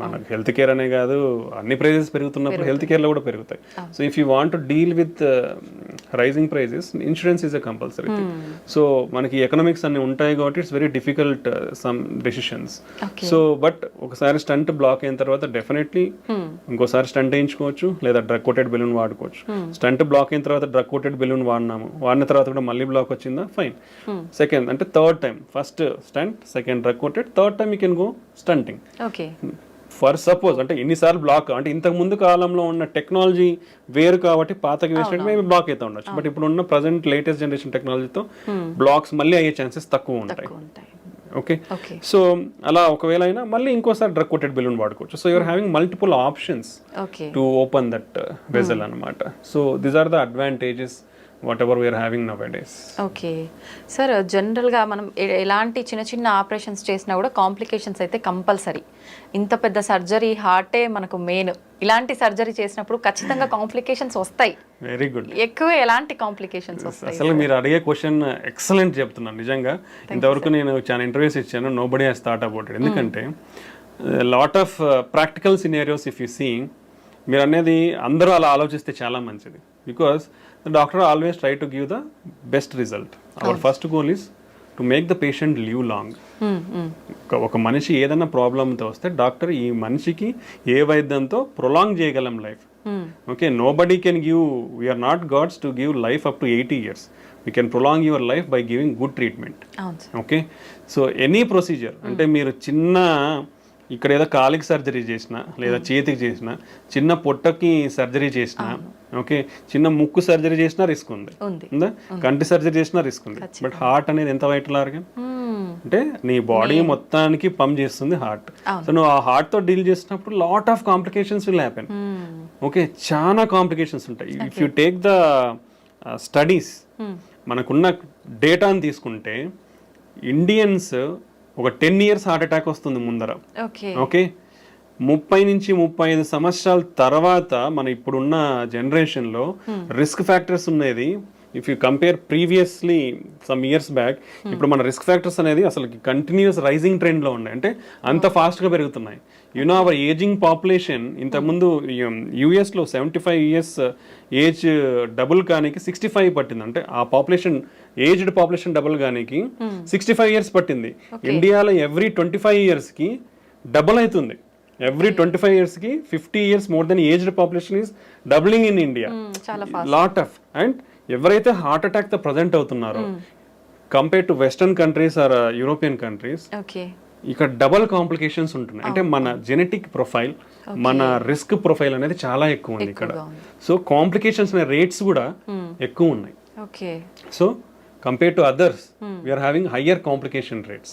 మనకు health care అనే కాదు, అన్ని prices పెరుగుతున్నప్పుడు హెల్త్ కేర్లో కూడా పెరుగుతాయి. So if you want to deal with rising prices, insurance is a compulsory thing. So మనకి ఎకనామిక్స్ అన్ని ఉంటాయి కాబట్టి it's very difficult some decisions. So but ఒకసారి స్టంట్ బ్లాక్ అయిన తర్వాత డెఫినెట్లీ ఇంకోసారి స్టంట్ వేయించుకోవచ్చు, లేదా డ్రగ్ కోటెడ్ బెలూన్ వాడుకోవచ్చు. స్టంట్ బ్లాక్ అయిన తర్వాత డ్రగ్ కోటెడ్ బెలూన్ వాడిన తర్వాత కూడా మళ్ళీ బ్లాక్ వచ్చిందా, ఫైన్. సెకండ్ అంటే third time, first stent, second drug coated, third time you can go stenting. For suppose అంటే ఎన్నిసార్లు బ్లాక్, అంటే ఇంతకు ముందు కాలంలో ఉన్న టెక్నాలజీ వేరు కాబట్టి పాతకి వేసినట్టు మేబీ బ్లాక్ అయితే ఉండొచ్చు. బట్ ఇప్పుడు ఉన్న ప్రజెంట్ లేటెస్ట్ జనరేషన్ టెక్నాలజీతో బ్లాక్స్ మళ్ళీ అయ్యే ఛాన్సెస్ తక్కువ ఉంటాయి. ఓకే, సో అలా ఒకవేళ అయినా మళ్ళీ ఇంకోసారి డ్రగ్ కోటెడ్ బెలూన్ వాడుకోవచ్చు. So you're having multiple options to open that vessel అనమాట. So these are the advantages whatever we are having nowadays. Okay sir, జనరల్గా మనం ఎలాంటి చిన్న చిన్న ఆపరేషన్స్ చేసినా కూడా కాంప్లికేషన్స్ అయితే కంపల్సరీ. ఇంత పెద్ద సర్జరీ, హార్టే మనకు మెయిన్. ఇలాంటి సర్జరీ చేసినప్పుడు ఖచ్చితంగా కాంప్లికేషన్స్ వస్తాయి. Very good. ఎక్కువ ఎలాంటి కాంప్లికేషన్స్ వస్తాయి? అసలు మీరు అడిగే క్వశ్చన్ ఎక్సలెంట్ చెప్తున్నాను. నిజంగా ఇంతవరకు నేను చాలా ఇంటర్వ్యూస్ ఇచ్చాను, nobody has thought about it. ఎందుకంటే lot of practical scenarios if you see, మీరు అనేది అందరూ అలా ఆలోచిస్తే చాలా మంచిది. Because the doctor always try to give the best result. Our first goal is to make the patient live long. ఒక మనిషి ఏదైనా ప్రాబ్లంతో వస్తే డాక్టర్ ఈ మనిషికి ఏ వైద్యంతో ప్రొలాంగ్ చేయగలం life. Okay, nobody can give, we are not gods to give life up to 80 years. We can prolong your life by giving good treatment. Okay, so any procedure, అంటే మీరు చిన్న ఇక్కడ ఏదో కాలికి సర్జరీ చేసినా, లేదా చేతికి చేసినా, చిన్న పొట్టకి సర్జరీ చేసినా, ఓకే, చిన్న ముక్కు సర్జరీ చేసినా రిస్క్ ఉంది, కంటి సర్జరీ చేసినా రిస్క్ ఉంది. బట్ హార్ట్ అనేది ఎంత వైటల్ ఆర్గన్, అంటే నీ బాడీ మొత్తానికి పంప్ చేస్తుంది హార్ట్. సో నువ్వు ఆ హార్ట్ తో డీల్ చేసినప్పుడు lot of complications will happen. Okay, చాలా కాంప్లికేషన్స్ ఉంటాయి. If you take the studies, మనకున్న డేటాని తీసుకుంటే ఇండియన్స్ ఒక 10 years హార్ట్ అటాక్ వస్తుంది ముందర. ఓకే, 30 నుంచి 35 సంవత్సరాల తర్వాత మన ఇప్పుడున్న జనరేషన్లో రిస్క్ ఫ్యాక్టర్స్ ఉన్నది. If you compare previously some years back, ఇప్పుడు మన రిస్క్ ఫ్యాక్టర్స్ అనేది అసలు కంటిన్యూస్ రైజింగ్ ట్రెండ్లో ఉన్నాయి. అంటే అంత ఫాస్ట్గా పెరుగుతున్నాయి. యునో అవర్ ఏజింగ్ పాపులేషన్, ఇంతకుముందు యూఎస్లో 75 years ఏజ్ డబుల్ కానికి 65 పట్టింది. అంటే ఆ పాపులేషన్, ఏజ్డ్ పాపులేషన్ డబుల్ కానికి 65 years పట్టింది. ఇండియాలో ఎవ్రీ 25 yearsకి డబుల్ అవుతుంది. ఎవ్రీ 25 yearsకి 50 years more than aged population is doubling in India. Lot of, and ఎవరైతే హార్ట్ అటాక్ తో ప్రజెంట్ అవుతున్నారో compare to western countries or European countries, ఇక్కడ డబల్ కాంప్లికేషన్స్ ఉంటున్నాయి. అంటే మన జెనెటిక్ ప్రొఫైల్, మన రిస్క్ ప్రొఫైల్ అనేది చాలా ఎక్కువ ఉంది ఇక్కడ. సో కాంప్లికేషన్స్ రేట్స్ కూడా ఎక్కువ ఉన్నాయి. So compared to others, we are having higher complication rates.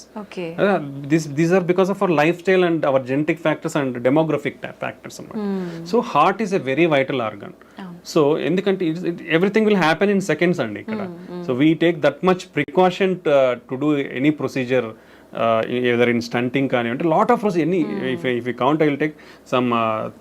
These are because of our lifestyle and our genetic factors and demographic factors. So heart is a very vital organ. So endukante everything will happen in seconds andi ikkada. So we take that much precaution to do any procedure, either in stunting kani ante lot of procedures. If we count, I will take some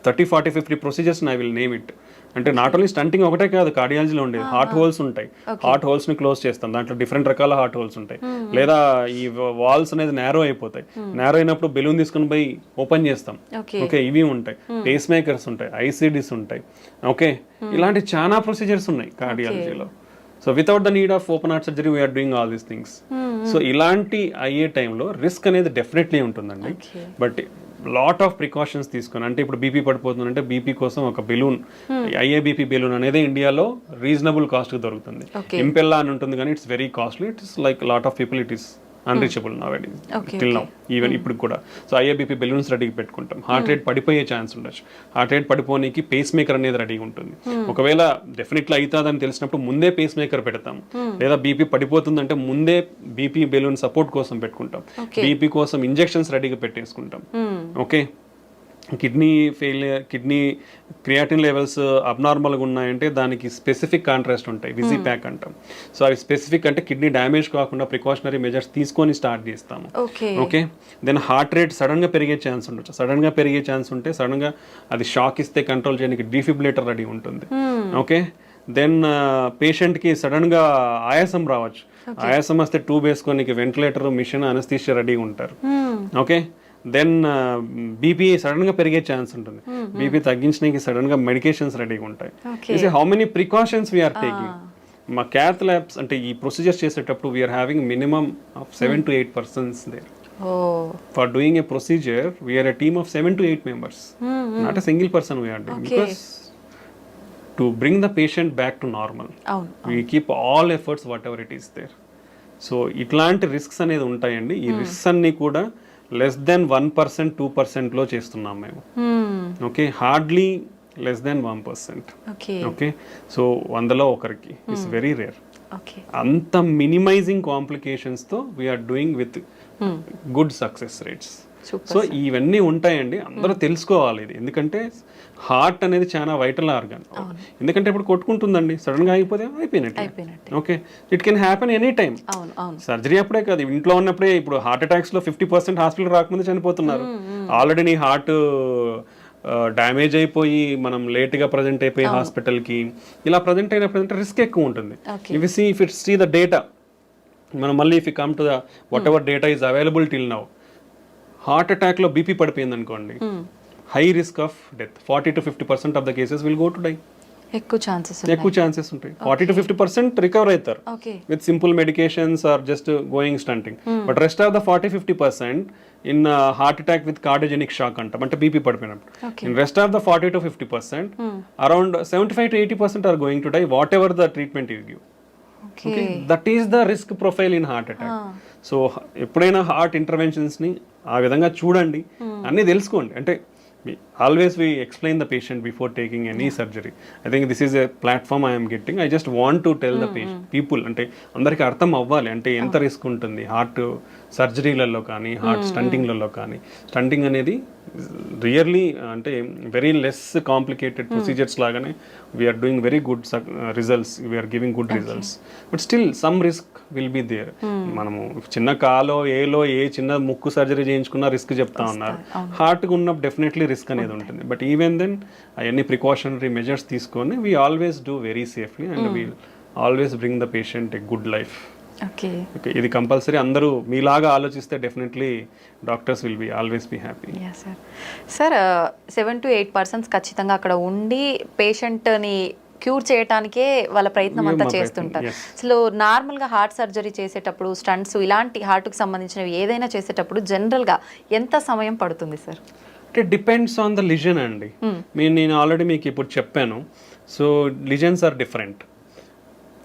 30 40 50 procedures and I will name it. అంటే not only stunting ఒకటే కాదు, కార్డియాలజీలో ఉండేది heart holes ఉంటాయి. Heart holes ని close చేస్తాం, దాంట్లో different రకాల heart holes ఉంటాయి. లేదా ఈ వాల్స్ అనేది నేరో అయిపోతాయి, నేరో అయినప్పుడు బెలూన్ తీసుకుని పోయి ఓపెన్ చేస్తాం. ఓకే, ఇవి ఉంటాయి. పేస్ మేకర్స్ ఉంటాయి, ఐసిడిస్ ఉంటాయి. ఓకే, ఇలాంటి చాలా ప్రొసీజర్స్ ఉన్నాయి కార్డియాలజీలో. So without the need of open heart surgery we're doing all these things. So ఇలాంటి అయ్యే టైంలో రిస్క్ అనేది డెఫినెట్లీ ఉంటుందండి. బట్ లాట్ ఆఫ్ ప్రికాషన్స్ తీసుకొని, అంటే ఇప్పుడు బీపీ పడిపోతుంది అంటే బీపీ కోసం ఒక బెలూన్, ఐఏబీపీ బెలూన్ అనేది ఇండియాలో రీజనబుల్ కాస్ట్ దొరుకుతుంది. ఇంపెల్లా అని ఉంటుంది కానీ it's very costly. It's like lot of people it is unreachable నౌడేస్ till now, even ఇప్పుడు కూడా. సో ఐఏబీపీ బెలూన్స్ రెడీగా పెట్టుకుంటాం. హార్ట్ రేట్ పడిపోయే ఛాన్స్ ఉండొచ్చు. హార్ట్ రేట్ పడిపోనికి పేస్ మేకర్ అనేది రెడీగా ఉంటుంది. ఒకవేళ డెఫినెట్లీ అవుతుందని తెలిసినప్పుడు ముందే పేస్ మేకర్ పెడతాం. లేదా బీపీ పడిపోతుందంటే ముందే బీపీ బెలూన్ సపోర్ట్ కోసం పెట్టుకుంటాం. బీపీ కోసం ఇంజెక్షన్స్ రెడీగా పెట్టేసుకుంటాం. Okay, kidney failure, kidney creatinine levels అబ్నార్మల్గా ఉన్నాయంటే దానికి స్పెసిఫిక్ కాంట్రాస్ట్ ఉంటాయి, విజీ ప్యాక్ అంటాం. సో అవి స్పెసిఫిక్ అంటే కిడ్నీ డ్యామేజ్ కాకుండా ప్రికాషనరీ మెజర్స్ తీసుకొని స్టార్ట్ చేస్తాము. ఓకే, దెన్ హార్ట్ రేట్ సడన్గా పెరిగే ఛాన్స్ ఉండొచ్చు. సడన్గా పెరిగే ఛాన్స్ ఉంటే సడన్గా అది షాక్ ఇస్తే కంట్రోల్ చేయడానికి డిఫిబ్రిలేటర్ రెడీ ఉంటుంది. ఓకే, దెన్ పేషెంట్కి సడన్గా ఆయాసం రావచ్చు. ఆయాసం వస్తే ట్యూబ్ వేసుకొని వెంటిలేటర్, మిషన్, అనస్థీషియా రెడీగా ఉంటారు. ఓకే, దెన్ బీపీ సడన్గా పెరిగే ఛాన్స్ ఉంటుంది. బీపీ తగ్గించడానికి సడన్గా మెడికేషన్స్ రెడీగా ఉంటాయి. How many precautions we are taking. మా క్యాత్ ల్యాబ్స్ అంటే ఈ ప్రొసీజర్స్ చేసేటప్పుడు we are having minimum of 7 to 8 persons there. For doing a procedure, we are a team of 7 to 8 members. Not a single person we are doing. Because to bring the patient back to normal, we keep all efforts whatever it is there. So ఇట్లాంటి risks అనేది ఉంటాయండి. ఈ risks అన్ని కూడా less than 1%, 2% లో చేస్తున్నాం మేము. Okay, hardly less than 1%. Okay, so 100లో ఒకరికి. It's very rare. అంత మినిమైజింగ్ కాంప్లికేషన్స్తో we're doing with good success rates. So ఇవన్నీ ఉంటాయండి, అందరూ తెలుసుకోవాలి ఇది. ఎందుకంటే హార్ట్ అనేది చాలా వైటల్ ఆర్గన్. ఎందుకంటే ఇప్పుడు కొట్టుకుంటుందండి, సడన్ గా అయిపోతే అయిపోయినట్టు. Okay, it can happen any time. Surgery అప్పుడే కాదు, ఇంట్లో ఉన్నప్పుడే. ఇప్పుడు హార్ట్ అటాక్స్ లో 50% హాస్పిటల్ రాకముందే చనిపోతున్నారు. ఆల్రెడీ నీ హార్ట్ డ్యామేజ్ అయిపోయి మనం లేట్గా ప్రజెంట్ అయిపోయి హాస్పిటల్కి ఇలా ప్రజెంట్ అయినప్పుడు రిస్క్ ఎక్కువ ఉంటుంది. If it's see the data, మనం మళ్ళీ if you come to the whatever data is available till now, heart అటాక్లో బీపీ పడిపోయింది అనుకోండి, high risk of death. 40 to 50% of the cases will go to die. ఎక్కువ ఛాన్సెస్ ఉంటాయి. 40 to 50% recover అవుతారు with simple medications or just going stenting. But rest of the 40-50% in heart attack with cardiogenic shock అంటాం, అంటే BP పడిపోయినప్పుడు. In rest of the 40 to 50%, around 75 to 80% are going to die whatever the treatment you give. That is the risk profile in heart attack. So ఎప్పుడైనా heart ఇంటర్వెన్షన్స్ని ఆ విధంగా చూడండి, అన్నీ తెలుసుకోండి. అంటే always we explain the patient before taking any surgery. I think this is a platform I am getting. I just want to tell the people, అంటే అందరికీ అర్థం అవ్వాలి అంటే ఎంత రిస్క్ ఉంటుంది హార్ట్ సర్జరీలలో కానీ హార్ట్ స్టంటింగ్లలో కానీ. స్టంటింగ్ అనేది రియర్లీ అంటే వెరీ లెస్ కాంప్లికేటెడ్ ప్రొసీజర్స్ లాగానే we are doing very good results, we are giving good results. But still some risk will be there. మనము చిన్న కాలో ఏలో ఏ చిన్న ముక్కు సర్జరీ చేయించుకున్న రిస్క్ చెప్తా ఉన్నారు, హార్ట్కి ఉన్నప్పుడు డెఫినెట్లీ రిస్క్ అనేది ఉంటుంది. బట్ ఈవెన్ దెన్ అవన్నీ ప్రికాషనరీ మెజర్స్ తీసుకొని we always do very safely and we always bring the patient a good life. Okay, ఇది కంపల్సరీ. అందరూ మీలాగా ఆలోచిస్తే definitely doctors will be always be happy. Sir 7 to 8% ఖచ్చితంగా అక్కడ ఉండి పేషెంట్ని క్యూర్ చేయడానికే వాళ్ళ ప్రయత్నం అంతా చేస్తుంటారు. అసలు నార్మల్గా హార్ట్ సర్జరీ చేసేటప్పుడు, స్టంట్స్ ఇలాంటి హార్ట్కి సంబంధించినవి ఏదైనా చేసేటప్పుడు జనరల్గా ఎంత సమయం పడుతుంది సార్? అంటే డిపెండ్స్ ఆన్ ద లిజన్ అండి. నేను ఆల్రెడీ మీకు ఇప్పుడు చెప్పాను. So lesions are different.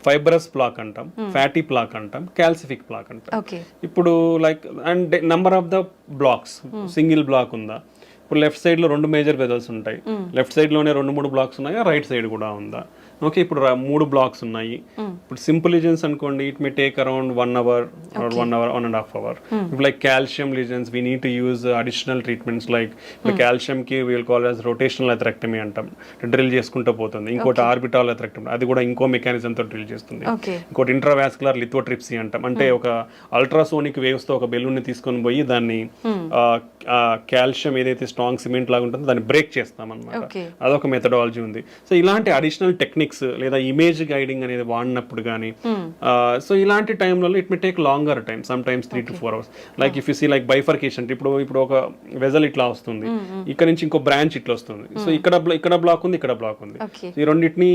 Fibrous plaque అంటాం, ఫ్యాటీ ప్లాక్ అంటాం, క్యాల్సిఫిక్ ప్లాక్ అంటాం. ఇప్పుడు like and number of the blocks, single block ఉందా? ఇప్పుడు లెఫ్ట్ సైడ్ లో 2 మేజర్ వెజల్స్ ఉంటాయి, లెఫ్ట్ సైడ్ లోనే 2-3 బ్లాక్స్ ఉన్నాయా, రైట్ సైడ్ కూడా ఉందా? ఓకే, ఇప్పుడు 3 బ్లాక్స్ ఉన్నాయి. ఇప్పుడు సింపుల్ లిజన్స్ అనుకోండి, it may take around 1 hour or 1.5 hours. ఇప్పుడు like calcium listens we need to use additional treatments. Like ఇప్పుడు కాల్షియం కి వీల్ కాల్ యాజ్ రొటేషనల్ అథెరెక్టమీ అంటాం, డ్రిల్ చేసుకుంటూ పోతుంది. ఇంకోటి ఆర్బిటాల్ అథెరెక్టమీ, అది కూడా ఇంకో మెకానిజం తో డ్రిల్ చేస్తుంది. ఇంకోటి ఇంట్రావాస్కులర్ లిథోట్రిప్సీ అంటాం, అంటే ఒక అల్ట్రాసోనిక్ వేవ్స్ తో ఒక బెలూన్ ని తీసుకొని పోయి దాన్ని కాల్షియం ఏదైతే స్ట్రాంగ్ సిమెంట్ లాగా ఉంటుందో దాన్ని బ్రేక్ చేస్తాం అన్నమాట. అదొక మెథడాలజీ ఉంది. సో ఇలాంటి అడిషనల్ టెక్నిక్స్ లేదా ఇమేజ్ గైడింగ్ అనేది వాడినప్పుడు కానీ, సో ఇలాంటి టైంలో it may take longer time, sometimes 3 to 4 hours. Like if you see like bifurcation, ఇప్పుడు ఒక వెజల్ ఇట్లా వస్తుంది, ఇక్కడ నుంచి ఇంకో బ్రాంచ్ ఇట్లా వస్తుంది. సో ఇక్కడ బ్లాక్ ఉంది, ఇక్కడ బ్లాక్ ఉంది. ఈ రెండింటిని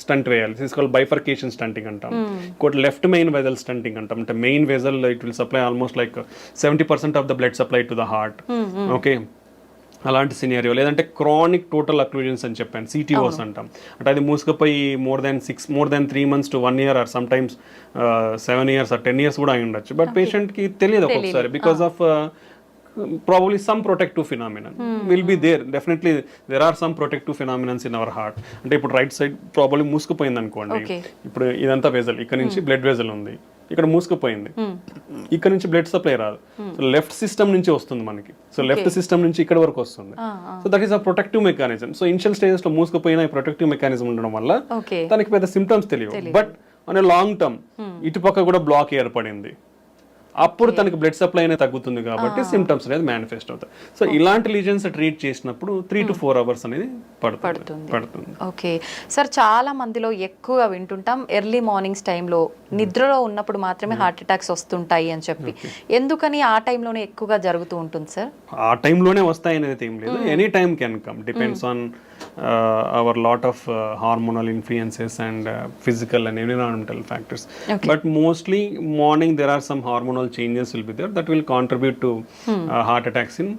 స్టంట్ వేయాలి, తీసుకొని బైఫర్కేషన్ స్టంటింగ్ అంటాం. ఇంకోటి లెఫ్ట్ మెయిన్ వెజల్ స్టంటింగ్ అంటాం, అంటే main vessel it will supply almost like 70% of the blood supply to the heart. Okay, అలాంటి సినారియో. లేదంటే క్రానిక్ టోటల్ అక్లూజన్స్ అని చెప్పాను, CTOs అంటాం. అంటే అది మూసుకుపోయి more than 3 months to 1 year or sometimes 7 years or 10 years కూడా అయి ఉండొచ్చు. బట్ పేషెంట్కి తెలియదు ఒక్కొక్కసారి, because of probably some protective phenomenon will be there. Definitely there are some protective phenomena in our heart. అంటే ఇప్పుడు రైట్ సైడ్ ప్రాబ్లీ మూసుకుపోయింది అనుకోండి, ఇప్పుడు ఇదంతా వెజల్, ఇక్కడ నుంచి బ్లడ్ వెజల్ ఉంది, ఇక్కడ మూసుకుపోయింది, ఇక్కడ నుంచి బ్లడ్ సప్లై రాదు. సో లెఫ్ట్ సిస్టమ్ నుంచి వస్తుంది మనకి. సో లెఫ్ట్ సిస్టమ్ నుంచి ఇక్కడ వరకు వస్తుంది. So that is a protective mechanism. So initial stages లో మూసుకుపోయిన ఈ ప్రొటెక్టివ్ మెకానిజం ఉండడం వల్ల దానికి పెద్ద సిమ్టమ్స్ తెలియవు. బట్ అనే లాంగ్ టర్మ్ ఇటుపక్క కూడా బ్లాక్ ఏర్పడింది, అప్పుడు తనకి బ్లడ్ సప్లై అనేది తగ్గుతుంది కాబట్టి సిమ్టమ్స్ అనేది మేనిఫెస్ట్ అవుతాయి. సో ఇలాంటి లీజన్స్ ట్రీట్ చేసినప్పుడు 3 to 4 hours అనేది పడుతుంది. ఓకే సార్, చాలా మందిలో ఎక్కువగా వింటుంటాం ఎర్లీ మార్నింగ్స్ టైంలో నిద్రలో ఉన్నప్పుడు మాత్రమే హార్ట్ అటాక్స్ వస్తుంటాయి అని చెప్పి. ఎందుకని ఆ టైంలోనే ఎక్కువగా జరుగుతూ ఉంటుంది సార్? ఆ టైంలోనే వస్తాయి అనేది ఏం లేదు, any time can come, depends on our lot of hormonal influences and physical and environmental factors. But mostly morning there are some hormonal changes will be there that will contribute to heart attacks in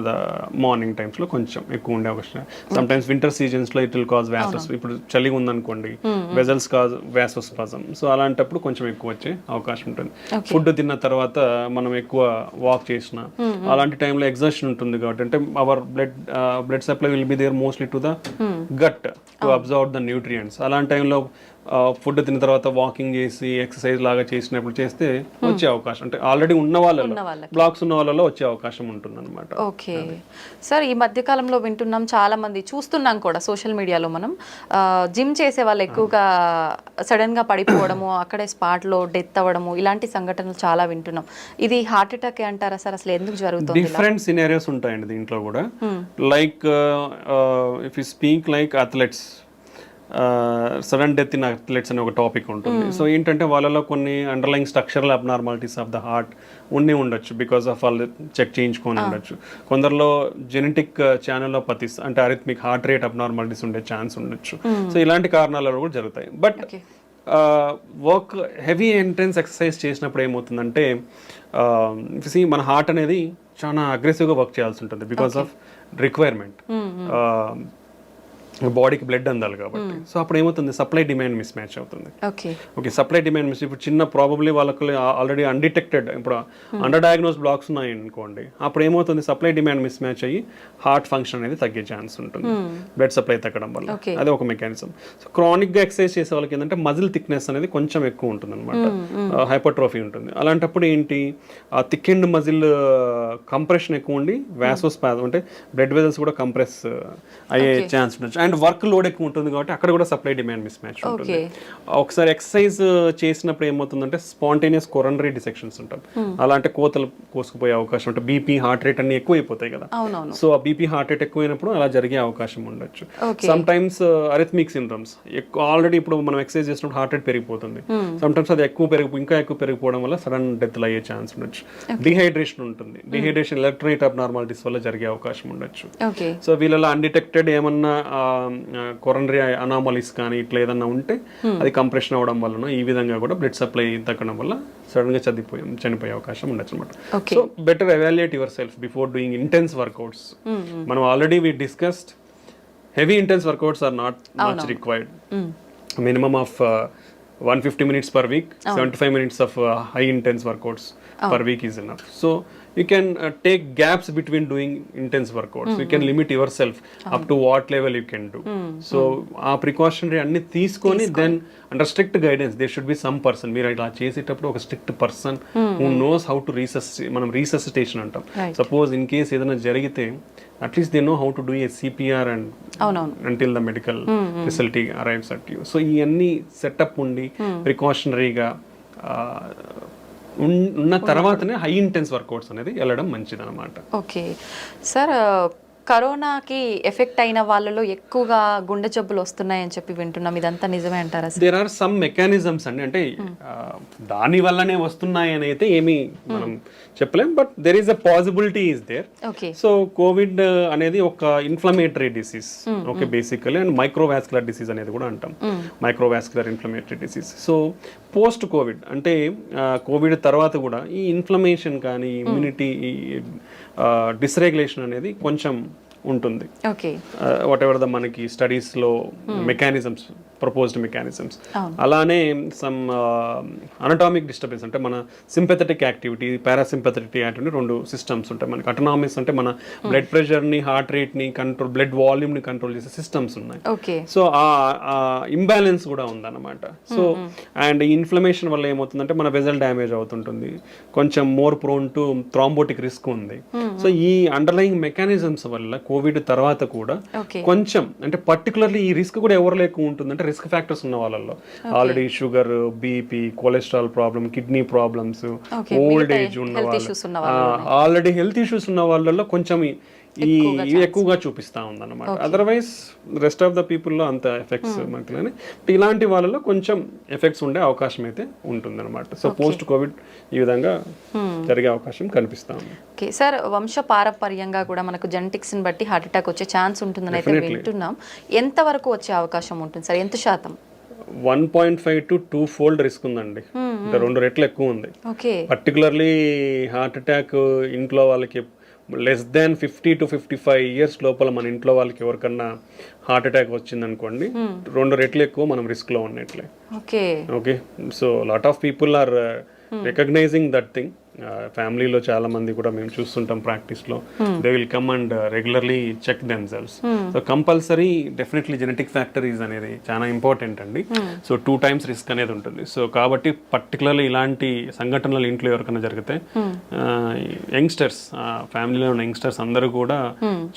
the morning times లో కొంచెం ఎక్కువ ఉండే అవకాశం. Some times winter seasons లో it will cause వ్యాసోస్, ఇప్పుడు చలి ఉందనుకోండి vessels cause వ్యాసోస్పాజం. So అలాంటప్పుడు కొంచెం ఎక్కువ వచ్చే అవకాశం ఉంటుంది. ఫుడ్ తిన్న తర్వాత మనం ఎక్కువ వాక్ చేసిన అలాంటి టైంలో ఎగ్జర్షన్ ఉంటుంది కాబట్టి, అంటే our blood supply will be there mostly to the gut to absorb the nutrients. అలాంటి టైంలో ఫుడ్ తిన్న తర్వాత వాకింగ్ చేసి ఎక్సర్సైజ్ లాగా చేసినప్పుడు చేస్తే వచ్చే అవకాశం, అంటే ఆల్రెడీ ఉన్న వాళ్ళలో బ్లాక్స్ ఉన్న వాళ్ళలో వచ్చే అవకాశం ఉంటుంది అనమాట. ఓకే సార్, ఈ మధ్య కాలంలో వింటున్నాం, చాలా మంది చూస్తున్నాం కూడా సోషల్ మీడియాలో, మనం జిమ్ చేసే వాళ్ళు ఎక్కువగా సడన్ గా పడిపోవడము, అక్కడే స్పాట్ లో డెత్ అవ్వడము, ఇలాంటి సంఘటనలు చాలా వింటున్నాం. ఇది హార్ట్ అటాక్ అంటారా సార్? అసలు ఎందుకు జరుగుతుంది? డిఫరెంట్ సినారియోస్ ఉంటాయండి దీంట్లో కూడా. Like if you speak like athletes, sudden death in athletes అనే ఒక టాపిక్ ఉంటుంది. సో ఏంటంటే వాళ్ళలో కొన్ని underline structural abnormalities of the heart ఉండొచ్చు, బికాస్ ఆఫ్ వాళ్ళు చెక్ చేయించుకొని ఉండొచ్చు. కొందరిలో జెనెటిక్ ఛానలోపతిస్ అంటే అరిథమిక్ హార్ట్ రేట్ అబ్నార్మాలిటీస్ ఉండే ఛాన్స్ ఉండొచ్చు. సో ఇలాంటి కారణాలు కూడా జరుగుతాయి. But work heavy intense exercise చేసినప్పుడు ఏమవుతుందంటే మన హార్ట్ అనేది చాలా అగ్రెసివ్గా వర్క్ చేయాల్సి ఉంటుంది బికాస్ ఆఫ్ రిక్వైర్మెంట్. బాడీకి బ్లడ్ అందాలి కాబట్టి. సో అప్పుడు ఏమవుతుంది, సప్లై డిమాండ్ మిస్ మ్యాచ్ అవుతుంది. ఓకే, సప్లై డిమాండ్ మిస్, ఇప్పుడు చిన్న ప్రాబబ్లీ వాళ్ళకి ఆల్రెడీ అన్డిటెక్టెడ్, ఇప్పుడు అండర్ డయాగ్నోస్ బ్లాక్స్ ఉన్నాయి అనుకోండి, అప్పుడు ఏమవుతుంది, సప్లై డిమాండ్ మిస్ మ్యాచ్ అయ్యి హార్ట్ ఫంక్షన్ అనేది తగ్గే ఛాన్స్ ఉంటుంది బ్లడ్ సప్లై తగ్గడం వల్ల. అది ఒక మెకానిజం. సో క్రానిక్ గా ఎక్సర్సైజ్ చేసే వాళ్ళకి ఏంటంటే మజిల్ థిక్నెస్ అనేది కొంచెం ఎక్కువ ఉంటుంది అనమాట, హైపర్ట్రోఫీ ఉంటుంది. అలాంటప్పుడు ఏంటి, ఆ థిక్ అండ్ మజిల్ కంప్రెషన్ ఎక్కువ ఉండి వ్యాసోస్పాజం అంటే బ్లడ్ వెజల్స్ కూడా కంప్రెస్ అయ్యే ఛాన్స్ ఉండొచ్చు. అండ్ వర్క్ లోడ్ ఎక్కువ ఉంటుంది కాబట్టి అక్కడ కూడా సప్లై డిమాండ్ మిస్ మ్యాచ్ ఉంటుంది. ఒకసారి ఎక్సర్సైజ్ చేసినప్పుడు ఏమవుతుందంటే స్పాంటేనియస్ కొరనరీ డిసెక్షన్స్ ఉంటాయి. అలా అంటే కోతలు కోసుకుపోయే అవకాశం ఉంటుంది. బీపీ హార్ట్ రేట్ అన్ని ఎక్కువ అయిపోతాయి కదా. సో ఆ బీపీ హార్ట్ రేట్ ఎక్కువైనప్పుడు అలా జరిగే అవకాశం ఉండొచ్చు. Sometimes arrhythmic syndromes already ఇప్పుడు మనం ఎక్సర్సైజ్ చేసినప్పుడు హార్ట్ రేట్ పెరిగిపోతుంది. సమ్ టైమ్స్ అది ఇంకా ఎక్కువ పెరిగిపోవడం వల్ల సడన్ డెత్ అయ్యే ఛాన్స్ ఉండొచ్చు. డిహైడ్రేషన్ ఉంటుంది. డిహైడ్రేషన్ ఎలక్ట్రోలైట్ అబ్నార్మాలిటీస్ వల్ల జరిగే అవకాశం ఉండొచ్చు. సో వీళ్ళలో అన్డిటెక్టెడ్ ఏమన్నా కొరనరీ అనామలీస్ కానీ ఇట్లా ఏదన్నా ఉంటే అది కంప్రెషన్ అవ్వడం వలన ఈ విధంగా కూడా బ్లడ్ సప్లై తగ్గడం వల్ల సడన్ గా చనిపోయే అవకాశం ఉండొచ్చు అనమాట. So better evaluate yourself before doing intense workouts. మనం already we discussed heavy intense workouts are not much required. Minimum of 150 minutes per week, 75 minutes of high intense workouts per week is enough. So you can take gaps between doing intense workouts. You can limit yourself up to what level you can do. So ఆ precautionary అన్ని తీసుకొని then under strict guidance there should be some person, మీరు ఇలా చేసేటప్పుడు ఒక strict person who knows how to మనం resuscitation అంటాం. Suppose in case ఏదైనా జరిగితే at least they know how to do a CPR and until the medical facility arrives at you. So ఇవన్నీ setup ఉండి ప్రికాషనరీగా ఉన్న తర్వాతనే హై ఇంటెన్స్ వర్కౌట్స్ అనేది వెళ్ళడం మంచిది అనమాట. ఓకే సార్, కరోనాకి ఎఫెక్ట్ అయిన వాళ్ళలో ఎక్కువగా గుండె జబ్బులు వస్తున్నాయని చెప్పి వింటున్నాం, ఇదంతా నిజమే అంటారా? దేర్ ఆర్ సమ్ మెకానిజమ్స్ అండి, అంటే దాని వల్లనే వస్తున్నాయి అని అయితే ఏమీ మనం చెప్పలేం, but there is a possibility is there. So covid అనేది ఒక inflammatory disease, okay, basically, and microvascular disease అనేది కూడా అంటాం, microvascular inflammatory disease. So post covid అంటే కోవిడ్ తర్వాత కూడా ఈ ఇన్ఫ్లమేషన్ కానీ ఇమ్యూనిటీ డిస్రెగ్యులేషన్ అనేది కొంచెం ఉంటుంది. వాట్ ఎవర్ ద మనకి స్టడీస్లో మెకానిజమ్స్ ప్రపోజ్డ్ మెకానిజమ్స్. అలానే సమ్ అనటామిక్ డిస్టర్బెన్స్ అంటే మన సింపెథటిక్ యాక్టివిటీ, పారాసింపెథటిక్ యాక్టివిటీ, రెండు సిస్టమ్స్ ఉంటాయి మనకి. అటనామిక్స్ అంటే మన బ్లడ్ ప్రెషర్ని, హార్ట్ రేట్ని కంట్రోల్, బ్లడ్ వాల్యూమ్ని కంట్రోల్ చేసే సిస్టమ్స్ ఉన్నాయి. సో ఆ ఇంబ్యాలెన్స్ కూడా ఉందన్నమాట. సో అండ్ ఈ ఇన్ఫ్లమేషన్ వల్ల ఏమవుతుందంటే మన వెజల్ డ్యామేజ్ అవుతుంటుంది, కొంచెం more prone to thrombotic risk ఉంది. సో ఈ అండర్లయింగ్ మెకానిజమ్స్ వల్ల కోవిడ్ తర్వాత కూడా కొంచెం అంటే పర్టికులర్లీ ఈ రిస్క్ కూడా ఎవరిలో ఎక్కువ ఉంటుంది అంటే రిస్క్ ఫ్యాక్టర్స్ ఉన్న వాళ్ళలో, already sugar, BP, cholesterol problem, kidney problems, old age ఉన్న వాళ్ళు, ఆల్రెడీ హెల్త్ ఇష్యూస్ ఉన్న వాళ్ళలో కొంచెం ఇవి ఎక్కువగా చూపిస్తా ఉందన్నమాట. అదర్వైజ్ రెస్ట్ ఆఫ్ ద పీపుల్లో అంత ఎఫెక్ట్స్ మనకి, ఇలాంటి వాళ్ళలో కొంచెం ఎఫెక్ట్స్ ఉండే అవకాశం అయితే ఉంటుందన్నమాట. సో పోస్ట్ కోవిడ్ ఈ విధంగా జరిగే అవకాశం కనిపిస్తా ఉంది. ఓకే సార్, వంశ పారపర్యంగా కూడా మనకు జెనెటిక్స్ ని బట్టి హార్ట్ అటాక్ వచ్చే ఛాన్స్ ఉంటుందని అయితే వింటున్నాం. ఎంత వరకు వచ్చే అవకాశం ఉంటుంది సార్? ఎంత శాతం? 1.5 to 2 fold రిస్క్ ఉందండి, అంటే 2 రెట్లు ఎక్కువ ఉంది. పర్టికులర్లీ హార్ట్ అటాక్ ఇంట్లో వాళ్ళకి లెస్ దాన్ 50 to 55 years లోపల మన ఇంట్లో వాళ్ళకి ఎవరికన్నా హార్ట్ అటాక్ వచ్చింది అనుకోండి, 2 రెట్లు ఎక్కువ మనం రిస్క్ లో ఉన్నట్లే. Okay, so lot of people are recognizing that thing. ఫ్యామిలీలో చాలా మంది కూడా మేము చూస్తుంటాం ప్రాక్టీస్లో, they will come and regularly check themselves. So compulsory definitely genetic factories అనేది చాలా ఇంపార్టెంట్ అండి. సో 2 times రిస్క్ అనేది ఉంటుంది. సో కాబట్టి పర్టికులర్లీ ఇలాంటి సంఘటనలు ఇంట్లో ఎవరికైనా జరిగితే యంగ్స్టర్స్, ఫ్యామిలీలో ఉన్న యంగ్స్టర్స్ అందరూ కూడా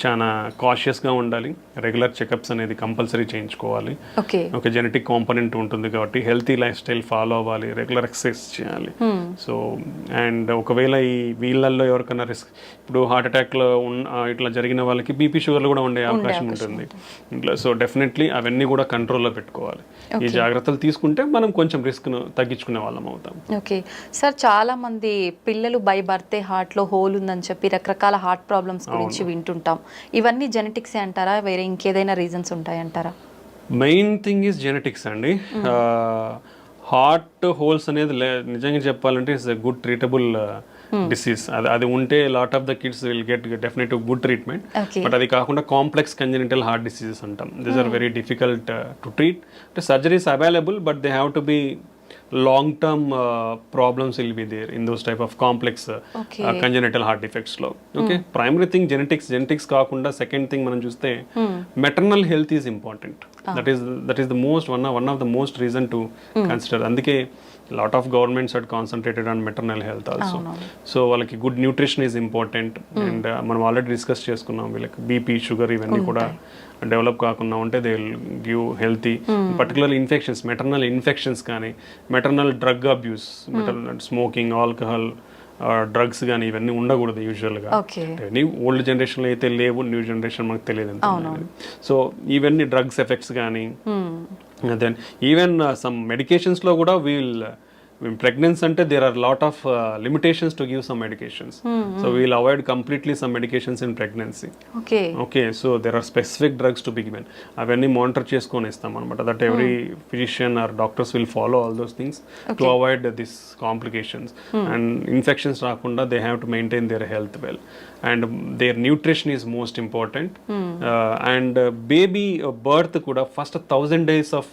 చాలా కాషియస్గా ఉండాలి. రెగ్యులర్ చెకప్స్ అనేది కంపల్సరీ చేయించుకోవాలి. ఒక జెనెటిక్ కాంపోనెంట్ ఉంటుంది కాబట్టి హెల్తీ లైఫ్ స్టైల్ ఫాలో అవ్వాలి, రెగ్యులర్ ఎక్సర్సైజ్ చేయాలి. సో అండ్ ఒకవేళ ఈ వీళ్ళల్లో ఎవరికైనా రిస్క్, ఇప్పుడు హార్ట్ అటాక్లో ఇట్లా జరిగిన వాళ్ళకి బీపీ, షుగర్లు కూడా ఉండే అవకాశం ఉంటుంది ఇంట్లో. సో డెఫినెట్లీ అవన్నీ కూడా కంట్రోల్లో పెట్టుకోవాలి. ఈ జాగ్రత్తలు తీసుకుంటే మనం కొంచెం రిస్క్ను తగ్గించుకునే వాళ్ళం అవుతాం. ఓకే సార్, చాలా మంది పిల్లలు బై బర్తే హార్ట్లో హోల్ ఉందని చెప్పి రకరకాల హార్ట్ ప్రాబ్లమ్స్ గురించి వింటుంటాం. ఇవన్నీ జెనెటిక్సే అంటారా, వేరే ఇంకేదైనా రీజన్స్ ఉంటాయంటారా? మెయిన్ థింగ్ ఈజ్ జెనెటిక్స్ అండి. హార్ట్ హోల్స్ అనేది నిజంగా చెప్పాలంటే it's a good treatable disease. అది ఉంటే lot of the kids will get definitely good treatment. But అది కాకుండా కాంప్లెక్స్ కంజెనిటల్ హార్ట్ డిసీజెస్ అంటాం. These are very difficult to treat. అంటే surgeries available, but they have to be long-term problems will be there in those type of complex congenital heart defects లో. Okay, primary thing genetics కాకుండా second thing మనం చూస్తే maternal health is important. That is the most one of the most reason to consider. అందుకే lot of governments had concentrated on maternal health also. So వాళ్ళకి good nutrition is important. And మనం already discuss చేసుకున్నాం, వీళ్ళకి BP, sugar ఇవన్నీ కూడా develop కాకుండా ఉంటే they will give healthy, particularly infections, maternal infections కానీ, maternal drug abuse, maternal smoking, alcohol, drugs కానీ ఇవన్నీ ఉండకూడదు యూజువల్గా. ఓల్డ్ జనరేషన్లో అయితే లేవు, న్యూ జనరేషన్ మనకు తెలియదు. సో ఇవన్నీ డ్రగ్స్ ఎఫెక్ట్స్ కానీ, దెన్ ఈవెన్ సమ్ మెడికేషన్స్లో కూడా pregnancy ante there are lot of limitations to give some medications. So we will avoid completely some medications in pregnancy. Okay, so there are specific drugs to be given. Avanni monitor cheskoni istam anamata, that every physician or doctors will follow all those things to avoid these complications. And infections rakunda they have to maintain their health well, and their nutrition is most important. And baby birth kuda first 1000 days of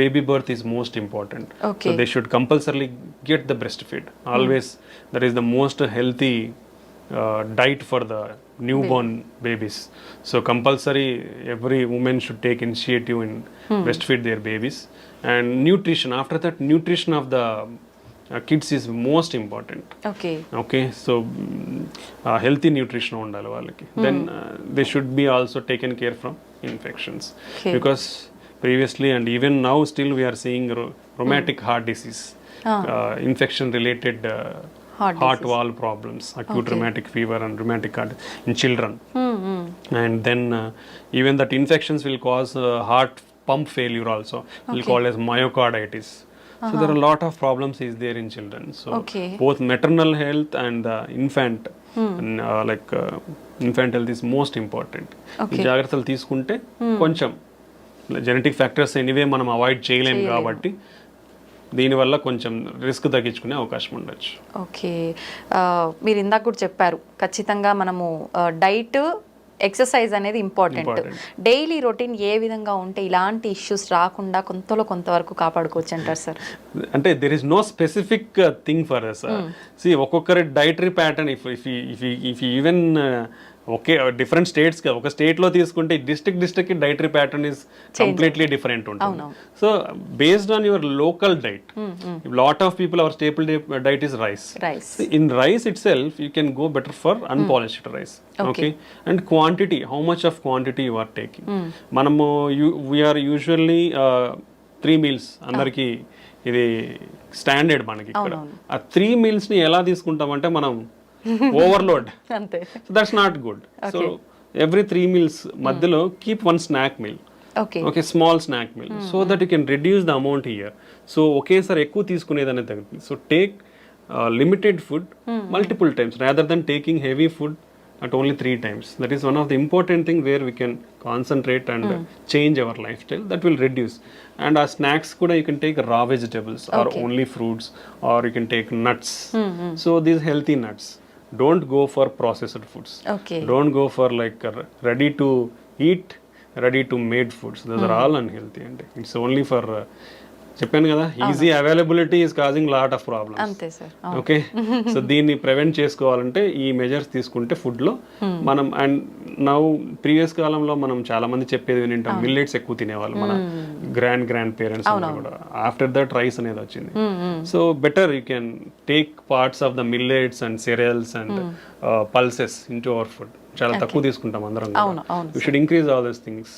baby birth is most important. So they should compulsorily get the breastfeed always. That is the most healthy diet for the newborn babies. So compulsory every woman should take initiative in breastfeed their babies. And nutrition, after that nutrition of the kids is most important. Okay, so healthy nutrition undali vallaki. Then they should be also taken care from infections, because previously and even now still we are seeing rheumatic heart disease, infection related heart valve problems, acute rheumatic fever and rheumatic heart in children. And then even that infections will cause heart pump failure also, will call as myocarditis. So there are a lot of problems is there in children. So both maternal health and infant infant health is most important. ఈ జాగ్రత్తలు తీసుకుంటే కొంచెం genetic factors anyway మనం avoid చేయలేము కాబట్టి దీనివల్ల కొంచెం risk తగ్గించుకునే అవకాశం ఉండొచ్చు. ఓకే, మీరు ఇందాక కూడా చెప్పారు ఖచ్చితంగా మనము డైట్ ఎక్సర్సైజ్ అనేది ఇంపార్టెంట్. డైలీ రొటీన్ ఏ విధంగా ఉంటే ఇలాంటి ఇష్యూస్ రాకుండా కొంతవరకు కాపాడుకోవచ్చు అంటారు సార్? అంటే there is no specific thing for us. See ఒక్కొక్కరి dietary pattern if even okay different states ఒక స్టేట్లో తీసుకుంటే district dietary pattern is completely different ఉంటుంది. So based on your local diet, lot of people our staple diet is rice. In rice itself you can go better for unpolished rice. Okay, and quantity, how much of quantity you are taking. మనము we are usually 3 meals అందరికి ఇది standard మనకి ఇక్కడ. ఆ 3 meals ని ఎలా తీసుకుంటామంటే మనం overload. అంతే. So that's not good. So every 3 meals మధ్యలో keep 1 snack meal. Okay, small snack meal, so that you can reduce the amount here. So ఒకేసారి ఎక్కువ తీసుకునేది అనేది తగ్గుతుంది. So take limited food multiple times rather than taking heavy food at only 3 times. That is one of the important thing where we can concentrate and change our lifestyle. That will reduce. And our snacks kuda you can take raw vegetables or only fruits, or you can take nuts. So these healthy nuts. Don't go for processed foods. Don't go for like ready to eat, ready to made foods. Those are all unhealthy, and it's only for చెప్పాను కదా, easy availability is causing lot of problems. అంతే sir. Okay, so దీన్ని prevent చేసుకోవాలంటే ఈ measures తీసుకుంటే food లో మనం. And now previous కాలంలో మనం చాలా మంది చెప్పేది వింటాం, మిల్లెట్స్ ఎక్కువ తినేవాళ్ళు మన గ్రాండ్ పేరెంట్స్ కూడా. ఆఫ్టర్ దట్ రైస్ అనేది వచ్చింది. So better you can take parts of the millets and cereals and pulses in to our food. చాలా తక్కువ తీసుకుంటాం అందరం. You should increase all these things.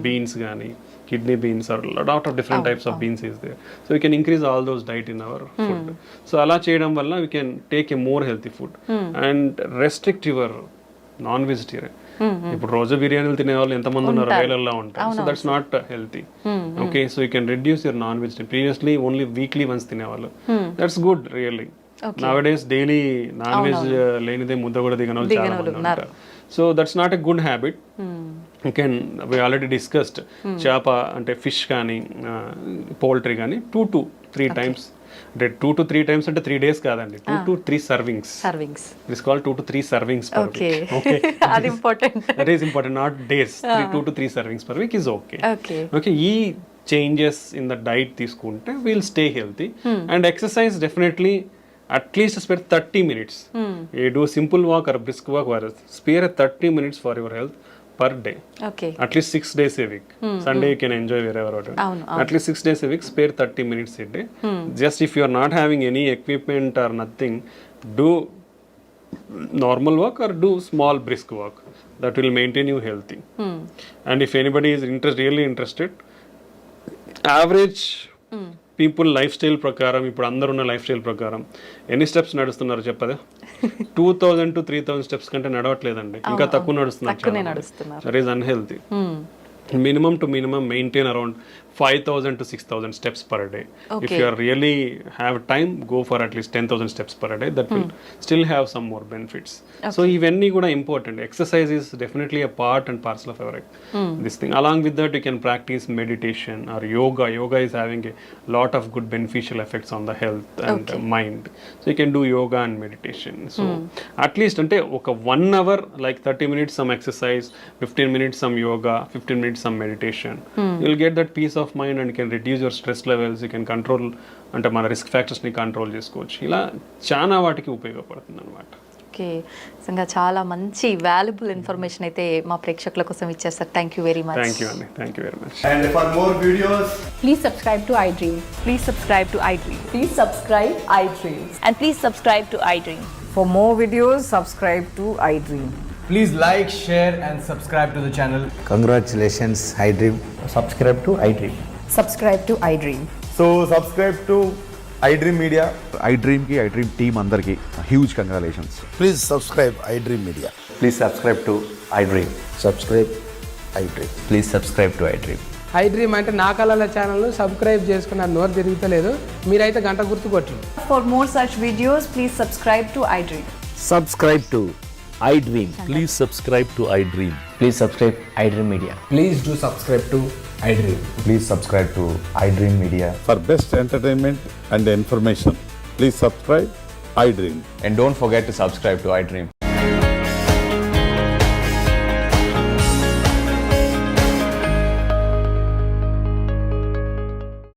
Beans కానీ kidney beans or lot of different types of beans is there, so we can increase all those diet in our food. So ala cheyadam valla we can take a more healthy food and restrict your non vegetarian. ఇప్పుడు రోజు బిర్యానీలు తినే వాళ్ళు ఎంతమంది ఉన్నారు, వేలల్లో ఉంటారు. So that's not healthy. Okay, so you can reduce your non vegetarian. Previously only weekly once తినేవాళ్ళు. That's good really. Nowadays daily non veg లేనిదే ముద్ద కూడా దిగని వాళ్ళు చాలా మంది ఉంటారు. So that's not a good habit. we already discussed చేప అంటే ఫిష్ కానీ పౌల్ట్రీ కానీ 2 to 3 times. అంటే 2 to 3 times అంటే 3 days కాదండి, 2 to 3 servings. It is called 2 to 3 servings per week. Okay, అది important. That is important, not days. 2 to 3 servings per week is okay. Okay, ఈ changes in the diet తీసుకుంటే we'll stay healthy. And exercise definitely at least spare 30 minutes. You do simple walk or brisk walk, or spare 30 minutes for your health per day. At least 6 days a week. Sunday you can enjoy wherever. At least 6 days a week, spare 30 minutes a day. Just if you are not having any equipment or nothing, do normal walk or do small brisk walk. That will maintain you healthy. And if anybody is really interested, average people life style ప్రకారం, ఇప్పుడు అందరున్న life style ప్రకారం ఎన్ని steps నడుస్తున్నారు చెప్పదా? 2000 to 3000 steps కంటే నడవట్లేదండి, ఇంకా తక్కువ నడుస్తున్నారు. That is unhealthy. minimum to minimum maintain around 5,000 to 6,000 steps per day. If you are really have time, go for at least 10,000 steps per day. That will still have some more benefits. So ivanni kuda important. Exercise is definitely a part and parcel of our this thing. Along with that, you can practice meditation or yoga. Yoga is having a lot of good beneficial effects on the health and mind. So you can do yoga and meditation. So at least ante oka 1 hour, like 30 minutes some exercise, 15 minutes some yoga, 15 minutes some meditation. You'll get that peace of mind and you can reduce your stress levels. You can control అంటే మన risk factors ని control చేసుకోవచ్చు. ఇలా చాలా వాటికి ఉపయోగపడుతుంది అన్నమాట. Okay, నిజంగా చాలా మంచి వాల్యుబుల్ ఇన్ఫర్మేషన్ అయితే మా ప్రేక్షకుల కోసం ఇచ్చారు sir. Thank you very much. Thank you అండి, thank you very much. And for more videos, please subscribe to iDream. Please subscribe to iDream. Please subscribe iDream. And please subscribe to iDream. For more videos, subscribe to iDream. please like, share and subscribe to the channel. Congratulations, iDream. Subscribe to iDream. Subscribe to iDream. So subscribe to iDream Media. iDream ki iDream team andarki huge congratulations. Please subscribe iDream Media. Please subscribe to iDream. Subscribe iDream. Please subscribe to iDream. iDream అంటే నా కళల channel subscribe చేసుకున్న నోరు తిరుగుతలేదు, మీరైతే గంట గుర్తు కొట్టండి. For more such videos, please subscribe to iDream. Subscribe to iDream. Please subscribe to iDream. Please subscribe iDream Media. Please do subscribe to iDream. Please subscribe to iDream Media. For best entertainment and information, please subscribe iDream. And don't forget to subscribe to iDream.